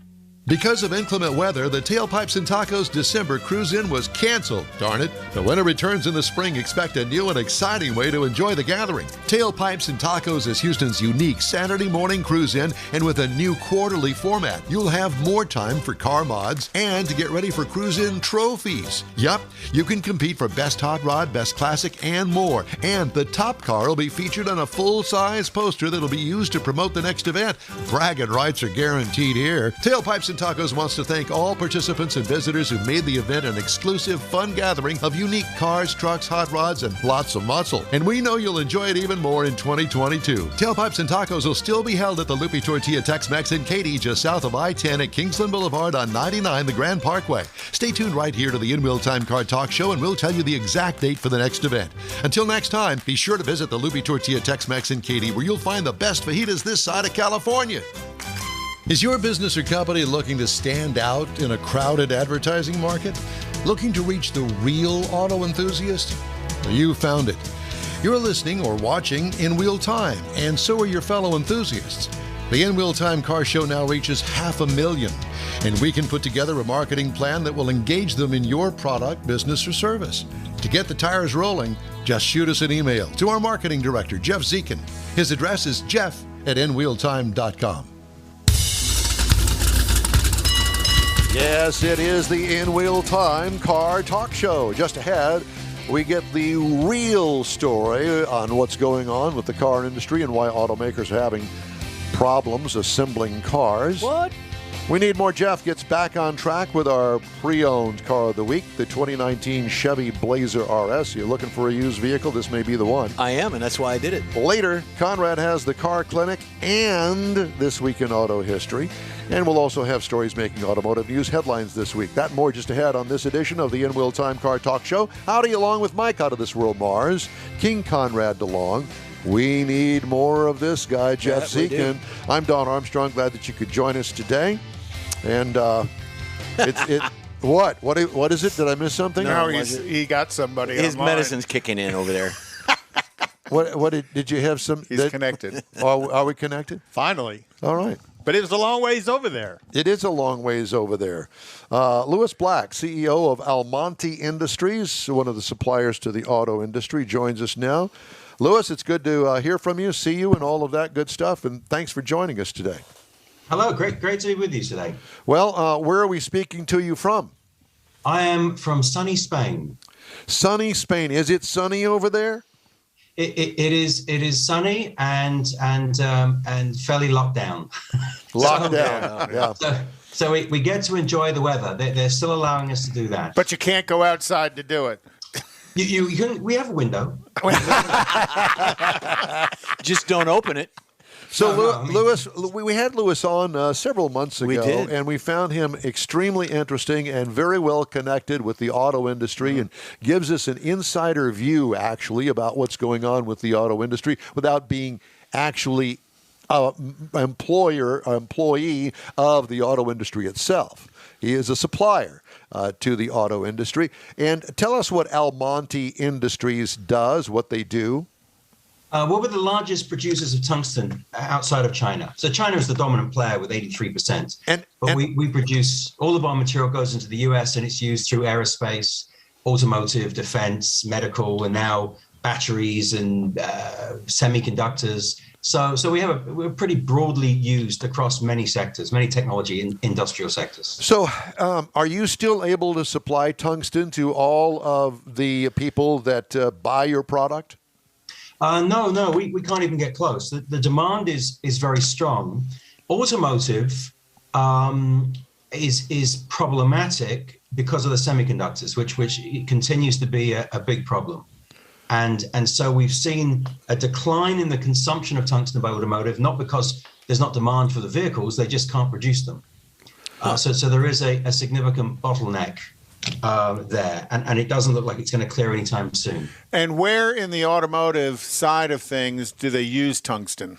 Because of inclement weather, the Tailpipes and Tacos December cruise-in was canceled. Darn it. The winter returns in the spring. Expect a new and exciting way to enjoy the gathering. Tailpipes and Tacos is Houston's unique Saturday morning cruise-in, and with a new quarterly format, you'll have more time for car mods and to get ready for cruise-in trophies. Yup, you can compete for Best Hot Rod, Best Classic, and more. And the top car will be featured on a full-size poster that'll be used to promote the next event. Bragging rights are guaranteed here. Tailpipes and Tacos wants to thank all participants and visitors who made the event an exclusive, fun gathering of unique cars, trucks, hot rods, and lots of muscle. And we know you'll enjoy it even more in 2022. Tailpipes and Tacos will still be held at the Lupi Tortilla Tex-Mex in Katy, just south of I-10 at Kingsland Boulevard on 99, the Grand Parkway. Stay tuned right here to the In Wheel Time Car Talk Show, and we'll tell you the exact date for the next event. Until next time, be sure to visit the Lupi Tortilla Tex-Mex in Katy, where you'll find the best fajitas this side of California. Is your business or company looking to stand out in a crowded advertising market? Looking to reach the real auto enthusiast? Well, you found it. You're listening or watching In Wheel Time, and so are your fellow enthusiasts. The In Wheel Time Car Show now reaches 500,000, and we can put together a marketing plan that will engage them in your product, business, or service. To get the tires rolling, just shoot us an email to our marketing director, Jeff Zekin. His address is jeff@inwheeltime.com. Yes, it is the In Wheel Time Car Talk Show. Just ahead, we get the real story on what's going on with the car industry and why automakers are having problems assembling cars. What? We need more. Jeff gets back on track with our pre-owned car of the week, the 2019 Chevy Blazer RS. You're looking for a used vehicle? This may be the one. I am, and that's why I did it. Later, Conrad has the car clinic and This Week in Auto History. And we'll also have stories making automotive news headlines this week. That and more just ahead on this edition of the In Wheel Time Car Talk Show. Howdy, along with Mike out of this world, Mars, King Conrad DeLong. We need more of this guy, Jeff Zekin. I'm Don Armstrong. Glad that you could join us today. And what is it? Did I miss something? No, he got somebody. His online. medicine's kicking in over there. What did you have some? He's connected. Are we connected? Finally. All right. But it was a long ways over there. It is a long ways over there. Louis Black, CEO of Almonte Industries, one of the suppliers to the auto industry, joins us now. Louis, it's good to hear from you, see you, and all of that good stuff. And thanks for joining us today. Hello, great to be with you today. Well, where are we speaking to you from? I am from sunny Spain. Sunny Spain. Is it sunny over there? It is sunny and fairly locked down. Locked down. Yeah. So we get to enjoy the weather. They're still allowing us to do that. But you can't go outside to do it. You can. We have a window. Just don't open it. So, No, I mean- Lewis, we had Lewis on several months ago, We did. and we found him extremely interesting and very well connected with the auto industry, and gives us an insider view, actually, about what's going on with the auto industry without being actually employee of the auto industry itself. He is a supplier to the auto industry. And tell us what Almonte Industries does, what they do. We're the largest producers of tungsten outside of China. So China is the dominant player with 83%. But we produce, all of our material goes into the US, and it's used through aerospace, automotive, defense, medical, and now batteries and semiconductors. So we're pretty broadly used across many sectors, many technology and industrial sectors. So are you still able to supply tungsten to all of the people that buy your product? No, we can't even get close. The demand is very strong. Automotive is problematic because of the semiconductors, which continues to be a big problem. And so we've seen a decline in the consumption of tungsten by automotive, not because there's not demand for the vehicles, they just can't produce them. So there is a significant bottleneck there, and it doesn't look like it's going to clear anytime soon. And where in the automotive side of things do they use tungsten?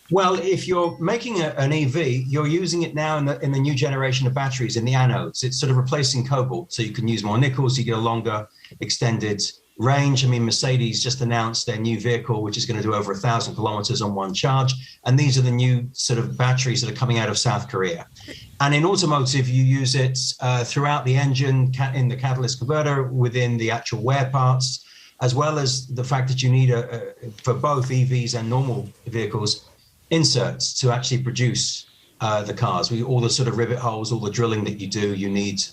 Well, if you're making an EV, you're using it now in the new generation of batteries, in the anodes. It's sort of replacing cobalt, so you can use more nickels, you get a longer extended range. I mean, Mercedes just announced their new vehicle, which is going to do over 1,000 kilometers on one charge. And these are the new sort of batteries that are coming out of South Korea. And in automotive, you use it throughout the engine, in the catalyst converter, within the actual wear parts, as well as the fact that you need, for both EVs and normal vehicles, inserts to actually produce the cars. All the sort of rivet holes, all the drilling that you do, you need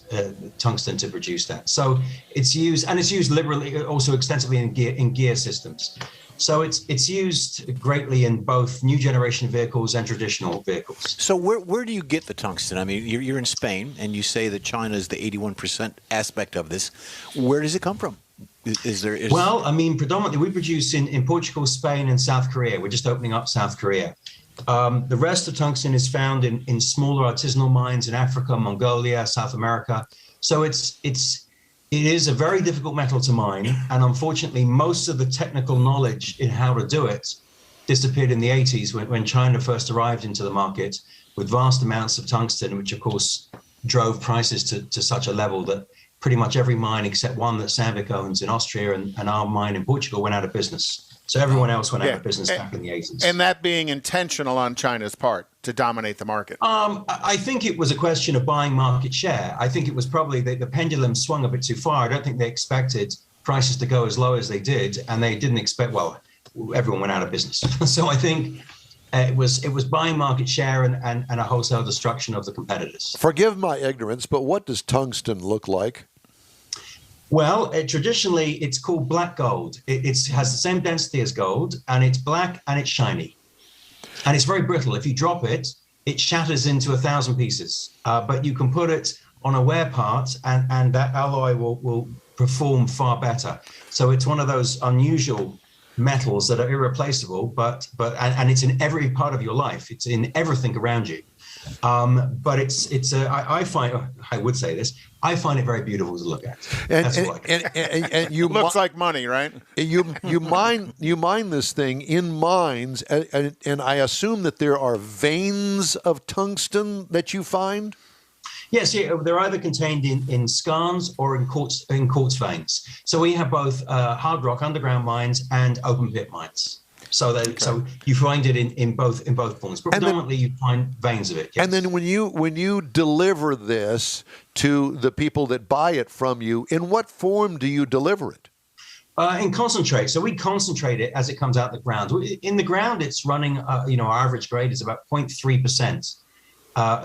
tungsten to produce that. So it's used, and it's used liberally, also extensively in gear systems. So it's used greatly in both new generation vehicles and traditional vehicles. So where do you get the tungsten? I mean, you're in Spain, and you say that China is the 81% aspect of this. Where does it come from? Well, I mean, predominantly we produce in Portugal, Spain, and South Korea. We're just opening up South Korea. The rest of tungsten is found in smaller artisanal mines in Africa, Mongolia, South America. So it is a very difficult metal to mine, and unfortunately, most of the technical knowledge in how to do it disappeared in the 80s when China first arrived into the market with vast amounts of tungsten, which of course drove prices to such a level that pretty much every mine except one that Sandvik owns in Austria and our mine in Portugal went out of business. So everyone else went out of business back in the 80s. And that being intentional on China's part to dominate the market? I think it was a question of buying market share. I think it was probably the pendulum swung a bit too far. I don't think they expected prices to go as low as they did, and they didn't expect, well, everyone went out of business. So I think it was buying market share and a wholesale destruction of the competitors. Forgive my ignorance, but what does tungsten look like? Well, traditionally, it's called black gold. It has the same density as gold, and it's black and it's shiny. And it's very brittle. If you drop it, it shatters into 1,000 pieces. But you can put it on a wear part, and that alloy will perform far better. So it's one of those unusual metals that are irreplaceable, but it's in every part of your life. It's in everything around you. But I would say this, I find it very beautiful to look at. And you looks like money, right? You mine this thing in mines, and I assume that there are veins of tungsten that you find. Yes, they're either contained in skarns or in quartz veins. So we have both hard rock underground mines and open pit mines. So you find it in both forms, but predominantly you find veins of it. Yes. And then when you deliver this to the people that buy it from you, in what form do you deliver it? In concentrate. So we concentrate it as it comes out the ground. In the ground, it's running. Our average grade is about 0.3%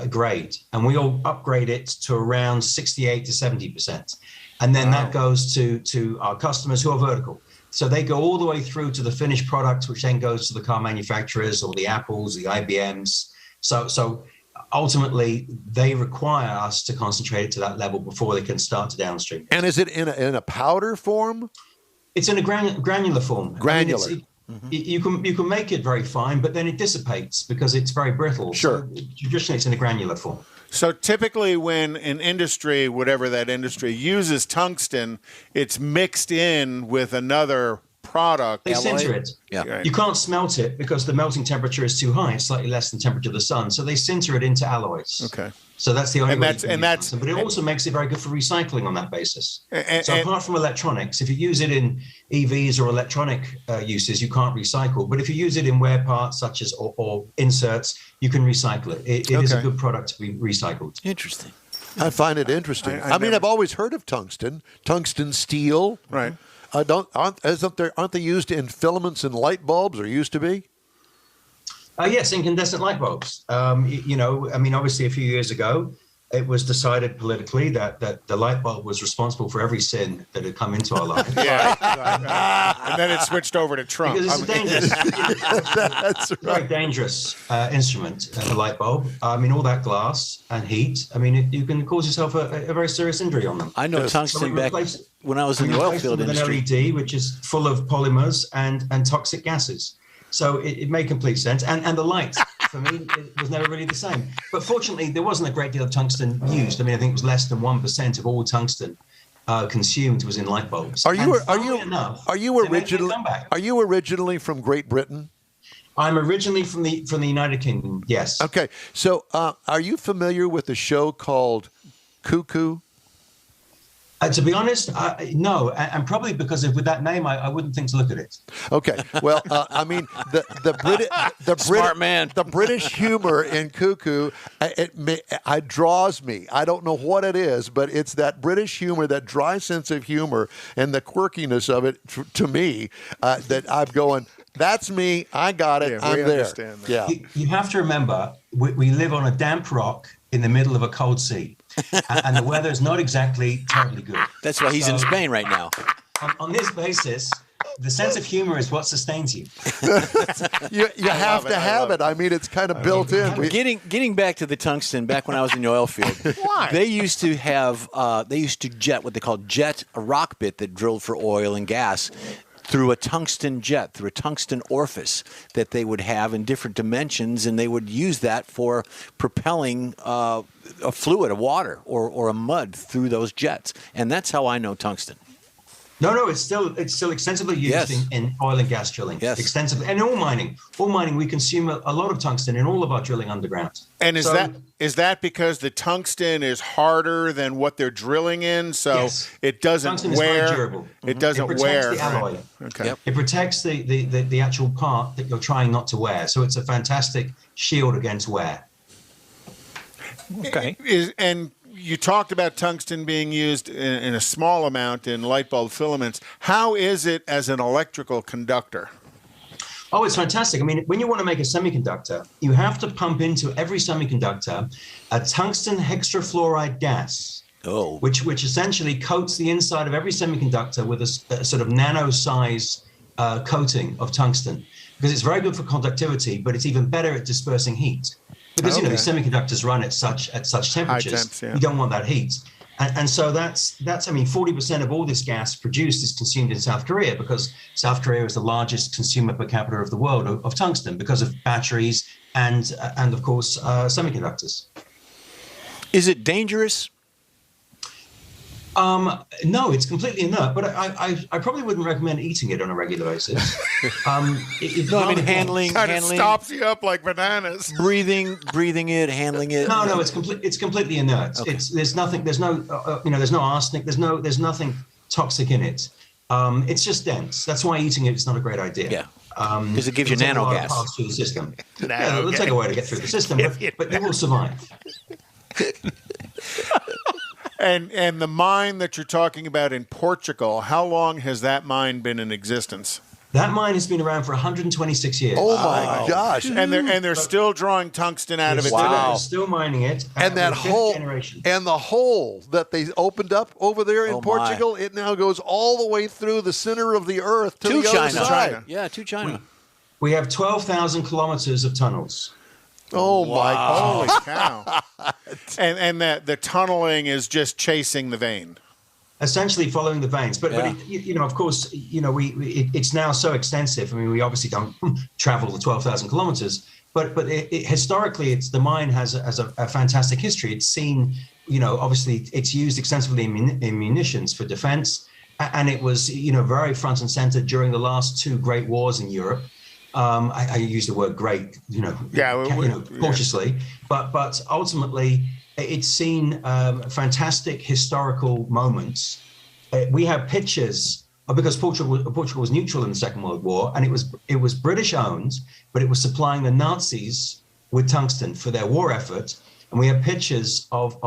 grade, and we'll upgrade it to around 68 to 70%, and then that goes to our customers who are vertical. So they go all the way through to the finished product, which then goes to the car manufacturers or the Apples, the IBMs. So ultimately, they require us to concentrate it to that level before they can start to downstream. And is it in a powder form? It's in a granular form. Granular. You can make it very fine, but then it dissipates because it's very brittle. Sure. So traditionally, it's in a granular form. So typically when an industry, whatever that industry, uses tungsten, it's mixed in with another product. They sinter it. Yeah. Right. You can't smelt it because the melting temperature is too high. It's slightly less than the temperature of the sun. So they sinter it into alloys. Okay. So that's the only And way that's- you can and use that's- tungsten. But it also makes it very good for recycling on that basis. So And- apart from electronics, if you use it in EVs or electronic uses, you can't recycle. But if you use it in wear parts such as or inserts, you can recycle it. It is a Okay. good product to be recycled. Interesting. I find it interesting. I mean, I've always heard of tungsten steel. Right. Aren't they used in filaments and light bulbs, or used to be? Yes, incandescent light bulbs. Obviously a few years ago, it was decided politically that the light bulb was responsible for every sin that had come into our life. And then it switched over to Trump. Because it's dangerous. That's right. Very dangerous instrument, the light bulb. I mean, all that glass and heat. I mean, you can cause yourself a very serious injury on them. I know tungsten back when I was in the oil field with industry. an LED, which is full of polymers and toxic gases. So it made complete sense. And the light, for me, it was never really the same. But fortunately, there wasn't a great deal of tungsten used. I mean, I think it was less than 1% of all tungsten consumed was in light bulbs. Are you originally from Great Britain? I'm originally from the United Kingdom. Yes. Okay. So, are you familiar with a show called Cuckoo? To be honest, no, and probably because with that name, I wouldn't think to look at it. Okay, well, I mean, the British humor in Cuckoo, it draws me. I don't know what it is, but it's that British humor, that dry sense of humor, and the quirkiness of it to me that I'm going. That's me. I got it. I'm there. Understand that. Yeah. You have to remember, we live on a damp rock in the middle of a cold sea, and the weather is not exactly terribly good. That's why he's in Spain right now. On this basis, the sense of humor is what sustains you. You have to have it. I mean, it's kind of built in. Getting back to the tungsten, back when I was in the oil field, they used to have jet what they called a rock bit that drilled for oil and gas through a tungsten orifice that they would have in different dimensions, and they would use that for propelling a fluid, a water or a mud through those jets. And that's how I know tungsten. No, it's still extensively used in oil and gas drilling. Yes. Extensively. And all mining, we consume a lot of tungsten in all of our drilling underground. And is that because the tungsten is harder than what they're drilling in, so it doesn't tungsten wear? Is very durable. It doesn't it protects wear. the alloy. Okay. Yep. It protects the actual part that you're trying not to wear. So it's a fantastic shield against wear. Okay. And you talked about tungsten being used in a small amount in light bulb filaments. How is it as an electrical conductor? Oh, it's fantastic. I mean, when you want to make a semiconductor, you have to pump into every semiconductor a tungsten hexafluoride gas, which essentially coats the inside of every semiconductor with a sort of nano-size coating of tungsten, because it's very good for conductivity, but it's even better at dispersing heat. Because these semiconductors run at such temperatures, you don't want that heat, and so that's 40% of all this gas produced is consumed in South Korea, because South Korea is the largest consumer per capita of the world of tungsten because of batteries and of course semiconductors. Is it dangerous? No, it's completely inert, but I probably wouldn't recommend eating it on a regular basis. Handling. Kind of stops you up like bananas. Breathing it, handling it. No, it's completely inert. Okay. There's no arsenic. There's nothing toxic in it. It's just dense. That's why eating it is not a great idea. Yeah. Because it gives you nano gas. Pass through the system. It'll take a while to get through the system, but it will survive. And the mine that you're talking about in Portugal, how long has that mine been in existence? That mine has been around for 126 years. Oh my gosh! And they're still drawing tungsten out of it today. They're still mining it. And that hole, the hole that they opened up over there in Portugal, it now goes all the way through the center of the earth to the China. other side. Yeah, to China. We have 12,000 kilometers of tunnels. Oh my! Holy cow! and the tunneling is just chasing the vein. Essentially following the veins, but it, of course, it's now so extensive. I mean, we obviously don't travel the 12,000 kilometers, but historically, the mine has a fantastic history. It's seen, obviously, it's used extensively in munitions for defense, and it was, very front and center during the last two great wars in Europe. I use the word great, cautiously, but ultimately, it's seen fantastic historical moments. We have pictures because Portugal was neutral in the Second World War, and it was British owned, but it was supplying the Nazis with tungsten for their war effort. And we have pictures of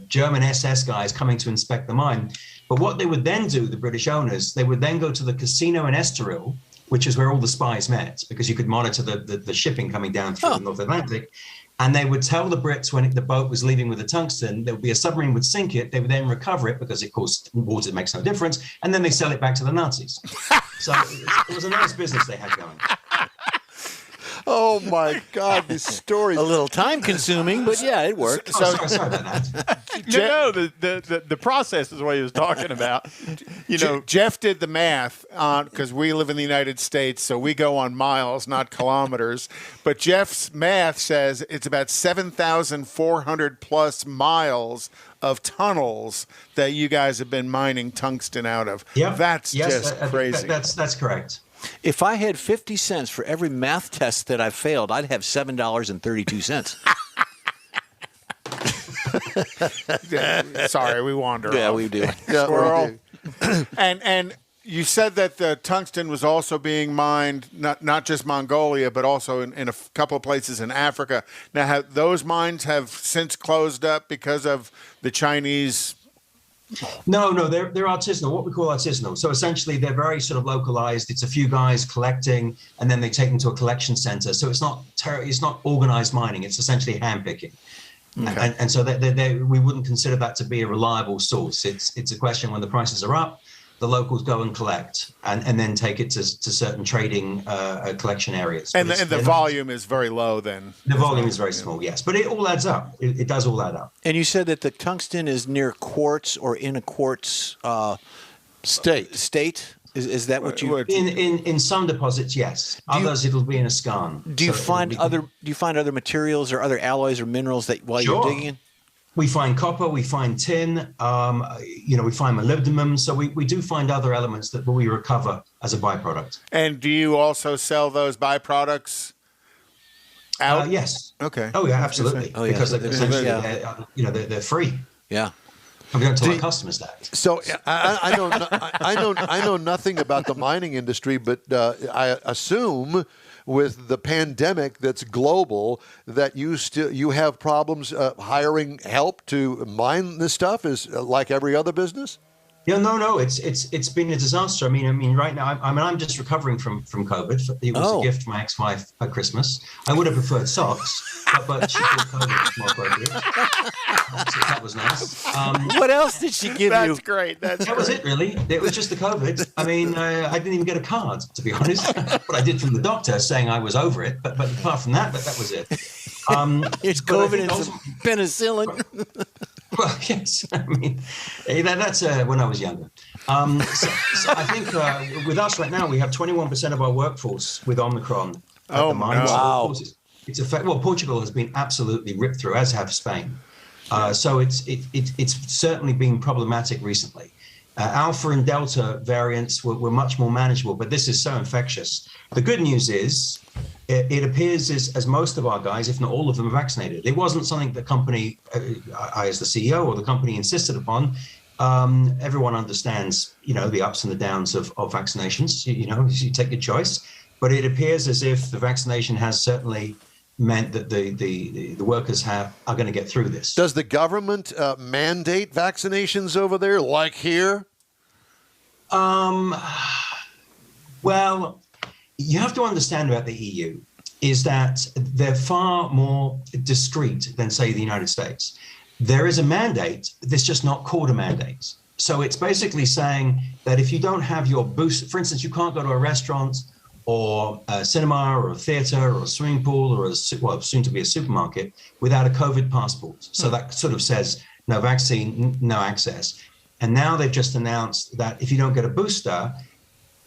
German SS guys coming to inspect the mine. But what they would then do, the British owners, they would then go to the casino in Estoril, which is where all the spies met, because you could monitor the shipping coming down through the North Atlantic. And they would tell the Brits when the boat was leaving with the tungsten, there would be a submarine would sink it. They would then recover it because, of course, water makes no difference. And then they sell it back to the Nazis. So it was a nice business they had going. Oh my God, this story. A little time consuming, but yeah, it worked. Sorry about that. The process is what he was talking about. Jeff did the math on, because we live in the United States, so we go on miles, not kilometers. But Jeff's math says it's about 7,400 plus miles of tunnels that you guys have been mining tungsten out of. Yep. That's just crazy. That's correct. If I had 50 cents for every math test that I've failed, I'd have $7.32. Sorry, we wander. Yeah, off. we do. Squirrel. And you said that the tungsten was also being mined, not just Mongolia, but also in a couple of places in Africa. Now, those mines have since closed up because of the Chinese. No, they're artisanal, what we call artisanal. So essentially, they're very sort of localized. It's a few guys collecting, and then they take them to a collection center. So it's not organized mining. It's essentially hand picking. Okay. And so we wouldn't consider that to be a reliable source. It's a question when the prices are up, the locals go and collect and then take it to certain trading collection areas. And the volume is very low then. The volume is very small, yes. But it all adds up. It does all add up. And you said that the tungsten is near quartz or in a quartz state? Is that what you? In some deposits, yes. Others, it'll be in a skarn. Do you find other materials or other alloys or minerals that while you're digging? We find copper, we find tin, we find molybdenum. So we do find other elements that we recover as a byproduct. And do you also sell those byproducts out? Yes. Okay. Oh yeah, absolutely. Oh, yeah. Because essentially, they're free. Yeah. I'm going to tell our customers that. So I know nothing about the mining industry, but I assume with the pandemic that's global that you have problems hiring help to mine this stuff, is like every other business? Yeah, no, it's been a disaster. I mean, right now, I'm just recovering from COVID. It was a gift from my ex-wife at Christmas. I would have preferred socks, but she thought COVID was more appropriate. So that was nice. What else did she give you? That's great. That was it, really. It was just the COVID. I mean, I didn't even get a card, to be honest. But I did from the doctor saying I was over it. But apart from that was it. It's COVID and some penicillin. Well, yes. I mean, that's when I was younger. So I think with us right now, we have 21% of our workforce with Omicron. Oh, no. Wow. It's a fact. Well, Portugal has been absolutely ripped through, as have Spain. So it's certainly been problematic recently. Alpha and Delta variants were much more manageable, but this is so infectious. The good news is it appears as most of our guys, if not all of them, are vaccinated. It wasn't something the company, I as the CEO or the company insisted upon. Everyone understands, the ups and the downs of vaccinations. You take your choice. But it appears as if the vaccination has certainly meant that the workers are going to get through this. Does the government mandate vaccinations over there, like here? Well, you have to understand about the EU is that they're far more discreet than, say, the United States. There is a mandate, that's just not called a mandate. So it's basically saying that if you don't have your booster, for instance, you can't go to a restaurant or a cinema or a theater or a swimming pool or soon to be a supermarket without a COVID passport. So that sort of says no vaccine, no access. And now they've just announced that if you don't get a booster,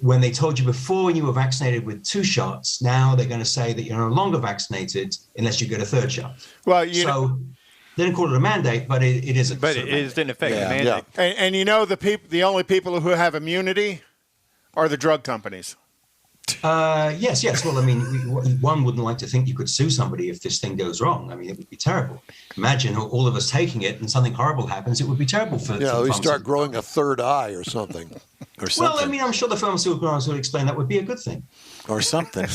when they told you before you were vaccinated with 2 shots, now they're going to say that you're no longer vaccinated unless you get a 3rd shot. Well, they didn't call it a mandate, but it is a But it is in effect a mandate. Yeah. And the only people who have immunity are the drug companies. Yes. Well, I mean, one wouldn't like to think you could sue somebody if this thing goes wrong. I mean, it would be terrible. Imagine all of us taking it and something horrible happens. It would be terrible for we start growing a 3rd eye or something. Well, I mean, I'm sure the pharmaceutical companies would explain that would be a good thing. Or something.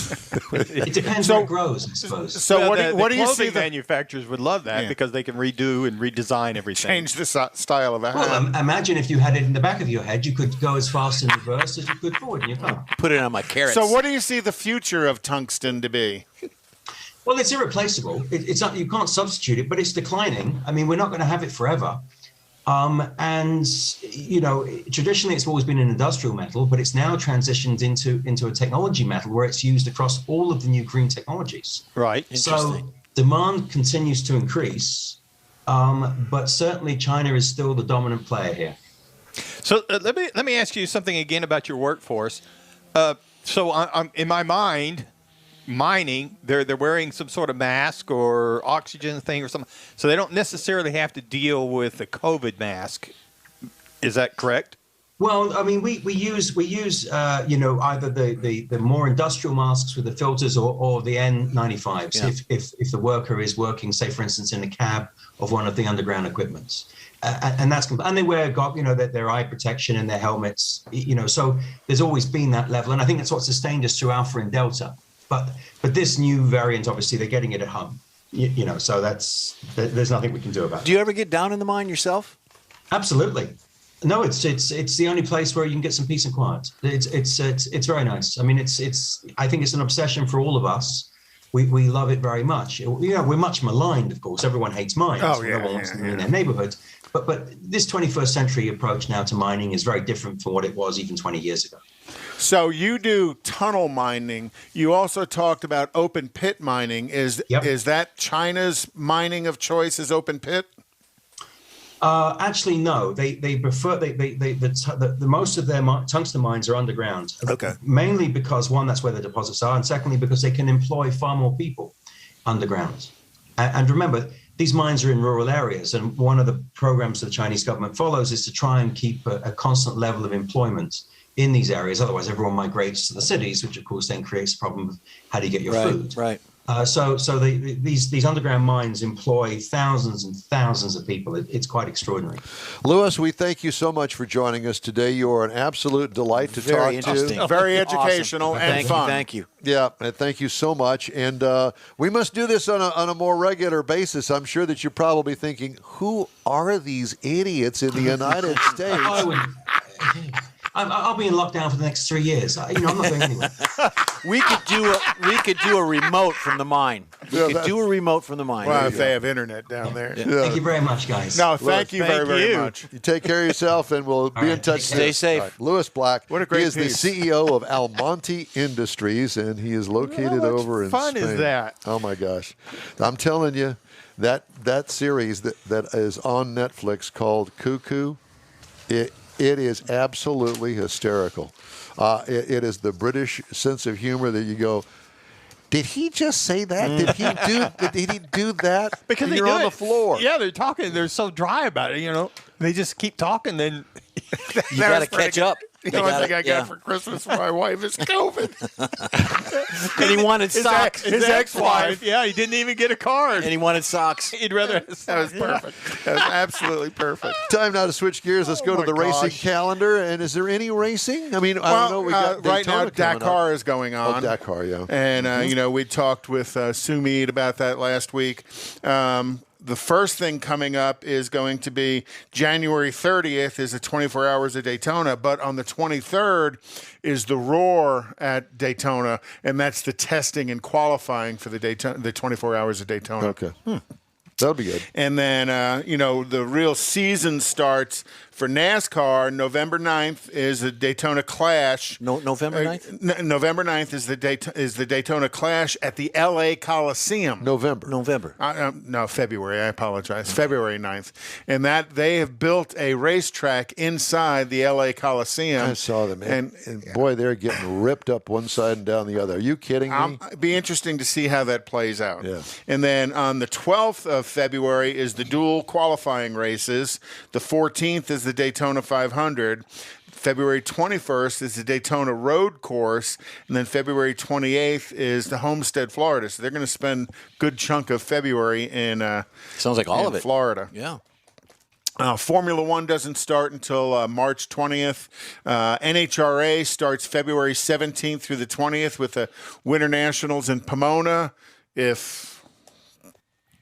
It depends where it grows, I suppose. So what do you see? Clothing manufacturers would love that because they can redo and redesign everything. Change the style of that. Well, imagine if you had it in the back of your head, you could go as fast in reverse as you could forward in your car. Put it on my carrots. So what do you see the future of tungsten to be? Well, it's irreplaceable. It's not, you can't substitute it, but it's declining. I mean, we're not going to have it forever. And, traditionally it's always been an industrial metal, but it's now transitioned into a technology metal where it's used across all of the new green technologies. Right. So demand continues to increase, but certainly China is still the dominant player here. So let me ask you something again about your workforce. So I'm in my mind, mining, they're wearing some sort of mask or oxygen thing or something, so they don't necessarily have to deal with the COVID mask. Is that correct? Well, I mean, we use either the more industrial masks with the filters or the N95s if the worker is working, say, for instance, in a cab of one of the underground equipments. And they wear their eye protection and their helmets, so there's always been that level. And I think that's what sustained us through Alpha and Delta. But this new variant, obviously, they're getting it at home, so there's nothing we can do about it. Do you ever get down in the mine yourself? Absolutely. No, it's the only place where you can get some peace and quiet. It's very nice. I mean, I think it's an obsession for all of us. We love it very much. We're much maligned, of course. Everyone hates mines. No one wants them in their neighborhood. But this 21st century approach now to mining is very different from what it was even 20 years ago. So you do tunnel mining. You also talked about open pit mining. Is that China's mining of choice is open pit? Actually, no. They prefer the most of their tungsten mines are underground. Okay. Mainly because, one, that's where the deposits are, and secondly, because they can employ far more people underground. And remember, these mines are in rural areas, and one of the programs the Chinese government follows is to try and keep a constant level of employment in these areas. Otherwise, everyone migrates to the cities, which of course then creates a problem of how do you get your food. Right. So these underground mines employ thousands and thousands of people. It's quite extraordinary. Lewis, we thank you so much for joining us today. You are an absolute delight to talk to. Very educational and fun. Thank you. Yeah, and thank you so much. And we must do this on a more regular basis. I'm sure that you're probably thinking, who are these idiots in the United States? I'll be in lockdown for the next 3 years. I'm not going anywhere. We could do a remote from the mine. We could do a remote from the mine. Well, if they have internet down there. Yeah. Thank you very much, guys. No, thank you very much. You take care of yourself, and we'll be in touch. Stay safe. Right. Lewis Black. What a great He is piece. the CEO of Almonte Industries, and he is located over in fun Spain. is that? Oh my gosh! I'm telling you, that series that is on Netflix called Cuckoo, it is absolutely hysterical. It is the British sense of humor that you go, did he just say that? Did he do that? Because you're on the floor. Yeah, they're talking. They're so dry about it. They just keep talking. Then you got to catch up. The only thing I got for Christmas from my wife is COVID. And he wanted socks. His ex-wife. Yeah, he didn't even get a card. And he wanted socks. He'd rather. That was perfect. That was absolutely perfect. Time now to switch gears. Let's go to the racing calendar. And is there any racing? I mean, I don't know. We got right now, Daytona Dakar is going on. Oh, Dakar, yeah. And, we talked with Sue Mead about that last week. The first thing coming up is going to be January 30th is the 24 Hours of Daytona, but on the 23rd is the Roar at Daytona, and that's the testing and qualifying for the 24 Hours of Daytona. Okay. That'll be good. And then, the real season starts For NASCAR, November 9th is the Daytona Clash. November 9th? November 9th is the Daytona Clash at the L.A. Coliseum. November. No, February. I apologize. February 9th. And that they have built a racetrack inside the L.A. Coliseum. I saw them. And boy, they're getting ripped up one side and down the other. Are you kidding me? It'd be interesting to see how that plays out. Yeah. And then on the 12th of February is the dual qualifying races. The 14th is the Daytona 500. February 21st is the Daytona Road Course, and then February 28th is the Homestead, Florida. So they're going to spend a good chunk of February in sounds like all of it, Florida. Yeah. Formula One doesn't start until March 20th. NHRA starts February 17th through the 20th with the Winter Nationals in Pomona. If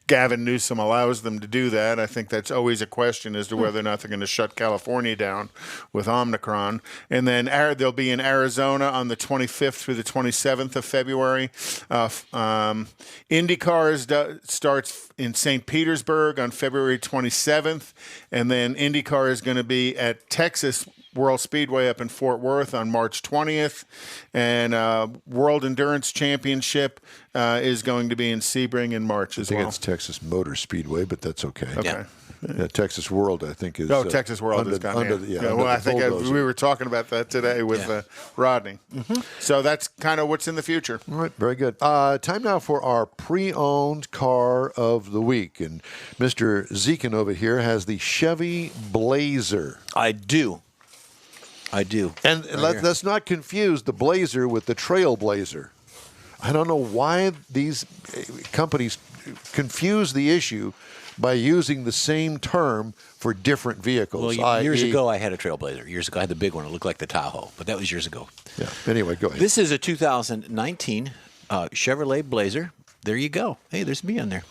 Gavin Newsom allows them to do that, I think that's always a question as to whether or not they're going to shut California down with Omicron. And then they'll be in Arizona on the 25th through the 27th of February. IndyCar starts in St. Petersburg on February 27th. And then IndyCar is going to be at Texas World Speedway up in Fort Worth on March 20th. And World Endurance Championship is going to be in Sebring in March as well. I think it's Texas Motor Speedway, but that's okay. Okay. Yeah, Texas World, I think, is. Texas World is gone. I think we were talking about that today with Rodney. Mm-hmm. So that's kind of what's in the future. All right, very good. Time now for our pre-owned car of the week. And Mr. Zekin over here has the Chevy Blazer. I do. And let's not confuse the Blazer with the Trailblazer. I don't know why these companies confuse the issue by using the same term for different vehicles. Well, years ago, I had a Trailblazer. Years ago, I had the big one. It looked like the Tahoe, but that was years ago. Yeah. Anyway, go ahead. This is a 2019 Chevrolet Blazer. There you go. Hey, there's me on there.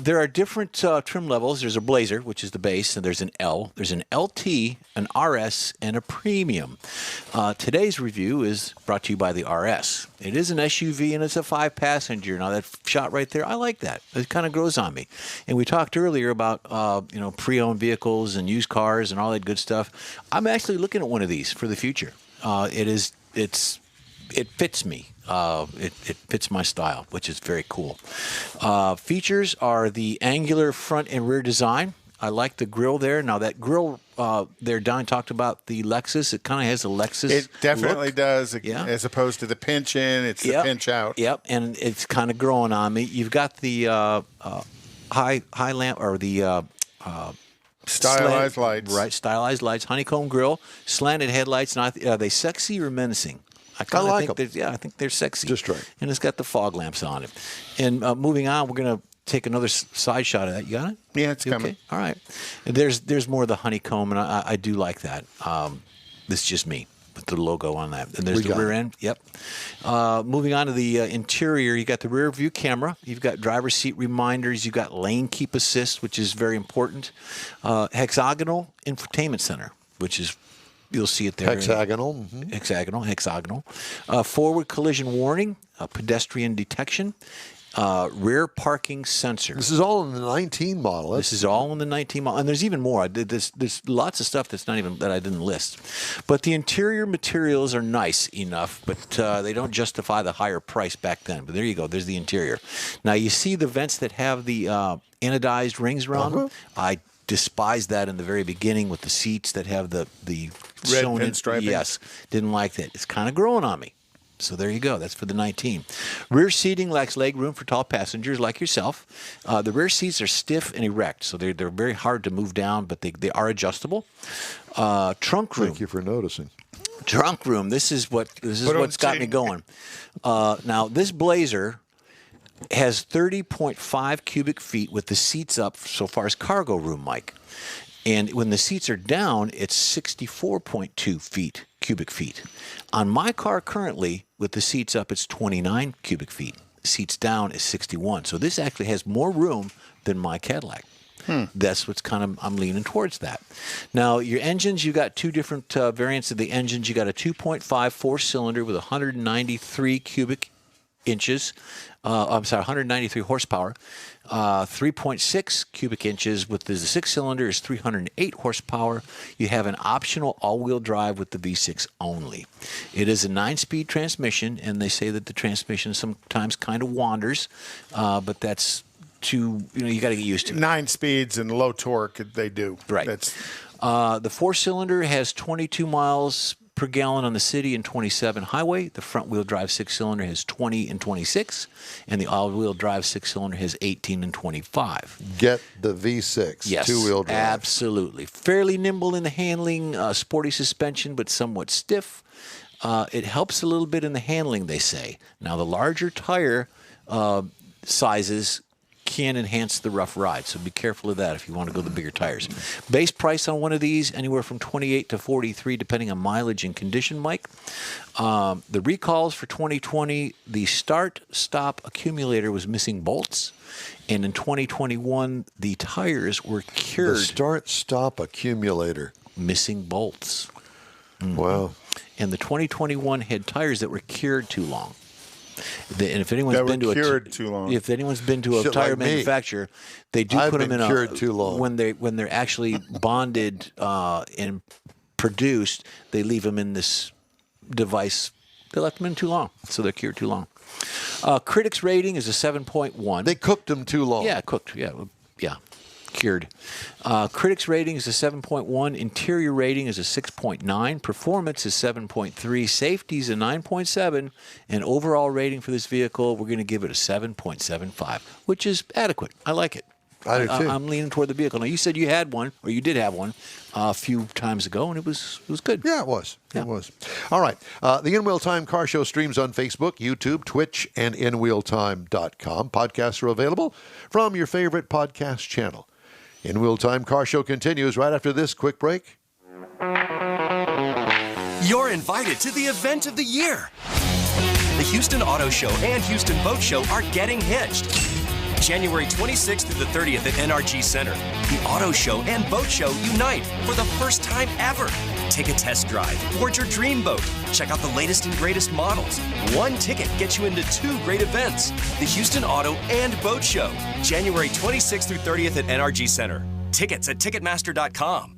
There are different trim levels. There's a Blazer, which is the base, and there's an L. There's an LT, an RS, and a Premium. Today's review is brought to you by the RS. It is an SUV, and it's a 5-passenger. Now, that shot right there, I like that. It kind of grows on me. And we talked earlier about pre-owned vehicles and used cars and all that good stuff. I'm actually looking at one of these for the future. It fits me. It fits my style, which is very cool. Features are the angular front and rear design. I like the grille there. Now, that grille there, Don talked about the Lexus. It kind of has a Lexus It definitely look. does, Yeah. as opposed to the pinch in. It's the pinch out. Yep, and it's kind of growing on me. You've got the high lamp or the Stylized lights. Right, stylized lights, honeycomb grille, slanted headlights. Now, are they sexy or menacing? I like them. Yeah, I think they're sexy. Just right. And it's got the fog lamps on it. And moving on, we're going to take another side shot of that. You got it? Yeah, it's coming. Okay? All right. And there's more of the honeycomb, and I do like that. This is just me with the logo on that. And there's the rear end. Yep. Moving on to the interior, you got the rear view camera. You've got driver's seat reminders. You've got lane keep assist, which is very important. Hexagonal infotainment center, which is you'll see it there. Hexagonal. Mm-hmm. Hexagonal. Forward collision warning, pedestrian detection, rear parking sensor. This is all in the 19 model. This is all in the 19 model. And there's even more. There's lots of stuff that's not even that I didn't list. But the interior materials are nice enough, but they don't justify the higher price back then. But there you go. There's the interior. Now, you see the vents that have the anodized rings around them? I despise that in the very beginning with the seats that have the red pinstriping. Yes, didn't like that. It's kind of growing on me. So there you go. That's for the 19. Rear seating lacks leg room for tall passengers like yourself. The rear seats are stiff and erect, so they're very hard to move down, but they are adjustable. Trunk room. Thank you for noticing. Trunk room. This is what's got me going. Now this Blazer has 30.5 cubic feet with the seats up so far as cargo room, Mike. And when the seats are down, it's 64.2 cubic feet. On my car currently, with the seats up, it's 29 cubic feet. Seats down is 61. So this actually has more room than my Cadillac. That's what's I'm leaning towards that. Now, your engines, you got two different variants of the engines. You got a 2.5 4-cylinder with 193 cubic inches. 193 horsepower. 3.6 cubic inches with the 6-cylinder is 308 horsepower. You have an optional all-wheel drive with the V6 only. It is a 9-speed transmission, and they say that the transmission sometimes kind of wanders, but that's you got to get used to it. 9 speeds and low torque, they do. Right. The 4-cylinder has 22 miles per gallon on the city and 27 highway. The front-wheel drive 6-cylinder has 20 and 26, and the all-wheel drive 6-cylinder has 18 and 25. Get the V6 yes, two-wheel drive. Absolutely. Fairly nimble in the handling, sporty suspension, but somewhat stiff. It helps a little bit in the handling, they say. Now, the larger tire sizes can enhance the rough ride, so be careful of that if you want to go the bigger tires. Base price on one of these, anywhere from $28 to $43, depending on mileage and condition, Mike. The recalls for 2020, the start-stop accumulator was missing bolts, and in 2021, the tires were cured. The start-stop accumulator. Missing bolts. Mm-hmm. Wow. And the 2021 had tires that were cured too long. And if anyone's that been to cured too long. If anyone's been to a tire manufacturer, they do put them in cured too long. when they're actually bonded and produced. They leave them in this device. They left them in too long, so they're cured too long. Critics rating is a 7.1. They cooked them too long. Yeah, cooked. Yeah. Cured. Critics rating is a 7.1. Interior rating is a 6.9. Performance is 7.3. Safety is a 9.7. And overall rating for this vehicle, we're going to give it a 7.75, which is adequate. I like it. I do too. I'm leaning toward the vehicle. Now, you said you had one, or you did have one, a few times ago, and it was good. Yeah, it was. Yeah. It was. All right. The In Wheel Time Car Show streams on Facebook, YouTube, Twitch, and InWheelTime.com. Podcasts are available from your favorite podcast channel. In Wheel Time Car Show continues right after this quick break. You're invited to the event of the year. The Houston Auto Show and Houston Boat Show are getting hitched. January 26th through the 30th at NRG Center. The Auto Show and Boat Show unite for the first time ever. Take a test drive, board your dream boat, check out the latest and greatest models. One ticket gets you into 2 great events. The Houston Auto and Boat Show, January 26th through 30th at NRG Center. Tickets at Ticketmaster.com.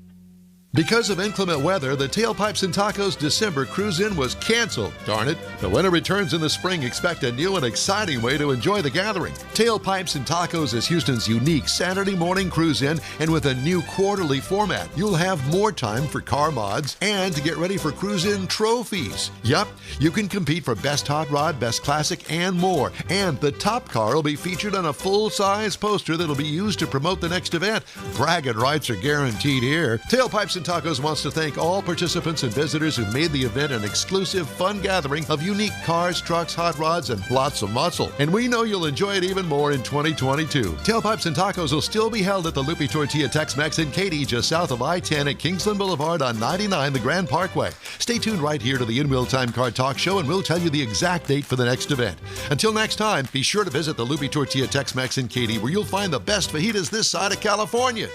Because of inclement weather, the Tailpipes and Tacos December cruise-in was canceled. Darn it. But when it returns in the spring, expect a new and exciting way to enjoy the gathering. Tailpipes and Tacos is Houston's unique Saturday morning cruise-in, and with a new quarterly format, you'll have more time for car mods and to get ready for cruise-in trophies. Yup, you can compete for Best Hot Rod, Best Classic, and more. And the top car will be featured on a full-size poster that'll be used to promote the next event. Bragging rights are guaranteed here. Tailpipes and Tacos wants to thank all participants and visitors who made the event an exclusive, fun gathering of unique cars, trucks, hot rods, and lots of muscle. And we know you'll enjoy it even more in 2022. Tailpipes and Tacos will still be held at the Lupi Tortilla Tex-Mex in Katy, just south of I-10 at Kingsland Boulevard on 99, the Grand Parkway. Stay tuned right here to the In Wheel Time Car Talk Show, and we'll tell you the exact date for the next event. Until next time, be sure to visit the Lupi Tortilla Tex-Mex in Katy, where you'll find the best fajitas this side of California.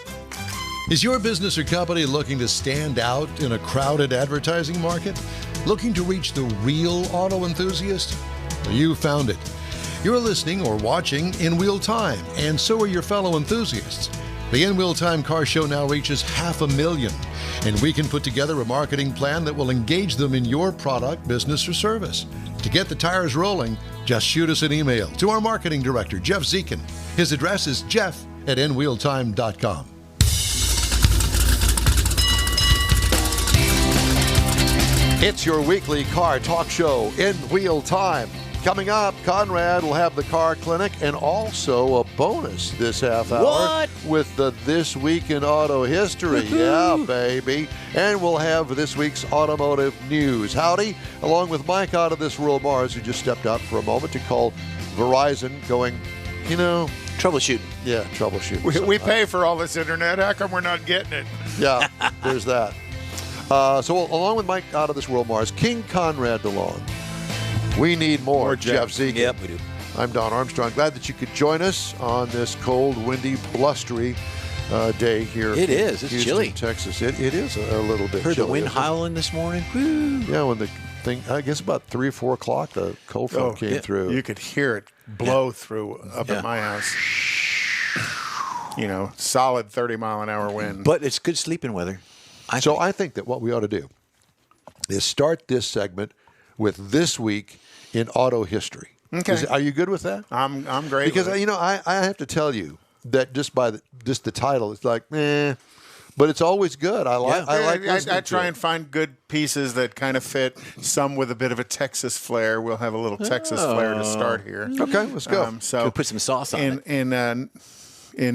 Is your business or company looking to stand out in a crowded advertising market? Looking to reach the real auto enthusiast? Well, you found it. You're listening or watching In Wheel Time, and so are your fellow enthusiasts. The In Wheel Time Car Show now reaches 500,000, and we can put together a marketing plan that will engage them in your product, business, or service. To get the tires rolling, just shoot us an email to our marketing director, Jeff Zekin. His address is jeff@inwheeltime.com. It's your weekly car talk show, In Wheel Time. Coming up, Conrad will have the car clinic and also a bonus this half hour. What? With the This Week in Auto History. Yeah, baby. And we'll have this week's automotive news. Howdy, along with Mike out of this world, Mars, who just stepped out for a moment to call Verizon, going, troubleshooting. Yeah, troubleshooting. We pay for all this internet. How come we're not getting it? Yeah, there's that. So along with Mike out of this world, Mars, King Conrad DeLong. We need more Jeff Zekin. Yep, we do. I'm Don Armstrong. Glad that you could join us on this cold, windy, blustery day here. It is. It's Houston, chilly. Texas. It is a little bit Heard chilly. the wind howling this morning. Woo. Yeah, when the think, I guess about 3 or 4 o'clock, the cold front came through. You could hear it blow through up at my house. Solid 30-mile-an-hour wind. But it's good sleeping weather. I think that what we ought to do is start this segment with this week in auto history. Okay. Are you good with that? I'm great. Because with it. I have to tell you that just by the title, it's like, but it's always good. I try and find good pieces that kind of fit. Some with a bit of a Texas flair. We'll have a little Texas flair to start here. Okay, let's go. We'll put some sauce on it. In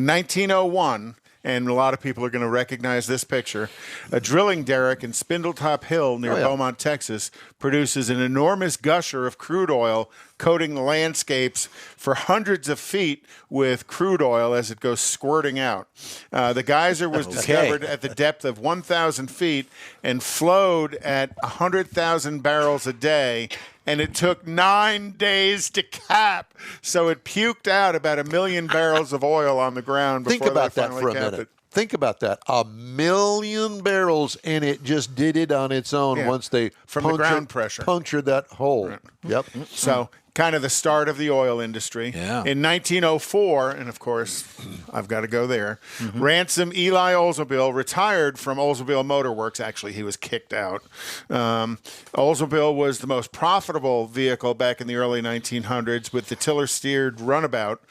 1901. And a lot of people are going to recognize this picture. A drilling derrick in Spindletop Hill near Beaumont, Texas, produces an enormous gusher of crude oil, coating the landscapes for hundreds of feet with crude oil as it goes squirting out. The geyser was discovered at the depth of 1,000 feet and flowed at 100,000 barrels a day. And it took 9 days to cap, so it puked out about 1 million barrels of oil on the ground before Think about they that finally for a capped minute. it. Think about that. 1 million barrels, and it just did it on its own once they From the ground pressure. punctured that hole. Right. Yep. So kind of the start of the oil industry. Yeah. In 1904, and of course, I've got to go there, Ransom Eli Oldsmobile retired from Oldsmobile Motor Works. Actually, he was kicked out. Oldsmobile was the most profitable vehicle back in the early 1900s with the tiller-steered runabout,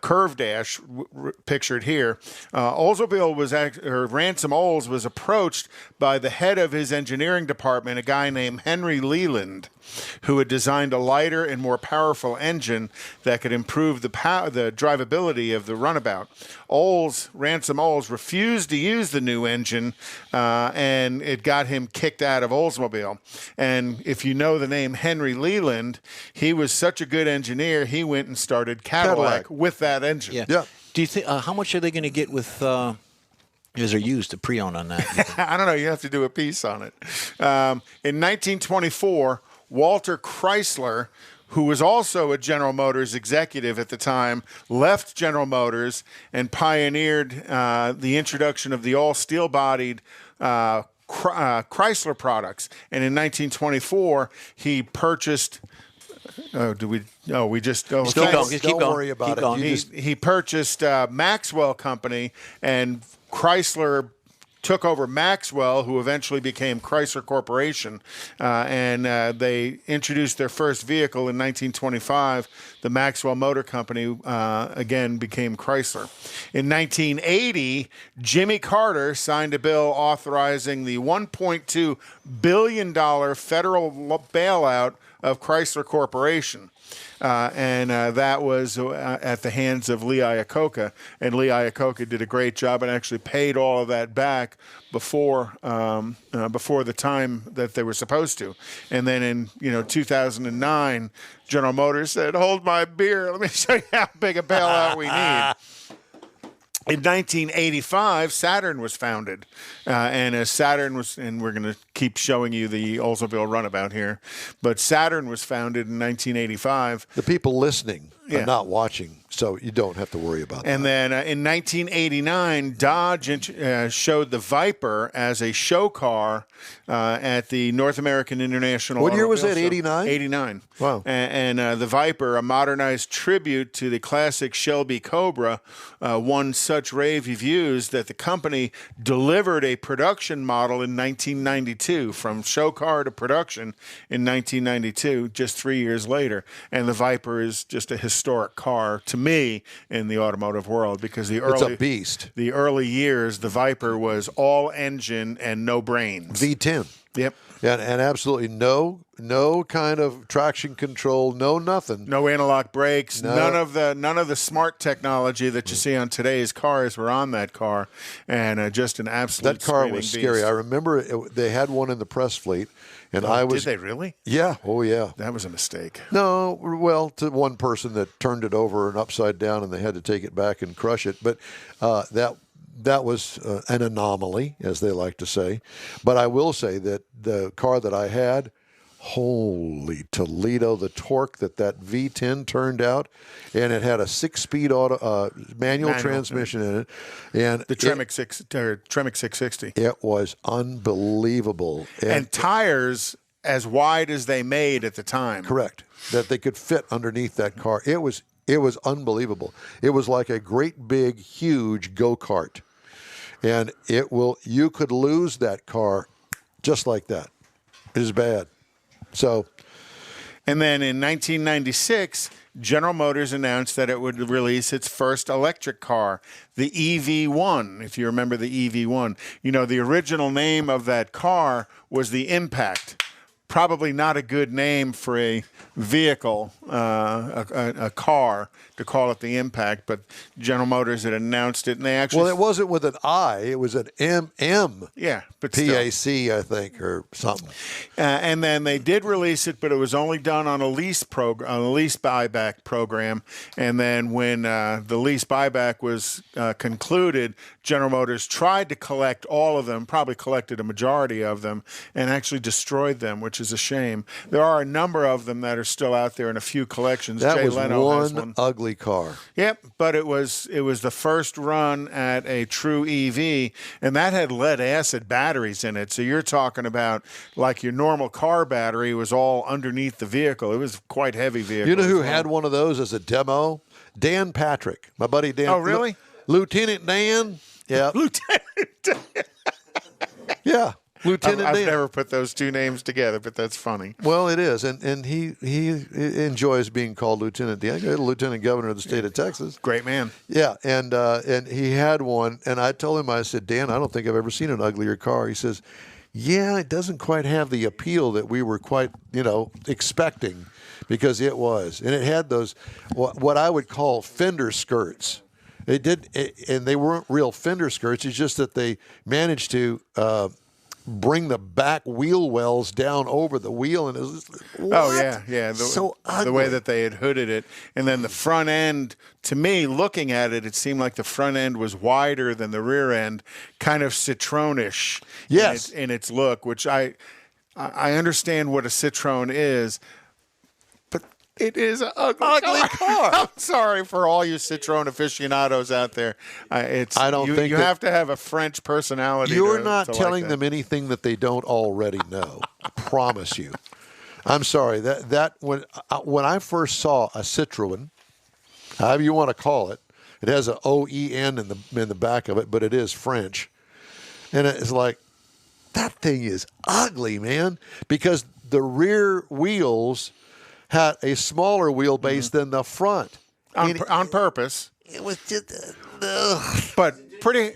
curve dash pictured here. Oldsmobile was, Ransom Olds was approached by the head of his engineering department, a guy named Henry Leland, who had designed a lighter and more powerful engine that could improve the drivability of the runabout. Ransom Olds refused to use the new engine, and it got him kicked out of Oldsmobile. And if you know the name Henry Leland, he was such a good engineer, he went and started Cadillac. With that engine. Yeah. Do you think how much are they going to get with? Is there used a pre-owned on that? I don't know. You have to do a piece on it. In 1924. Walter Chrysler, who was also a General Motors executive at the time, left General Motors and pioneered the introduction of the all-steel-bodied Chrysler products. And in 1924, he purchased. Keep going. Don't worry about it. Going. He purchased Maxwell Company, and Chrysler took over Maxwell, who eventually became Chrysler Corporation, and they introduced their first vehicle in 1925. The Maxwell Motor Company again became Chrysler. In 1980, Jimmy Carter signed a bill authorizing the $1.2 billion federal bailout of Chrysler Corporation. And that was at the hands of Lee Iacocca, and Lee Iacocca did a great job and actually paid all of that back before the time that they were supposed to. And then in 2009, General Motors said, "Hold my beer. Let me show you how big a bailout we need." In 1985, Saturn was founded, and as Saturn was, and we're going to keep showing you the Oldsmobile runabout here, but Saturn was founded in 1985. The people listening are not watching, so you don't have to worry about that. And then in 1989, Dodge showed the Viper as a show car at the North American International. What year was that? Show. 89? 89. Wow. And the Viper, a modernized tribute to the classic Shelby Cobra, won such rave reviews that the company delivered a production model in 1992, from show car to production in 1992, just 3 years later. And the Viper is just a historic car to me in the automotive world, because it's a beast. The early years, the Viper was all engine and no brains. V10. Yep. And absolutely no kind of traction control, no nothing. No analog brakes, none of the smart technology that you see on today's cars were on that car, and just an absolute. That car was beast. scary. I remember they had one in the press fleet, and I was. Did they really? Yeah. Oh yeah. That was a mistake. No, well, to one person that turned it over and upside down, and they had to take it back and crush it. But that was an anomaly, as they like to say. But I will say that the car that I had, holy Toledo, the torque that V10 turned out, and it had a 6-speed manual transmission in it, and the Tremec 660. It was unbelievable, and tires as wide as they made at the time. Correct. That they could fit underneath that car. It was unbelievable. It was like a great big, huge go-kart. And you could lose that car just like that. It is bad. So, and then in 1996, General Motors announced that it would release its first electric car, the EV1, if you remember the EV1. You know, the original name of that car was the Impact. Probably not a good name for a vehicle, a car, to call it the Impact, but General Motors had announced it, and they actually... Well, it wasn't with an I, it was an M. Yeah, but PAC, I think, or something. And then they did release it, but it was only done on a lease buyback program. And then when the lease buyback was concluded, General Motors tried to collect all of them, probably collected a majority of them, and actually destroyed them, which is a shame. There are a number of them that are still out there in a few collections. That Jay was Leno has one ugly car. Yep, but it was the first run at a true EV, and that had lead acid batteries in it. So you're talking about like your normal car battery was all underneath the vehicle. It was quite heavy vehicle. You know who had one of those as a demo? Dan Patrick, my buddy Dan. Oh, really? Lieutenant Dan. Yeah. Lieutenant Dan. Yeah. Lieutenant I've Dan. never put those two names together, but that's funny. Well, it is, and he enjoys being called Lieutenant Dan, Lieutenant Governor of the state of Texas. Great man. Yeah, and he had one, and I told him, I said, Dan, I don't think I've ever seen an uglier car. He says, yeah, it doesn't quite have the appeal that we were quite, expecting, because it was, and it had those what I would call fender skirts. It did, and they weren't real fender skirts. It's just that they managed to bring the back wheel wells down over the wheel, and it was yeah. So ugly. The way that they had hooded it, and then the front end. To me, looking at it, it seemed like the front end was wider than the rear end, kind of Citroenish. Yes, in its look, which I understand what a Citroen is. It is an ugly car. I'm sorry for all you Citroen aficionados out there. I don't think you have to have a French personality. You're not to telling like them anything that they don't already know. I promise you. I'm sorry that when I first saw a Citroen, however you want to call it, it has an OEN in the back of it, but it is French, and it's like that thing is ugly, man, because the rear wheels had a smaller wheelbase than the front. On purpose. It was just... But pretty...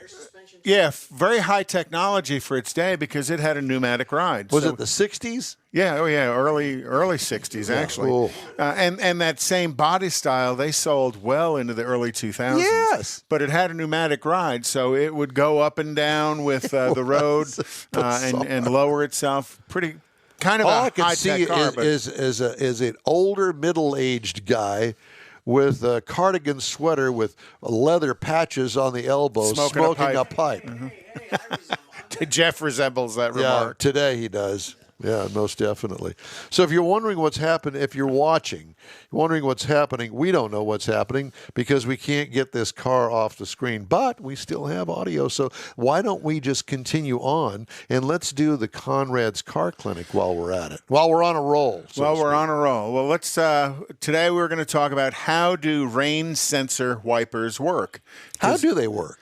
Yeah, very high technology for its day because it had a pneumatic ride. Was it the 60s? Yeah, early 60s, actually. Cool. And that same body style, they sold well into the early 2000s. Yes. But it had a pneumatic ride, so it would go up and down with the road and lower itself pretty... Kind of all a I can see is an older, middle-aged guy with a cardigan sweater with leather patches on the elbows, smoking a pipe. Mm-hmm. Jeff resembles that remark. Yeah, today he does. Yeah, most definitely. So if you're wondering what's happening, if you're watching, wondering what's happening, we don't know what's happening because we can't get this car off the screen, but we still have audio. So why don't we just continue on and let's do the Conrad's Car Clinic while we're at it, while we're on a roll. We're on a roll. Well, let's. Today we're going to talk about how do rain sensor wipers work. How do they work?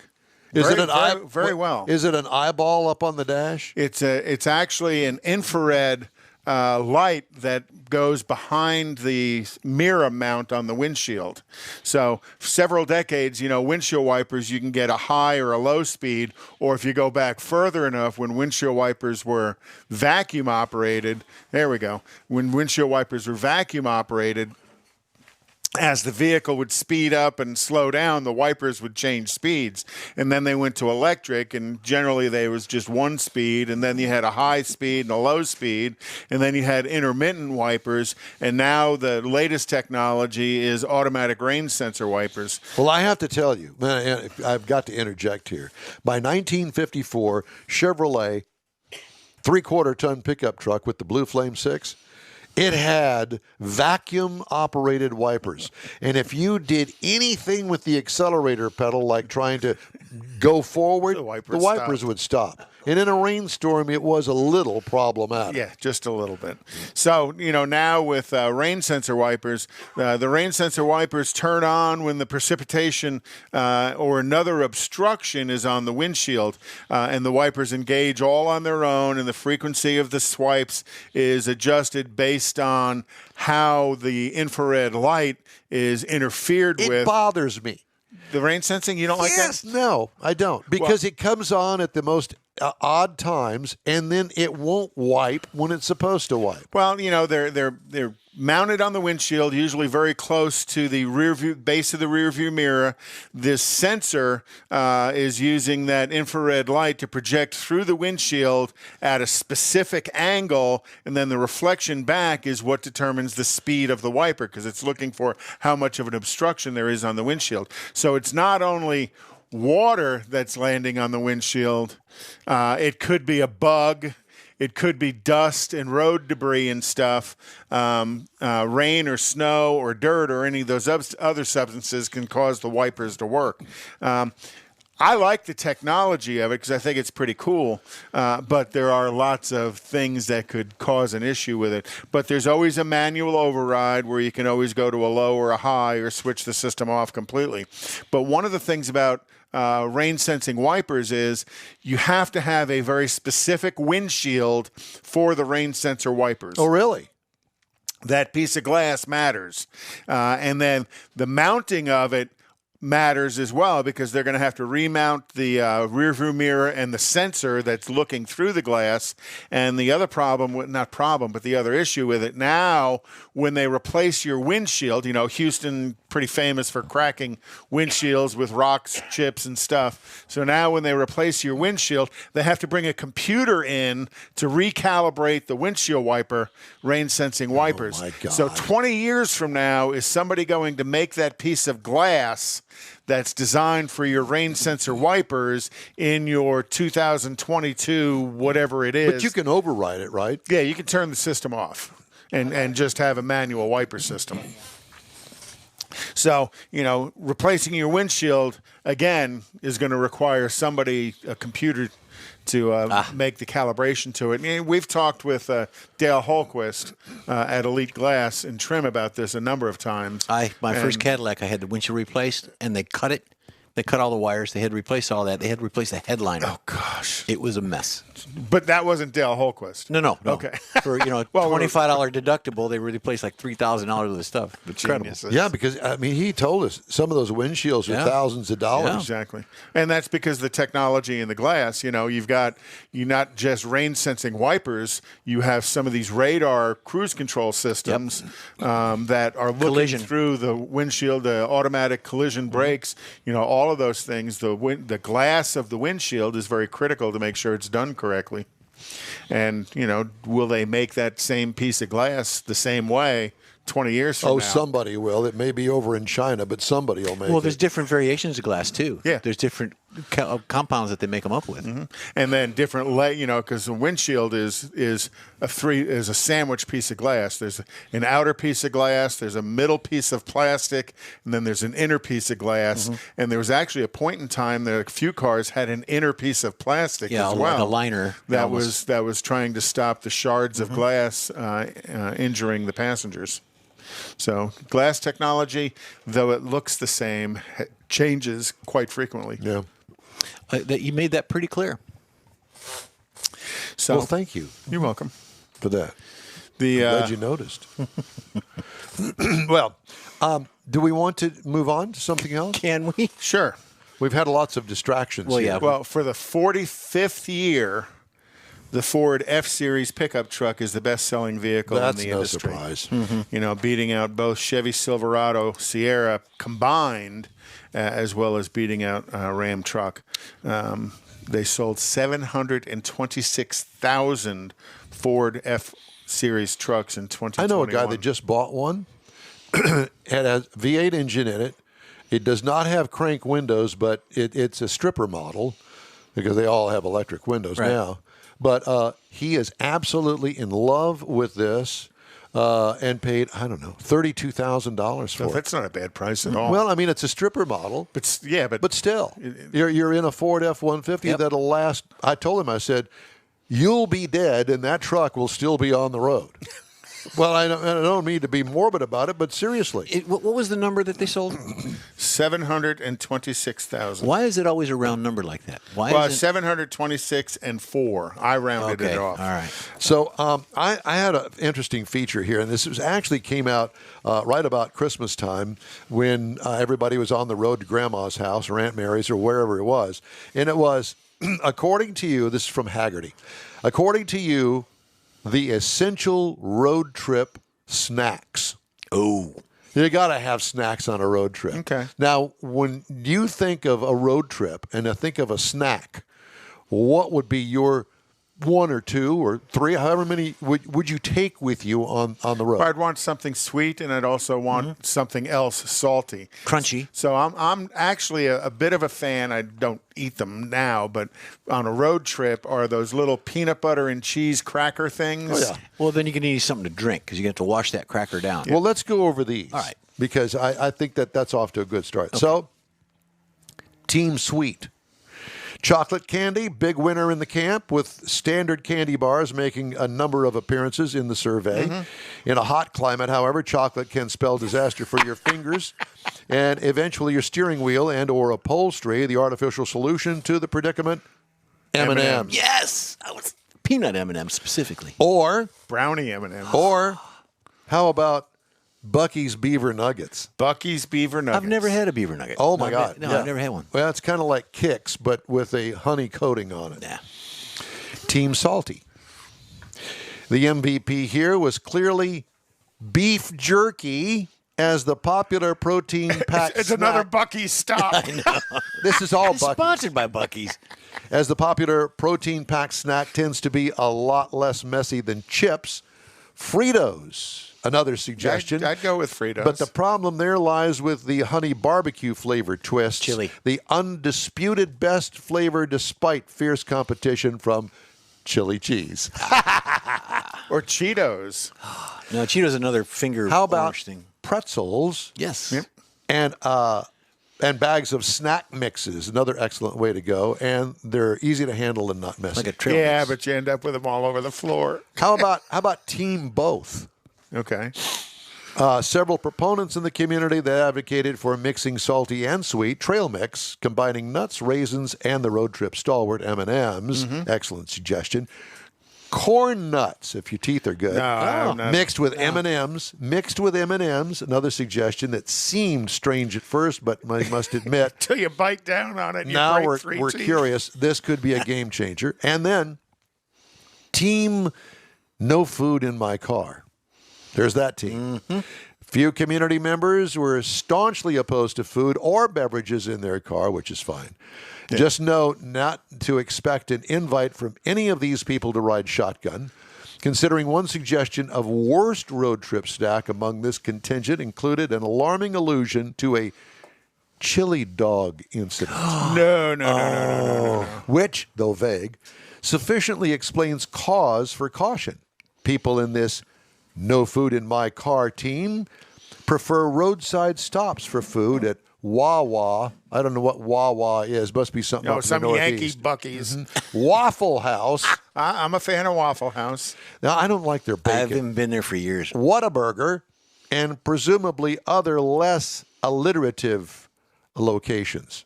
Very well. Is it an eyeball up on the dash? It's actually an infrared light that goes behind the mirror mount on the windshield. So for several decades, windshield wipers, you can get a high or a low speed, or if you go back further enough, when windshield wipers were vacuum operated, when windshield wipers were vacuum operated, as the vehicle would speed up and slow down, the wipers would change speeds. And then they went to electric, and generally there was just one speed, and then you had a high speed and a low speed, and then you had intermittent wipers, and now the latest technology is automatic rain sensor wipers. Well, I have to tell you, I've got to interject here. By 1954, Chevrolet 3/4-ton pickup truck with the Blue Flame 6, it had vacuum-operated wipers. And if you did anything with the accelerator pedal, like trying to go forward, The the wipers wipers stop. would stop. And in a rainstorm, it was a little problematic. Yeah, just a little bit. So, now with rain sensor wipers, the rain sensor wipers turn on when the precipitation or another obstruction is on the windshield, and the wipers engage all on their own, and the frequency of the swipes is adjusted based on how the infrared light is interfered It with. bothers me. The rain sensing, you don't like that? Yes, no, I don't. Because it comes on at the most odd times, and then it won't wipe when it's supposed to wipe. Well, they're mounted on the windshield, usually very close to the rear view base of the rear view mirror. This sensor is using that infrared light to project through the windshield at a specific angle, and then the reflection back is what determines the speed of the wiper, because it's looking for how much of an obstruction there is on the windshield. So it's not only water that's landing on the windshield. It could be a bug. It could be dust and road debris and stuff. Rain or snow or dirt or any of those other substances can cause the wipers to work. I like the technology of it because I think it's pretty cool, but there are lots of things that could cause an issue with it. But there's always a manual override where you can always go to a low or a high or switch the system off completely. But one of the things about rain sensing wipers is you have to have a very specific windshield for the rain sensor wipers. Oh, really? That piece of glass matters. And then the mounting of it matters as well, because they're going to have to remount the rear view mirror and the sensor that's looking through the glass. And the other but the other issue with it now, when they replace your windshield, Houston pretty famous for cracking windshields with rocks, chips, and stuff. So now when they replace your windshield, they have to bring a computer in to recalibrate the windshield wiper rain sensing wipers. Oh my God. So 20 years from now, is somebody going to make that piece of glass that's designed for your rain sensor wipers in your 2022, whatever it is? But you can override it, right? Yeah, you can turn the system off and just have a manual wiper system. So, replacing your windshield, again, is going to require a computer to make the calibration to it. And we've talked with Dale Holquist at Elite Glass and Trim about this a number of times. My first Cadillac, I had the windshield replaced, and they cut it. They cut all the wires. They had to replace all that. They had to replace the headliner. Oh, gosh. It was a mess. But that wasn't Dale Holquist. No. Okay. For, $25 deductible, they replaced like $3,000 of the stuff. Incredible. Geniuses. Yeah, because, he told us some of those windshields are thousands of dollars. Yeah. Exactly. And that's because the technology in the glass, you're not just rain sensing wipers, you have some of these radar cruise control systems that are looking through the windshield, the automatic collision brakes, all of those things. The glass of the windshield is very critical to make sure it's done correctly. And, will they make that same piece of glass the same way 20 years from now? Oh, somebody will. It may be over in China, but somebody will make it. Well, there's different variations of glass, too. Yeah. There's different compounds that they make them up with. Mm-hmm. And then different, because the windshield is a sandwich piece of glass. There's an outer piece of glass, there's a middle piece of plastic, and then there's an inner piece of glass. Mm-hmm. And there was actually a point in time that a few cars had an inner piece of plastic as well. Like a liner. That was trying to stop the shards of glass injuring the passengers. So glass technology, though it looks the same, changes quite frequently. Yeah. That you made that pretty clear. So, well, thank you. You're welcome for that. I'm glad you noticed. Well, do we want to move on to something else? Can we? Sure. We've had lots of distractions. Well, here. yeah. Well, for the 45th year, the Ford F-Series pickup truck is the best-selling vehicle in the industry. That's no surprise. Mm-hmm. Beating out both Chevy Silverado, Sierra combined, as well as beating out Ram truck. They sold 726,000 Ford F-Series trucks in 2021. I know a guy that just bought one. Had a V8 engine in it. It does not have crank windows, but it's a stripper model because they all have electric windows now. But he is absolutely in love with this. and paid, I don't know, $32,000 for So it. that's not a bad price at all. Well, I mean, it's a stripper model. but Still, you're in a Ford F-150 that'll last. I told him, I said, you'll be dead and that truck will still be on the road. Well, I don't mean to be morbid about it, but seriously. What was the number that they sold? 726,000. Why is it always a round number like that? Why Well, is it? 726 and 4. I rounded Okay, it off. all right. So I had an interesting feature here, and this actually came out right about Christmas time when everybody was on the road to Grandma's house or Aunt Mary's or wherever it was. And it was, according to you, this is from Haggerty, according to you, the essential road trip snacks. Oh. You got to have snacks on a road trip. Okay. Now, when you think of a road trip and I think of a snack, what would be your one or two or three, however many would you take with you on the road? I'd want something sweet, and I'd also want something else salty. Crunchy. So I'm actually a bit of a fan. I don't eat them now, but on a road trip are those little peanut butter and cheese cracker things. Oh, yeah. Well, then you're going to need something to drink because you have to wash that cracker down. Well, let's go over these. All right. Because I think that's off to a good start. So, Team Sweet. Chocolate candy, big winner in the camp, with standard candy bars making a number of appearances in the survey. In a hot climate, however, chocolate can spell disaster for your fingers and eventually your steering wheel and or upholstery, the artificial solution to the predicament, M&M's. Yes! I was peanut M&M specifically. Or Brownie M&Ms. Or how about Bucky's Beaver Nuggets? Bucky's Beaver Nuggets. I've never had a beaver nugget. Oh, my God. No, Yeah. I've never had one. Well, it's kind of like Kicks, but with a honey coating on it. Yeah. Team Salty. The MVP here was clearly beef jerky as the popular protein packed It's another Bucky's stop. This is all It's Bucky's. sponsored by Bucky's. As the popular protein packed snack tends to be a lot less messy than chips, Fritos. Another suggestion. I'd go with Fritos. But the problem there lies with the honey barbecue flavor twist. Chili. The undisputed best flavor despite fierce competition from chili cheese. Or Cheetos. No, Cheetos another finger How about orange thing. pretzels Yes. Yep. and bags of snack mixes? Another excellent way to go. And they're easy to handle and not messy. Like a trail Yeah, mix. but you end up with them all over the floor. How about Team Both? Okay. Several proponents in the community that advocated for mixing salty and sweet trail mix, combining nuts, raisins, and the road trip stalwart M&Ms. Excellent suggestion. Corn nuts, if your teeth are good. No, I'm not. Mixed with M&Ms. Mixed with M&Ms. Another suggestion that seemed strange at first, but I must admit, Till you bite down on it and you now break we're 3 teeth. curious. This could be a game changer. And then, Team No Food in My Car. There's that team. Few community members were staunchly opposed to food or beverages in their car, which is fine. Yeah. Just know not to expect an invite from any of these people to ride shotgun. Considering one suggestion of worst road trip snack among this contingent included an alarming allusion to a chili dog incident. No. Which, though vague, sufficiently explains cause for caution. People in this No Food in My Car team prefer roadside stops for food at Wawa. I don't know what Wawa is. Must be something up in some the Yankee Northeast. Bucky's. Waffle House. I'm a fan of Waffle House. Now, I don't like their I bacon. haven't been there for years. Whataburger, and presumably other less alliterative locations.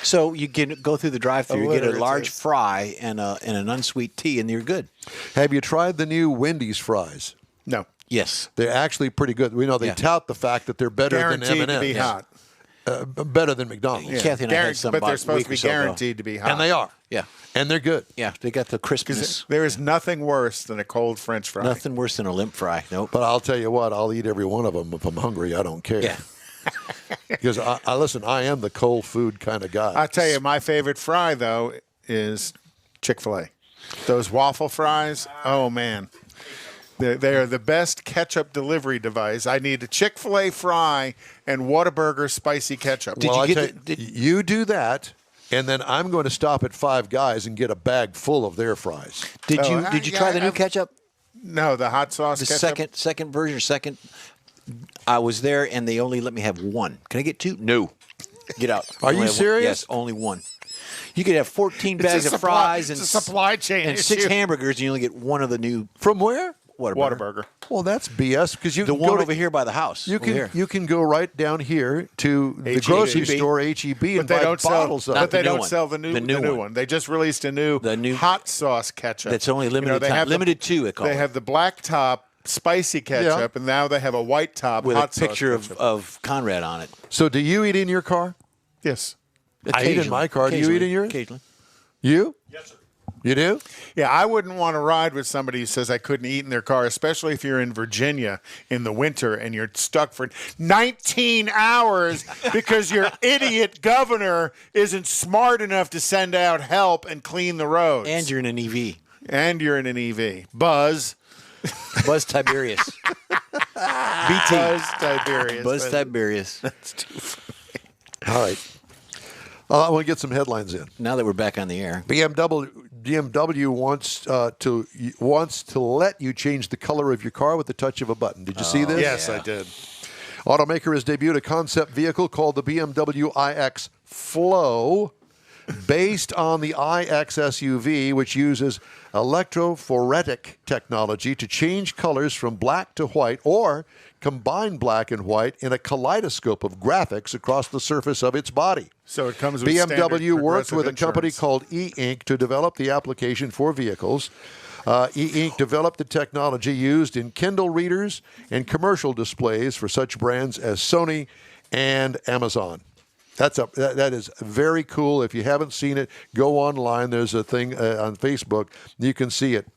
So you go through the drive-thru, you get a large Alliterative. fry and an unsweet tea, and you're good. Have you tried the new Wendy's fries? No. Yes. They're actually pretty good. We know they Yeah. tout the fact that they're better Guaranteed than M&M's. to be hot. Better than McDonald's. Yeah. Kathy and I had some But about they're a supposed week to be or so ago. guaranteed to be hot. And they are. Yeah. And they're good. Yeah, they got the crispness. There is nothing worse than a cold French fry. Nothing worse than a limp fry. Nope. But I'll tell you what, I'll eat every one of them if I'm hungry. I don't care. Yeah. Because listen, I am the cold food kind of guy. I tell you, my favorite fry, though, is Chick-fil-A. Those waffle fries, oh, man. They are the best ketchup delivery device. I need a Chick-fil-A fry and Whataburger spicy ketchup. Well, you do that, and then I'm going to stop at Five Guys and get a bag full of their fries. Did you try the new ketchup? No, the hot sauce The ketchup? second version, I was there, and they only let me have one. Can I get two? No. Get out. Are you Only have one. serious? Yes, only one. You could have 14 bags of fries and it's a supply chain and issue. 6 hamburgers, and you only get one of the new From where? Whataburger. Well, that's BS because you The can one go to- over here by the house. You over can here. you can go right down here to the H-E-B. grocery store HEB and But they buy don't bottles sell. of But it. they the new don't one. sell the new The new one. They just released a new hot sauce ketchup. That's only limited they time. have Limited to, they call They it. have the black top spicy ketchup, and now they have a white top with hot a picture sauce of Conrad on it. So, do you eat in your car? Yes. I eat in my car. Do you eat in yours? Occasionally. You? Yes, sir. You do? Yeah, I wouldn't want to ride with somebody who says I couldn't eat in their car, especially if you're in Virginia in the winter and you're stuck for 19 hours because your idiot governor isn't smart enough to send out help and clean the roads. And you're in an EV. And you're in an EV. Buzz Tiberius. BT. Buzz Tiberius. Buzz Tiberius. That's too funny. All right. I want to get some headlines in. Now that we're back on the air. BMW wants to let you change the color of your car with the touch of a button. Did you see this? Yes, I did. Automaker has debuted a concept vehicle called the BMW iX Flow, based on the iX SUV, which uses electrophoretic technology to change colors from black to white or combine black and white in a kaleidoscope of graphics across the surface of its body. So it comes with BMW worked standard with a company insurance. called E-Ink to develop the application for vehicles. E-Ink developed the technology used in Kindle readers and commercial displays for such brands as Sony and Amazon. That is very cool. If you haven't seen it, go online. There's a thing on Facebook. You can see it.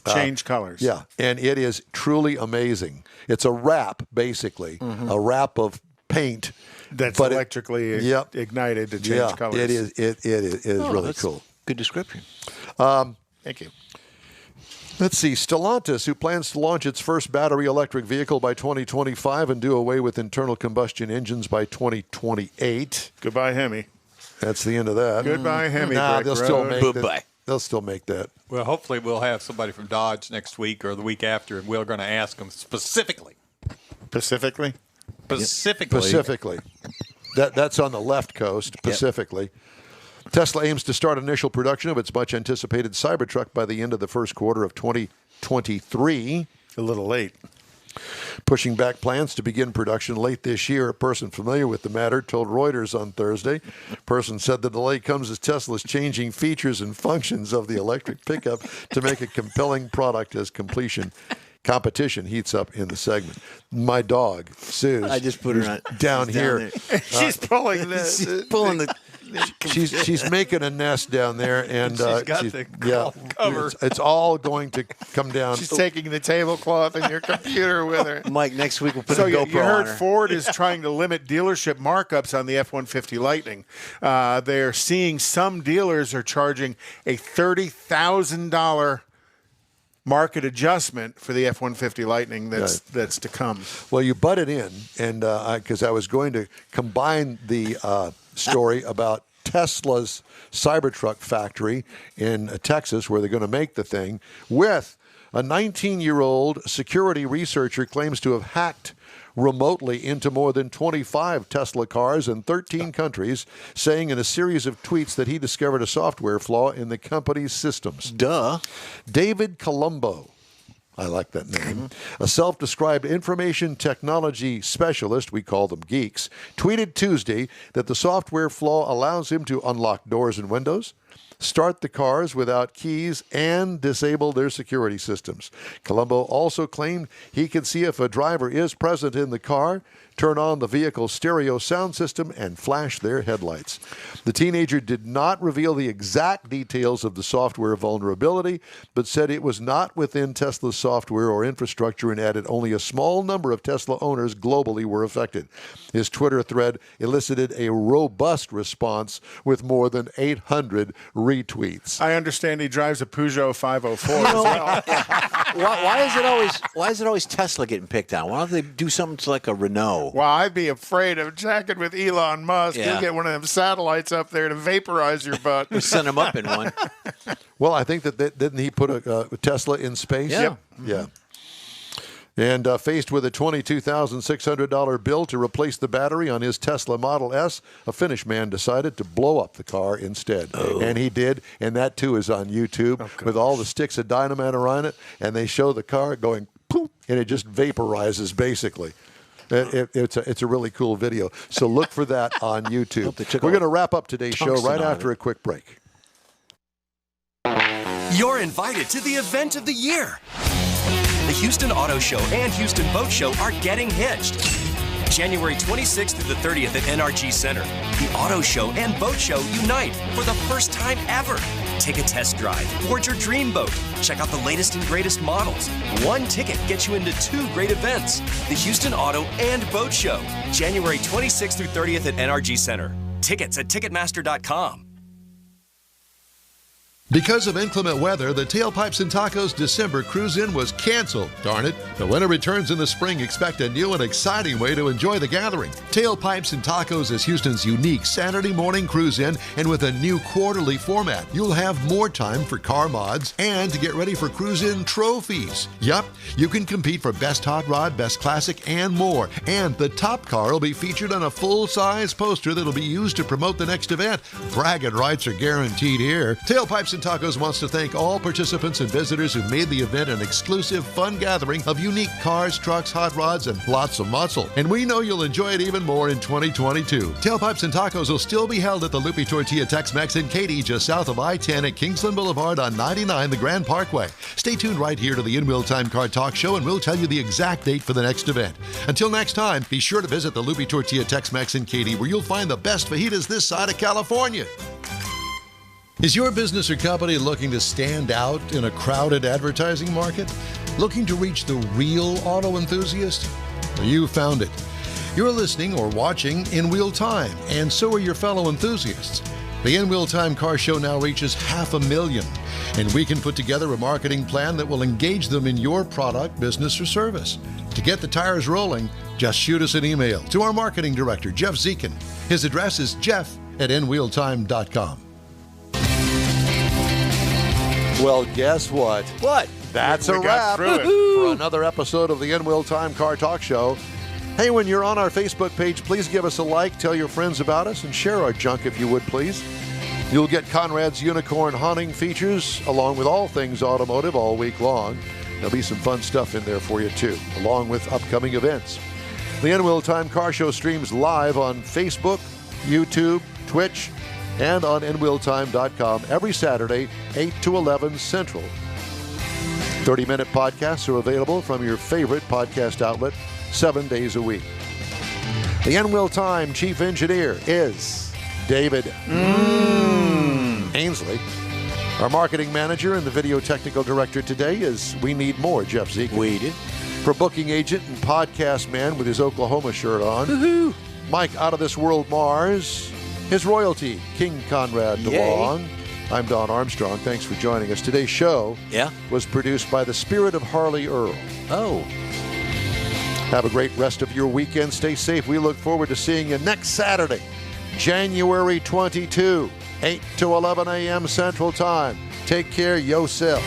Change colors. Yeah, and it is truly amazing. It's a wrap, basically, a wrap of paint That's but electrically ignited to change colors. It is. It is really that's cool. Good description. Thank you. Let's see. Stellantis, who plans to launch its first battery electric vehicle by 2025 and do away with internal combustion engines by 2028. Goodbye, Hemi. That's the end of that. Goodbye, Hemi. Nah, Brick they'll still Road. make Goodbye. that. They'll still make that. Well, hopefully we'll have somebody from Dodge next week or the week after, and we're going to ask them specifically. Specifically? Pacifically. That's on the left coast, Pacifically. Tesla aims to start initial production of its much-anticipated Cybertruck by the end of the first quarter of 2023. A little late. Pushing back plans to begin production late this year. A person familiar with the matter told Reuters on Thursday. The person said the delay comes as Tesla's changing features and functions of the electric pickup to make a compelling product as competition heats up in the segment. My dog, Suze, I just put her on down she's here. She's pulling this. She's pulling the. She's making a nest down there, and She's got the cover. It's all going to come down. She's taking the tablecloth and your computer with her. Mike, next week we'll put So a you GoPro heard on her. Ford is trying to limit dealership markups on the F-150 Lightning. They're seeing some dealers are charging a $30,000 market adjustment for the F-150 Lightning that's to come. Well, you butted in, and because I was going to combine the story about Tesla's Cybertruck factory in Texas, where they're going to make the thing, with a 19-year-old security researcher claims to have hacked remotely into more than 25 Tesla cars in 13 countries, saying in a series of tweets that he discovered a software flaw in the company's systems. Duh. David Colombo, I like that name, a self-described information technology specialist, we call them geeks, tweeted Tuesday that the software flaw allows him to unlock doors and windows, start the cars without keys, and disable their security systems. Colombo also claimed he can see if a driver is present in the car, turn on the vehicle's stereo sound system, and flash their headlights. The teenager did not reveal the exact details of the software vulnerability, but said it was not within Tesla's software or infrastructure and added only a small number of Tesla owners globally were affected. His Twitter thread elicited a robust response with more than 800 retweets. I understand he drives a Peugeot 504 You as know, well. why is it always Tesla getting picked on? Why don't they do something to like a Renault? Well, I'd be afraid of jacking with Elon Musk. Yeah. You'll get one of them satellites up there to vaporize your butt. We send him up in one. Well, I think that didn't he put a Tesla in space? Yeah. Yep. Yeah. And faced with a $22,600 bill to replace the battery on his Tesla Model S, a Finnish man decided to blow up the car instead. Oh. And he did, and that too is on YouTube with all the sticks of dynamite around it, and they show the car going poof, and it just vaporizes basically. It's a really cool video. So look for that on YouTube. We're going to wrap up today's show right after a quick break. You're invited to the event of the year. The Houston Auto Show and Houston Boat Show are getting hitched. January 26th through the 30th at NRG Center. The Auto Show and Boat Show unite for the first time ever. Take a test drive, board your dream boat, check out the latest and greatest models. One ticket gets you into 2 great events. The Houston Auto and Boat Show, January 26th through 30th at NRG Center. Tickets at Ticketmaster.com. Because of inclement weather, the Tailpipes and Tacos December cruise-in was canceled. Darn it. The winter returns in the spring. Expect a new and exciting way to enjoy the gathering. Tailpipes and Tacos is Houston's unique Saturday morning cruise-in, and with a new quarterly format, you'll have more time for car mods and to get ready for cruise-in trophies. Yup, you can compete for Best Hot Rod, Best Classic, and more. And the top car will be featured on a full-size poster that'll be used to promote the next event. Bragging rights are guaranteed here. Tailpipes and Tacos wants to thank all participants and visitors who made the event an exclusive, fun gathering of unique cars, trucks, hot rods, and lots of muscle. And we know you'll enjoy it even more in 2022. Tailpipes and Tacos will still be held at the Lupi Tortilla Tex-Mex in Katy, just south of I-10 at Kingsland Boulevard on 99, the Grand Parkway. Stay tuned right here to the In Wheel Time Car Talk Show, and we'll tell you the exact date for the next event. Until next time, be sure to visit the Lupi Tortilla Tex-Mex in Katy, where you'll find the best fajitas this side of California. Is your business or company looking to stand out in a crowded advertising market? Looking to reach the real auto enthusiast? Well, you found it. You're listening or watching In Wheel Time, and so are your fellow enthusiasts. The In Wheel Time Car Show now reaches 500,000, and we can put together a marketing plan that will engage them in your product, business, or service. To get the tires rolling, just shoot us an email to our marketing director, Jeff Zekin. His address is jeff@inwheeltime.com. Well, guess what? What? That's We a got wrap through it. for another episode of the In Wheel Time Car Talk Show. Hey, when you're on our Facebook page, please give us a like, tell your friends about us, and share our junk if you would, please. You'll get Conrad's Unicorn Hunting features, along with all things automotive all week long. There'll be some fun stuff in there for you, too, along with upcoming events. The In Wheel Time Car Show streams live on Facebook, YouTube, Twitch, and on InWheelTime.com every Saturday, 8 to 11 Central. 30-minute podcasts are available from your favorite podcast outlet 7 days a week. The In Wheel Time Chief Engineer is David Ainsley. Our marketing manager and the video technical director today is We Need More, Jeff Zekin. We did. For booking agent and podcast man with his Oklahoma shirt on, Woohoo! Mike Out of This World Mars, his royalty, King Conrad DeLong. I'm Don Armstrong. Thanks for joining us. Today's show was produced by the Spirit of Harley Earl. Oh. Have a great rest of your weekend. Stay safe. We look forward to seeing you next Saturday, January 22, 8 to 11 a.m. Central Time. Take care yourself.